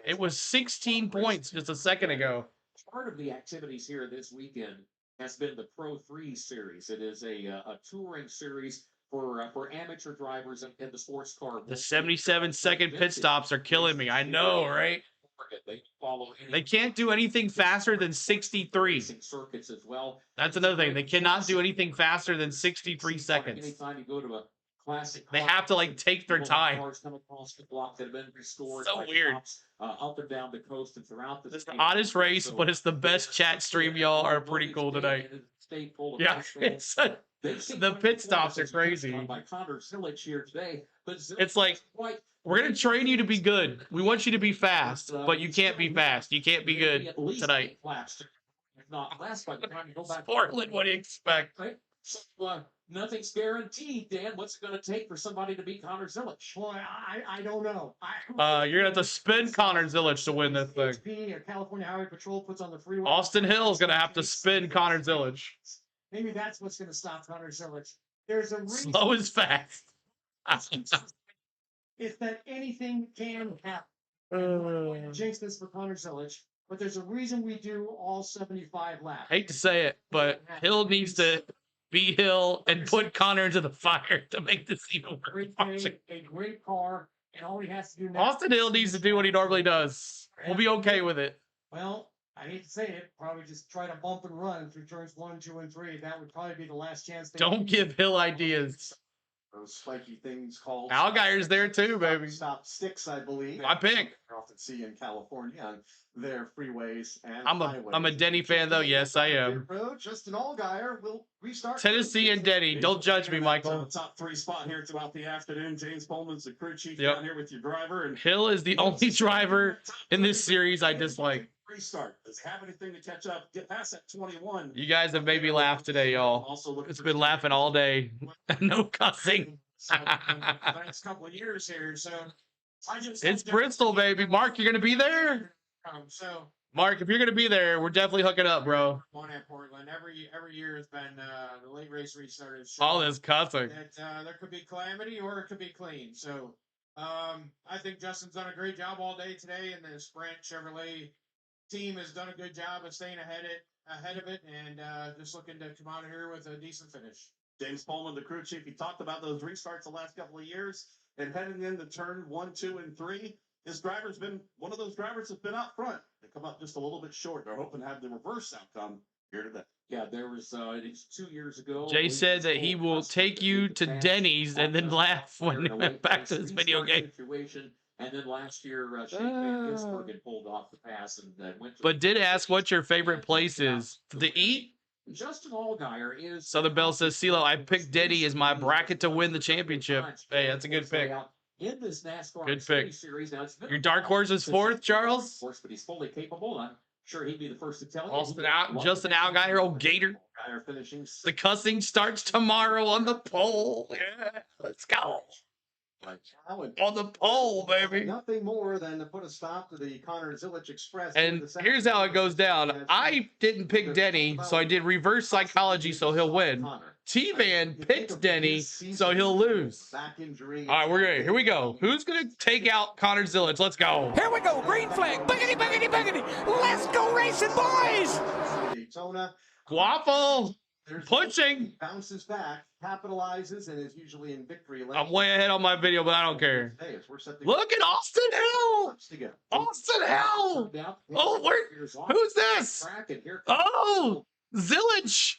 It was 16 points just a second ago. Part of the activities here this weekend has been the Pro 3 series. It is a touring series for amateur drivers in the sports car. The 77-second pit stops are killing me. I know, right? They can't do anything faster than 63. Circuits as well. That's another thing. They cannot do anything faster than 63 seconds. Anytime you go to a classic, they have to like take their time. Cars come across the block that have been restored. So weird. Up and down the coast and throughout the It's the oddest race, but it's the best chat stream. Y'all are pretty cool tonight. Yeah, it's the pit stops are crazy. It's like, we're going to train you to be good. We want you to be fast, but you can't be fast. You can't be good tonight. Portland, what do you expect? So, nothing's guaranteed, Dan. What's it going to take for somebody to beat Connor Zilic? Boy, I don't know. You're going to have to spin Connor Zilic to win this thing. California Highway Patrol puts on the freeway. Austin Hill is going to have to spin Connor Zilic. Maybe that's what's going to stop Connor Zilic. There's a reason. Slow is fast. It's that anything can happen. Jinx this for Connor Zilic, but there's a reason we do all 75 laps. Hate to say it, but Hill needs to beat Hill and put Connor into the fire to make this even worse. A great car, and all he has to do now. Austin Hill needs to do what he normally does. We'll be okay with it. Well, I hate to say it, probably just try to bump and run through turns 1, 2, and 3. That would probably be the last chance. Don't give Hill ideas. Those spiky things called Algire's there too, baby. Stop sticks, I believe. I pick. You often see in California on their freeways and I'm a Denny fan though. Yes, I am. Justin Allgaier will restart. Tennessee and Denny. Don't judge me, Michael. Top 3 spot here throughout the afternoon. James Pullman's the crew chief down here with your driver. And Hill is the only driver in this series I dislike. Restart. Does he have anything to catch up? Get past that 21. You guys have made me laugh today, y'all. It's been laughing all day. No cussing. The next couple of years here, so it's Bristol, baby. Mark, you're gonna be there. Mark, if you're gonna be there, we're definitely hooking up, bro. One at Portland. Every year has been the late race restarted. All this cussing. That there could be calamity or it could be clean. So I think Justin's done a great job all day today, and the Sprint Chevrolet team has done a good job of staying ahead of it, and just looking to come out of here with a decent finish. James Pullman, the crew chief, he talked about those restarts the last couple of years, and heading into turn 1, 2, and 3, his driver's been one of those drivers that's been out front. They come up just a little bit short. They're hoping to have the reverse outcome here today. Yeah, there was it's 2 years ago. Jay said that he will take you to Denny's and then laugh when he went back to his video game. And then last year, Shane Van Gisbergen had pulled off the pass and went to. But did ask what your favorite place is to eat. Justin Allgaier is. Southern Bell says, CeeLo, I picked Denny as my bracket to win the championship. Hey, that's a good pick. In this NASCAR good pick. Series. Now, your dark horse is 4th, Charles? Of course, but he's fully capable. I'm sure he'd be the first to tell you. Justin Allgaier, old Gator. The cussing starts tomorrow on the pole. Yeah, let's go. On the pole, baby. Nothing more than to put a stop to the Connor Zilic Express. And here's how it goes down. I didn't pick Denny, so I did reverse psychology so he'll win. T-Man picked Denny, so he'll lose. All right, we're good. Here we go. Who's going to take out Connor Zilic? Let's go. Here we go. Green flag. Boogity, boogity, boogity. Let's go racing, boys. Daytona. Guapo. Pushing. Bounces back, capitalizes, and is usually in victory lane. I'm way ahead on my video, but I don't care. Look at Austin Hill. Austin Hill. Oh, who's this? Oh, Zilic.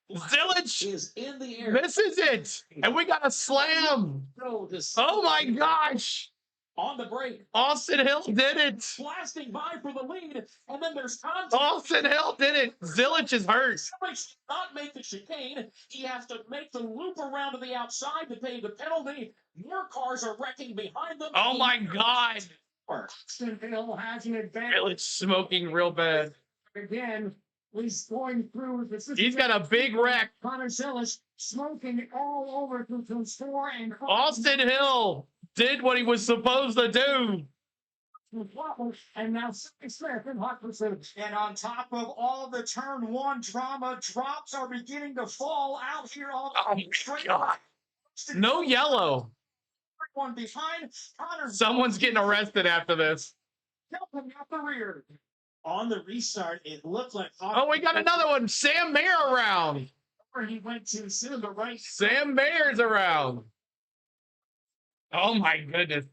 Zilic is in the air. Misses it. And we got a slam. Oh, my gosh. On the break. Austin Hill did it. Blasting by for the lead. And then there's contact. Austin Hill did it. Zilic is hurt. Zilic should not make the chicane. He has to make the loop around to the outside to pay the penalty. More cars are wrecking behind them. Oh, my God. Austin Hill has an advantage. It's smoking real bad. Again, he's going through the system. He's got a big wreck. Connor Zilic smoking all over through 4 and Austin Hill did what he was supposed to do. And now Smith in hot pursuit. And on top of all the turn 1 drama, drops are beginning to fall out here on the God. No yellow. One behind Connor. Someone's getting arrested after this. Helping out the rear. On the restart, it looked like. Oh, we got another one. Sam Mayer around. Where he went to soon the right. Sam Mayer's around. Oh my goodness.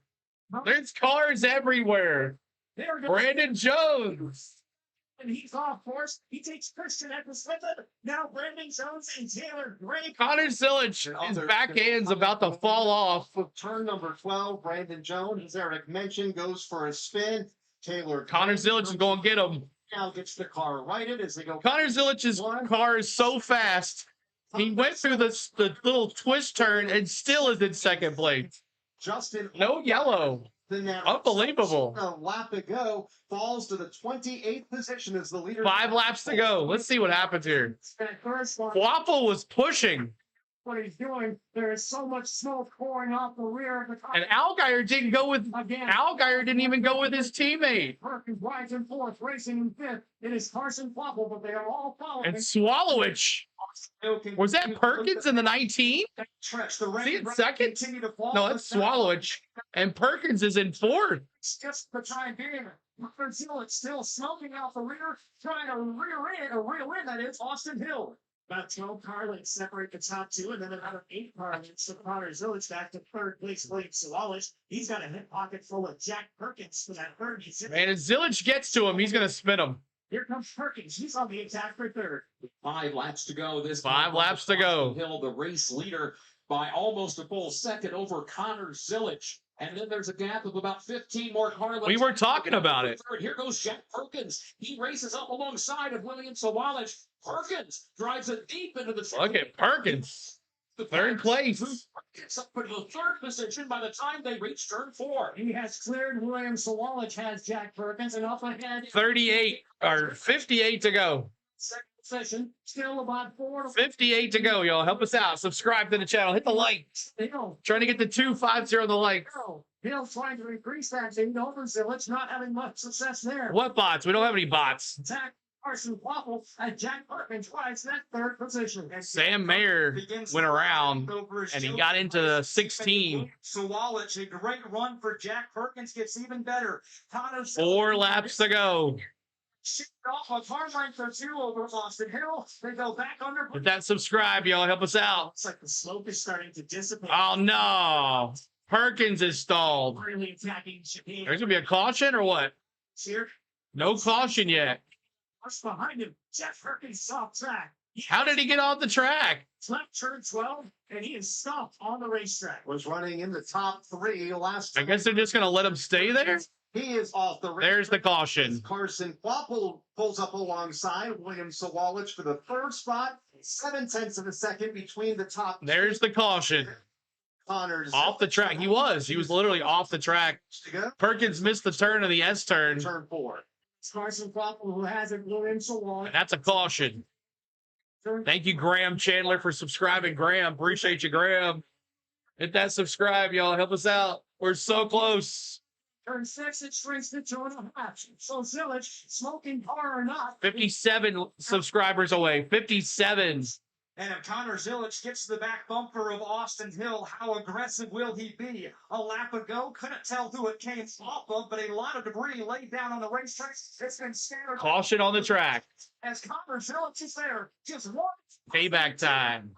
There's cars everywhere. Brandon Jones. And he's off course. He takes Christian at the slip. Now Brandon Jones and Taylor Gray. Connor Zilic, his backhand's about to fall off. Turn number 12, Brandon Jones, as Eric mentioned, goes for a spin. Connor Zilic is going to get him. Now gets the car righted as they go. Connor Zilic's car is so fast. He went through the little twist turn and still is in second place. Justin. No yellow. Unbelievable. A lap to go, falls to the 28th position as the leader. 5 laps to go. Let's see what happens here. Waffle was pushing. What he's doing, there is so much smoke pouring off the rear of the car. And Allgaier didn't go with. Allgaier didn't even go with his teammate. Perkins rides in 4th, racing in 5th. It is Carson Waffle, but they are all following. And Swallowich. Was that Perkins in the 19? Is he in second? No, that's Swallowich. And Perkins is in 4th. Just the time being. It's still smoking out the rear, trying to reel in, that is Austin Hill. About 12 car lengths separate the top 2, and then another 8 car lengths to Connor Zilic back to 3rd place, William Sawalish. He's got a hip pocket full of Jack Perkins for that 3rd. Man, if Zilic gets to him, he's going to spin him. Here comes Perkins. He's on the attack for 3rd. 5 laps to go. This 5 laps to go. Hill, the race leader, by almost a full second over Connor Zilic. And then there's a gap of about 15 more car lengths. We were talking about it. Here goes Jack Perkins. He races up alongside of William Sawalish. Perkins drives it deep into the. Look at Perkins. 3rd place. Gets up for the 3rd position by the time they reach turn 4. He has cleared William Sawalish, has Jack Perkins, and up ahead. 38 or 58 to go. 2nd position, still about 4 to 58 to go, y'all. Help us out. Subscribe to the channel. Hit the like. Trying to get the 250 on the like. Hill trying to increase that lead over Zilic, not having much success there. What bots? We don't have any bots. Attack Carson Waffle and Jack Perkins tries that 3rd position. Sam Mayer went around and he got into 16. Sawalic, a great run for Jack Perkins, gets even better. 4 laps to go. Shipped off a car length or 2 over Austin Hill. They go back under. Hit that subscribe, y'all. Help us out. It's like the slope is starting to dissipate. Oh, no. Perkins is stalled. Really attacking chicane. There's going to be a caution or what? Here. No caution yet. What's behind him? Jeff Perkins off track. How did he get off the track? Left turn 12, and he is stopped on the racetrack. Was running in the top 3 last. I guess they're just going to let him stay there? He is off the racetrack. There's the caution. Carson Waffle pulls up alongside William Sawalic for the 3rd spot. 7/10 of a second between the top. There's the caution. Connors off the track. He was literally off the track. Perkins missed the turn of the S turn. Turn 4. Carson Waffle, who has it, William Sawalic. That's a caution. Thank you, Graham Chandler, for subscribing. Graham, appreciate you, Graham. Hit that subscribe, y'all. Help us out. We're so close. Turn 6, it shrinks to 2.5. So Zilic, smoking car or not. 57 subscribers away. 57. And if Connor Zilic gets to the back bumper of Austin Hill, how aggressive will he be? A lap ago, couldn't tell who it came off of, but a lot of debris laid down on the racetrack. It's been scattered. Caution on the track. As Connor Zilic is there, just one. Payback time.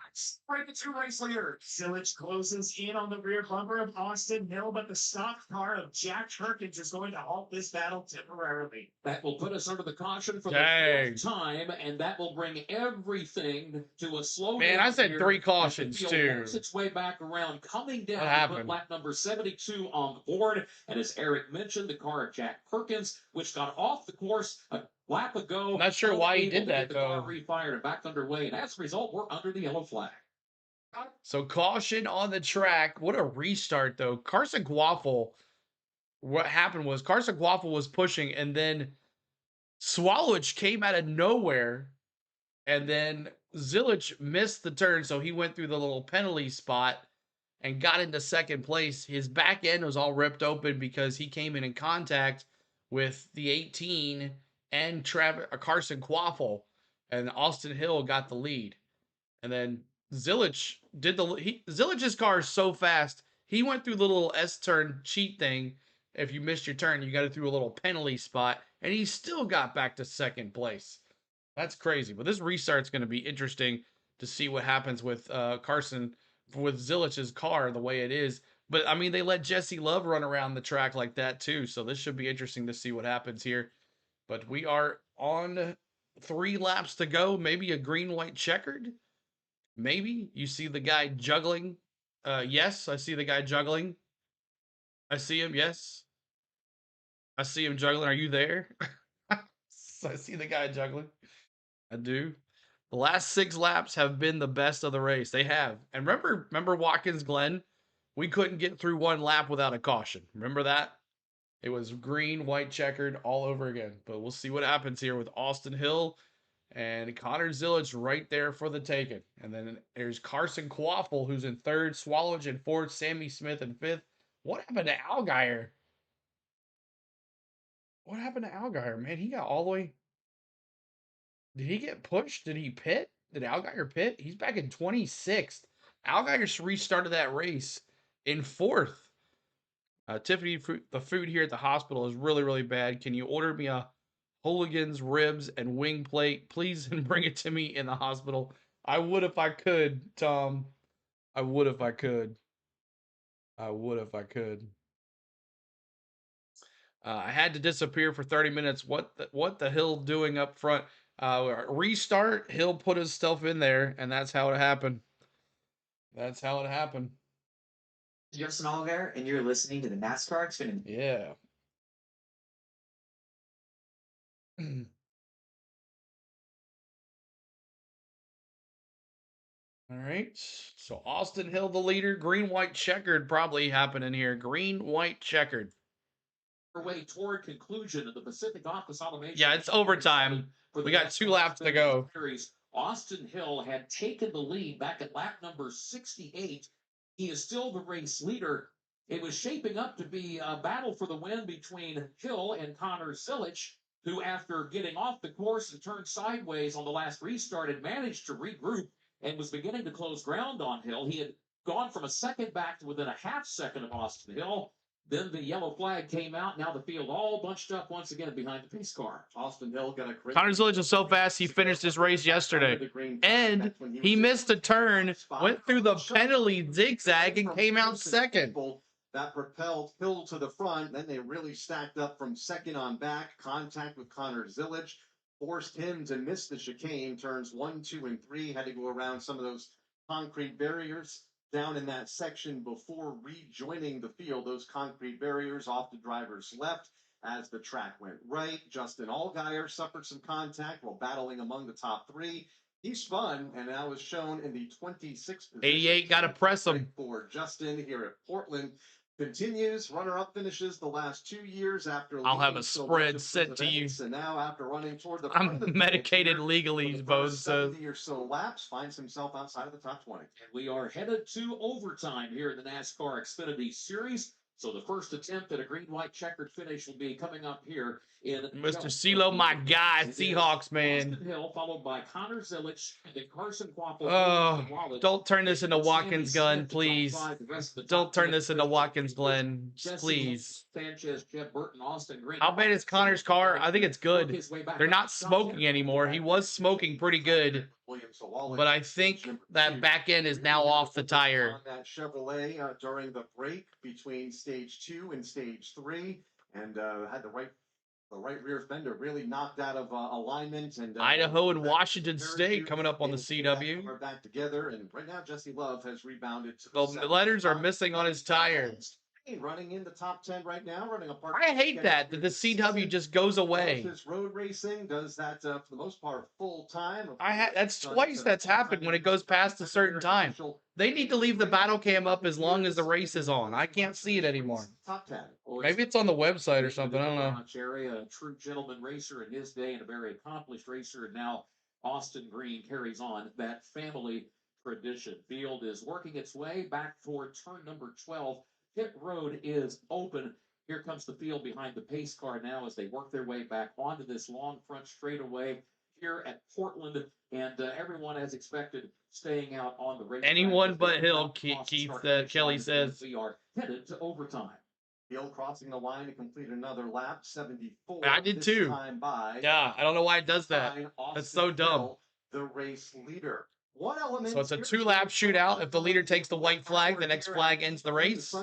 Right, the 2 race leader. Zilic closes in on the rear bumper of Austin Hill, but the stock car of Jack Perkins is going to halt this battle temporarily. That will put us under the caution for the 4th time, and that will bring everything to a slow. Man, I said 3 cautions too. Works its way back around, coming down what to happened? put lap number 72 on the board. And as Eric mentioned, the car of Jack Perkins, which got off the course a lap ago. I'm not sure why he did that, the though. car refired and back underway, and as a result, we're under the yellow flag. So caution on the track. What a restart, though. Carson Waffle what happened was Carson Quaffle was pushing, and then Swallowich came out of nowhere, and then Zilich missed the turn, so he went through the little penalty spot and got into second place. His back end was all ripped open because he came in contact with the 18 and Carson Quaffle, and Austin Hill got the lead. And then Zilich did Zilich's car is so fast. He went through the little S-turn cheat thing. If you missed your turn, you got it through a little penalty spot, and he still got back to second place. That's crazy. But this restart's going to be interesting to see what happens with Carson, with Zilich's car the way it is. But, I mean, they let Jesse Love run around the track like that, too. So this should be interesting to see what happens here. But we are on 3 laps to go. Maybe a green-white checkered. Maybe. You see the guy juggling. Yes, I see the guy juggling. I see him, yes. I see him juggling. Are you there? I see the guy juggling. I do. The last 6 laps have been the best of the race. They have. And remember Watkins Glen? We couldn't get through 1 lap without a caution. Remember that? It was green, white, checkered all over again. But we'll see what happens here with Austin Hill and Connor Zilich right there for the taking. And then there's Carson Quaffle, who's in 3rd, Swallowich in 4th, Sammy Smith in 5th. What happened to Allgaier? What happened to Allgaier, man? He got all the way... Did he get pushed? Did he pit? Did Allgaier pit? He's back in 26th. Allgaier restarted that race in 4th. Tiffany, the food here at the hospital is really, really bad. Can you order me a Hooligan's ribs and wing plate, please, and bring it to me in the hospital? I would if I could, Tom. I would if I could. I would if I could. I had to disappear for 30 minutes. What the Hill doing up front? Restart. Hill put his stuff in there, and that's how it happened. That's how it happened. Justin Allgaier, and you're listening to the NASCAR Xfinity. Yeah. All right. So Austin Hill, the leader. Green, white, checkered probably happening here. Green, white, checkered. Way toward conclusion of the Pacific Office Automation. Yeah, it's overtime. We got 2 laps to go. Austin Hill had taken the lead back at lap number 68. He is still the race leader. It was shaping up to be a battle for the win between Hill and Connor Zilich, who, after getting off the course and turned sideways on the last restart, had managed to regroup and was beginning to close ground on Hill. He had gone from a second back to within a half second of Austin Hill. Then the yellow flag came out. Now the field all bunched up once again behind the pace car. Austin Hill got a great... Connor Zilich is so fast, he finished his race yesterday. And he missed a turn, went through the penalty zigzag, and came out second. That propelled Hill to the front. Then they really stacked up from second on back. Contact with Connor Zilich forced him to miss the chicane. Turns 1, 2, and 3. Had to go around some of those concrete barriers down in that section before rejoining the field. Those concrete barriers off the driver's left as the track went right. Justin Allgaier suffered some contact while battling among the top 3. He spun, and that was shown in the 26th position. 88, got to press him. For Justin here at Portland. Continues, runner-up finishes the last 2 years after... I'll have a spread sent to you. And now after running toward the... I'm medicated legally, Bose says. 70 or so laps, finds himself outside of the top 20. And we are headed to overtime here in the NASCAR Xfinity Series. So the first attempt at a green-white checkered finish will be coming up here in... Mr. CeeLo, my guy, Seahawks, man. Austin Hill, followed by Connor Zilich, and Carson Quaffle. Oh, don't turn this into Watkins Glen, please. Don't turn this into Watkins Glen, please. Sanchez, Jeff Burton, Austin Green. How bad is Connor's car? I think it's good. They're not smoking anymore. He was smoking pretty good. But I think that back end is now off the tire. On that Chevrolet during the break between stage 2 and stage 3, and had the right rear fender really knocked out of alignment. And Idaho and Washington State coming up on the CW. We're back together, and right now Jesse Love has rebounded to the letters are missing on his tires. Running in the top 10 right now, running apart. I hate that the CW just goes away. His road racing does that for the most part full time. That's twice that's happened when it goes past a certain time. They need to leave the battle cam up as long as the race is on. I can't see it anymore. Top 10 Maybe it's on the website or something. I don't know. Area, a true gentleman racer in his day and a very accomplished racer. And now Austin Green carries on that family tradition. Field is working its way back toward turn number 12. Pit road is open. Here comes the field behind the pace car now as they work their way back onto this long front straightaway here at Portland. And everyone, as expected, staying out on the race. Anyone but Hill, Keith Kelly says. We are headed to overtime. Hill crossing the line to complete another lap, 74. I did too. Yeah, I don't know why it does that. That's so dumb. The race leader. One element. So it's a 2-lap shootout. If the leader takes the white flag, the next flag ends the race.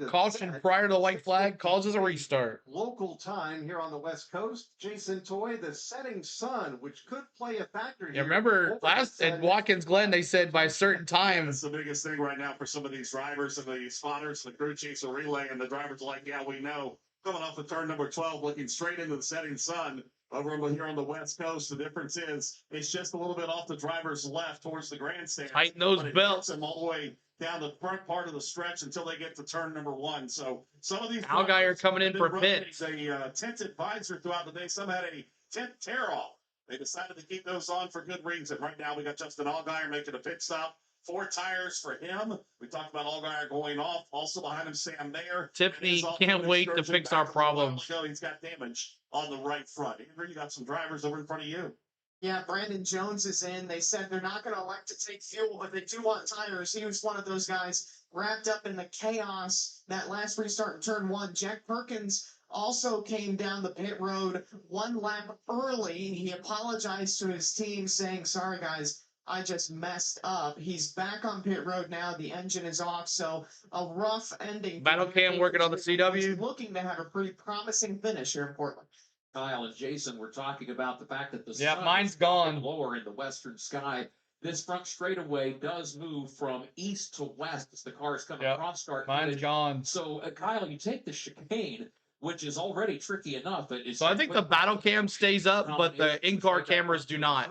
Caution prior to the white flag causes a restart. Local time here on the West Coast. Jason Toy, the setting sun, which could play a factor here. Yeah, remember last at Watkins Glen, they said by a certain time. That's the biggest thing right now for some of these drivers and the spotters, the crew chiefs are relaying. The drivers are like, yeah, we know. Coming off the turn number 12, looking straight into the setting sun. Over here on the West Coast, the difference is it's just a little bit off the driver's left towards the grandstand. Tighten those belts. Them all the way down the front part of the stretch until they get to turn number 1. So some of these Allgaier coming in for pits. A tinted visor throughout the day. Some had a tint tear off. They decided to keep those on for good reason. Right now, we got Justin Allgaier making a pit stop. 4 tires for him. We talked about Allgaier going off. Also behind him, Sam Mayer. Tiffany can't wait to fix our problems. He's got damage on the right front. Andrew, you got some drivers over in front of you. Yeah, Brandon Jones is in. They said they're not going to elect to take fuel, but they do want tires. He was one of those guys wrapped up in the chaos that last restart in turn 1. Jack Perkins also came down the pit road 1 lap early. He apologized to his team saying, sorry, guys, I just messed up. He's back on pit road now. The engine is off, so a rough ending. Battle Cam working on the CW. Looking to have a pretty promising finish here in Portland. Kyle and Jason were talking about the fact that the sun mine's gone lower in the western sky. This front straightaway does move from east to west as the cars come across start. Mine's gone. So, Kyle, you take the chicane, which is already tricky enough. So I think the battle cam stays up, but the in-car cameras do not.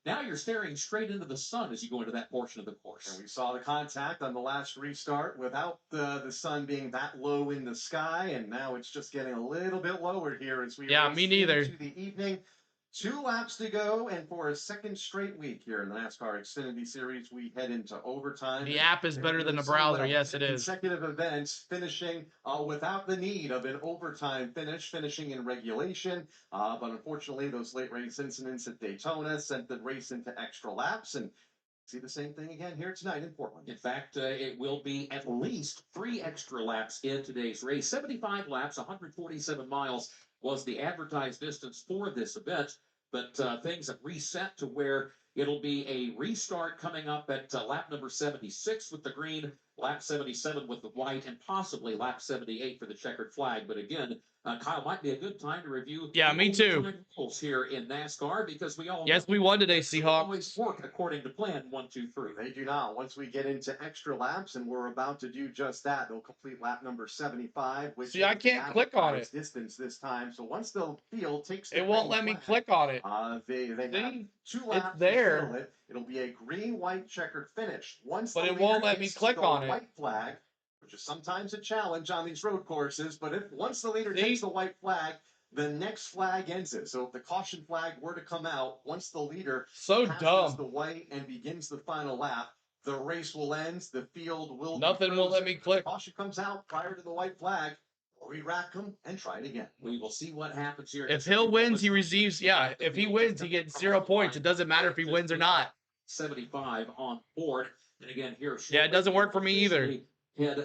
Now you're staring straight into the sun as you go into that portion of the course. And we saw the contact on the last restart without the sun being that low in the sky, and now it's just getting a little bit lower here as we me neither. Into the evening. 2 laps to go, and for a second straight week here in the NASCAR Xfinity Series, we head into overtime. The app is better than the browser. Yes, it is. Consecutive events finishing without the need of an overtime finish, finishing in regulation. But unfortunately, those late race incidents at Daytona sent the race into extra laps, and see the same thing again here tonight in Portland. In fact, it will be at least 3 extra laps in today's race. 75 laps, 147 miles was the advertised distance for this event, but things have reset to where it'll be a restart coming up at lap number 76 with the green, lap 77 with the white, and possibly lap 78 for the checkered flag. But again, Kyle, might be a good time to review. Yeah, me too. Rules here in NASCAR because we all we won today, Seahawks. Always work according to plan. 1, 2, 3. They do not. Once we get into extra laps, and we're about to do just that, they'll complete lap number 75. Which I can't click on it. Distance this time. So once the field takes, it won't let me click on it. They have 2 laps. It's there. It'll be a green-white checkered finish. But it won't let me click on it. White flag, which is sometimes a challenge on these road courses. But once the leader takes the white flag, the next flag ends it. So if the caution flag were to come out, once the leader passes the white and begins the final lap, the race will end. The field will. Nothing will let me click. Caution comes out prior to the white flag. Re-rack them and try it again. We will see what happens here. If Hill wins, he receives. Yeah, if he wins, he gets 0 points. It doesn't matter if he wins or not. 75 on board. And again, here. Yeah, it doesn't work for me either.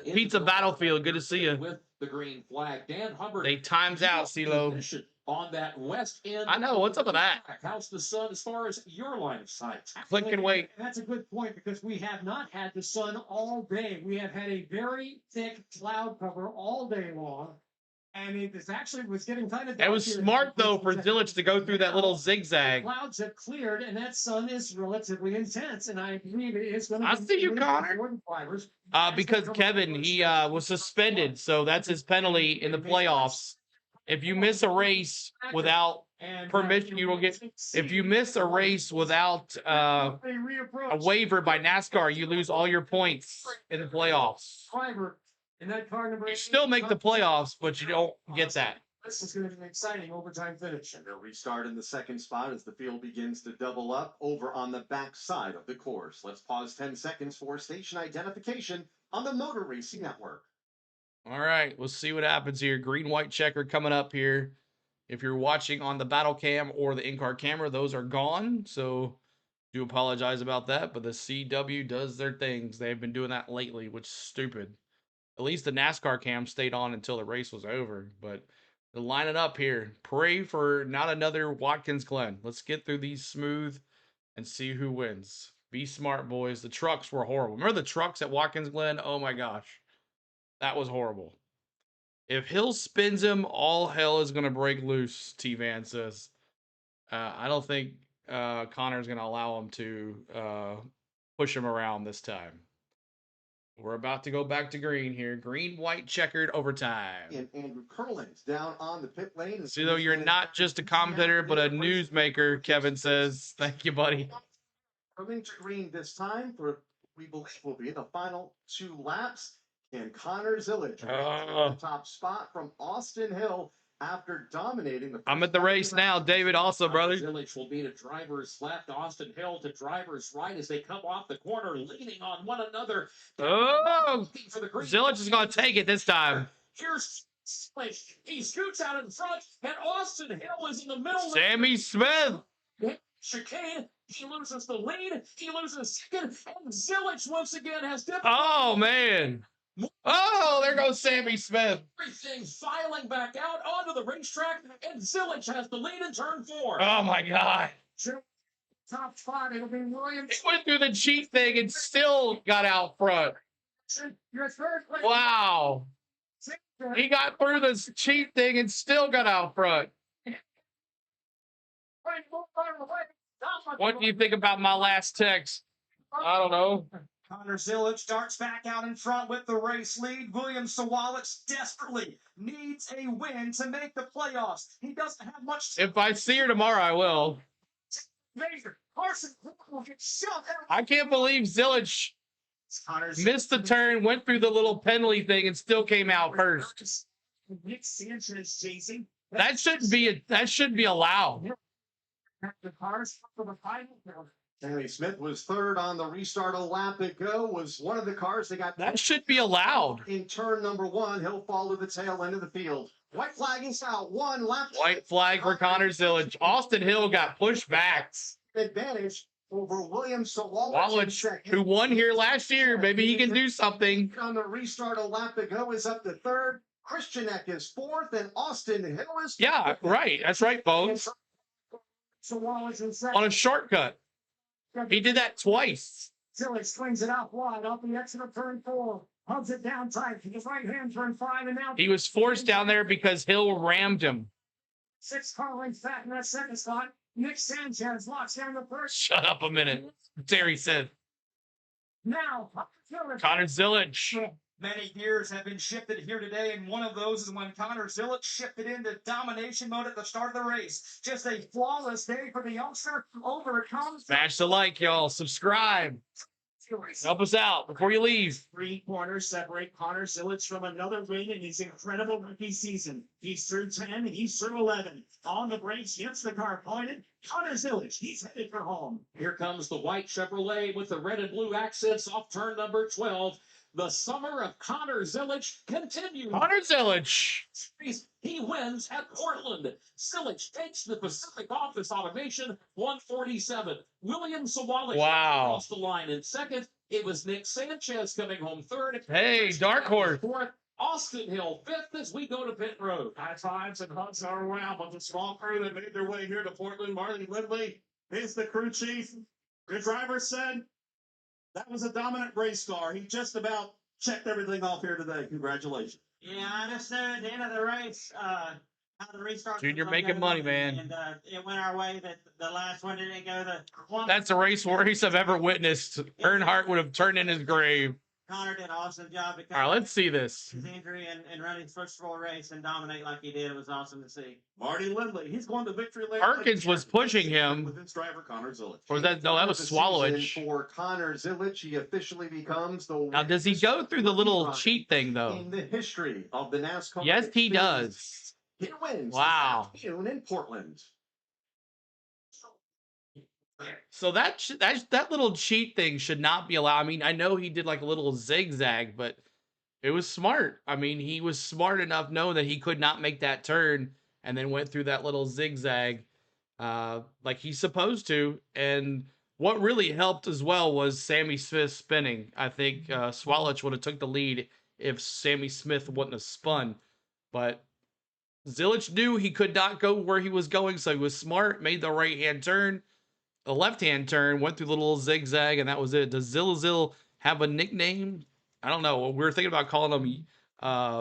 Pizza Battlefield, good to see you. With the green flag, Dan Hubbard. They times out, CeeLo. On that west end. I know. What's up with that? How's the sun as far as your line of sight? Click and wait. And that's a good point because we have not had the sun all day. We have had a very thick cloud cover all day long. And it actually was getting kind of. It was smart, though, for Zilich to go through that little zigzag. The clouds have cleared, and that sun is relatively intense. And I believe it is going to. I see you, Connor. Because Kevin, he was suspended, so that's his penalty in the playoffs. If you miss a race without permission, you will get. If you miss a race without a waiver by NASCAR, you lose all your points in the playoffs. Driver And that car number You still make the playoffs, but you don't get that. This is going to be an exciting overtime finish. And they'll restart in the second spot as the field begins to double up over on the back side of the course. Let's pause 10 seconds for station identification on the Motor Racing Network. All right, we'll see what happens here. Green-white checker coming up here. If you're watching on the battle cam or the in-car camera, those are gone. So do apologize about that, but the CW does their things. They've been doing that lately, which is stupid. At least the NASCAR cam stayed on until the race was over, but they're lining up here. Pray for not another Watkins Glen. Let's get through these smooth and see who wins. Be smart, boys. The trucks were horrible. Remember the trucks at Watkins Glen? Oh my gosh. That was horrible. If Hill spins him, all hell is going to break loose, T-Van says. I don't think Connor's going to allow him to push him around this time. We're about to go back to green here. Green, white, checkered overtime. And Andrew Curlin's down on the pit lane. See, though, you're not just a commentator, but a newsmaker, Kevin says. Thank you, buddy. Coming to green this time for, we believe, will be the final 2 laps. And Connor Zillage the top spot from Austin Hill after dominating the. I'm at the race now, David. Also, brother. Zillage will be to driver's left, Austin Hill to driver's right as they come off the corner, leaning on one another. Oh, Zillage is going to take it this time. Here's Zillage. He scoots out in front, and Austin Hill is in the middle. Sammy Smith. Chicane. He loses the lead. He loses second, and Zillage once again has difficulty. Oh man. Oh, there goes Sammy Smith. Everything's filing back out onto the racetrack, and Zillage has the lead in turn 4. Oh my God. Top spot, it'll be Williams. He went through the cheat thing and still got out front. Your third place. Wow. He got through this cheat thing and still got out front. What do you think about my last text? I don't know. Connor Zillage starts back out in front with the race lead. William Sawalich desperately needs a win to make the playoffs. He doesn't have much time. If I see her tomorrow, I will. I can't believe Zillage missed the turn, went through the little penalty thing, and still came out first. Nick Sanchez chasing. That shouldn't be allowed. The cars for the final. Sammy Smith was third on the restart a lap ago, was one of the cars that got. That should be allowed. In turn number 1, he'll fall to the tail end of the field. White flag is out, 1 lap. White flag for Connor Zillage. Austin Hill got pushed back. Advantage over William Sawalich, who won here last year. Maybe he can do something. On the restart a lap ago is up to 3rd. Christianek is 4th, and Austin Hill is 5th. Yeah, right. That's right, folks. On a shortcut. He did that twice. Zillage swings it out wide off the exit of turn 4. Hugs it down tight to his right hand, turn 5, and now he was forced down there because Hill rammed him. 6 car lengths back in that second spot. Nick Sanchez locks down the first. Shut up a minute. Terry said. Now, Connor Zillage. Many gears have been shifted here today, and one of those is when Connor Zillage shifted into domination mode at the start of the race. Just a flawless day for the youngster. Over it comes. Smash the like, y'all. Subscribe. Help us out before you leave. 3 corners separate Connor Zillage from another win in his incredible rookie season. He's through 10, he's through 11. On the brakes, gets the car pointed. Connor Zillage, he's headed for home. Here comes the white Chevrolet with the red and blue accents off turn number 12. The summer of Connor Zillage continues. Connor Zillage. He wins at Portland. Zillage takes the Pacific Office Automation 147. William Sawalich across the line in second. It was Nick Sanchez coming home third. Hey, dark horse. Fourth. Austin Hill fifth as we go to pit road. High fives and hugs are around with the small crew that made their way here to Portland. Marty Lindley is the crew chief. The driver said that was a dominant race car. He just about checked everything off here today. Congratulations. Yeah, I just knew at the end of the race how the restart. Dude, you're making money, man. And it went our way. That the last one didn't go the. That's the race I've ever witnessed. Earnhardt would have turned in his grave. Connor did an awesome job. All right, let's see this. His injury and running his first full race and dominate like he did. It was awesome to see. Marty Lindley, he's going to victory lane. Perkins was pushing him. With his driver Connor Zilic. Or was that, no, that was Swallowage. For Connor Zilic, he officially becomes the Now, does he go through the little cheat thing, though? in the history of the NASCAR. Yes, he does. He wins. Wow. This afternoon in Portland. So that little cheat thing should not be allowed. I mean, I know he did like a little zigzag, but it was smart. I mean, he was smart enough knowing that he could not make that turn and then went through that little zigzag like he's supposed to. And what really helped as well was Sammy Smith spinning. I think Swallowage would have took the lead if Sammy Smith wouldn't have spun. But Zilic knew he could not go where he was going, so he was smart, made the right-hand turn. The left-hand turn, went through the little zigzag, and that was it. Does Zilazil have a nickname? I don't know. We were thinking about calling him,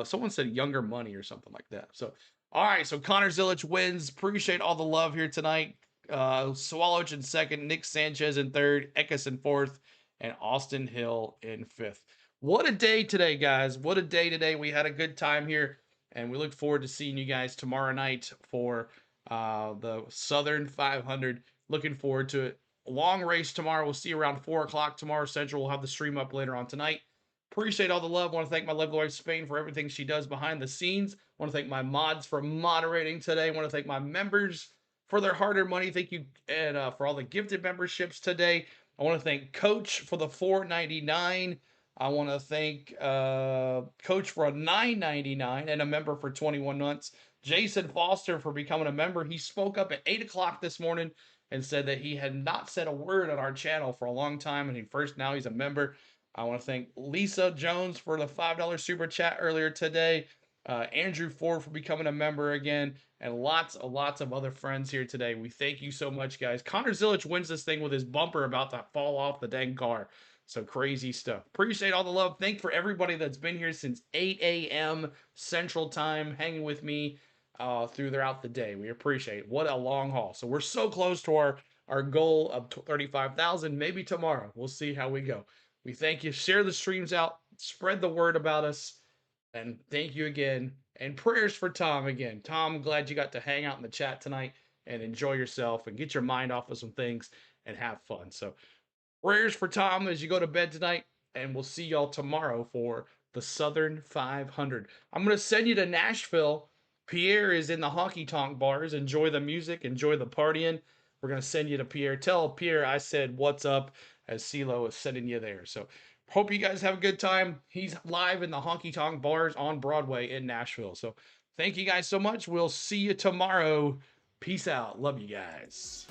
someone said Younger Money or something like that. So, all right, so Connor Zilic wins. Appreciate all the love here tonight. Swallowage in second, Nick Sanchez in third, Eckes in fourth, and Austin Hill in fifth. What a day today, guys. What a day today. We had a good time here, and we look forward to seeing you guys tomorrow night for the Southern 500. Looking forward to it. A long race tomorrow. We'll see you around 4 o'clock tomorrow Central. We'll have the stream up later on tonight. Appreciate all the love. Want to thank my lovely wife Spain for everything she does behind the scenes. Want to thank my mods for moderating today. Want to thank my members for their hard-earned money. Thank you and for all the gifted memberships today. I want to thank Coach for the $4.99. I want to thank Coach for a $9.99 and a member for 21 months. Jason Foster for becoming a member. He spoke up at 8 o'clock this morning and said that he had not said a word on our channel for a long time, and now he's a member. I want to thank Lisa Jones for the $5 super chat earlier today, Andrew Ford for becoming a member again, and lots of other friends here today. We thank you so much, guys. Connor Zilic wins this thing with his bumper about to fall off the dang car. So crazy stuff. Appreciate all the love. Thank for everybody that's been here since 8 a.m. Central Time, hanging with me throughout the day. We appreciate it. What a long haul. So we're so close to our goal of 35,000. Maybe tomorrow. We'll see how we go. We thank you. Share the streams out. Spread the word about us. And thank you again. And prayers for Tom again. Tom, I'm glad you got to hang out in the chat tonight and enjoy yourself and get your mind off of some things and have fun. So prayers for Tom as you go to bed tonight. And we'll see y'all tomorrow for the Southern 500. I'm going to send you to Nashville. Pierre is in the honky tonk bars. Enjoy the music. Enjoy the partying. We're going to send you to Pierre. Tell Pierre I said what's up as CeeLo is sending you there. So hope you guys have a good time. He's live in the honky tonk bars on Broadway in Nashville. So thank you guys so much. We'll see you tomorrow. Peace out. Love you guys.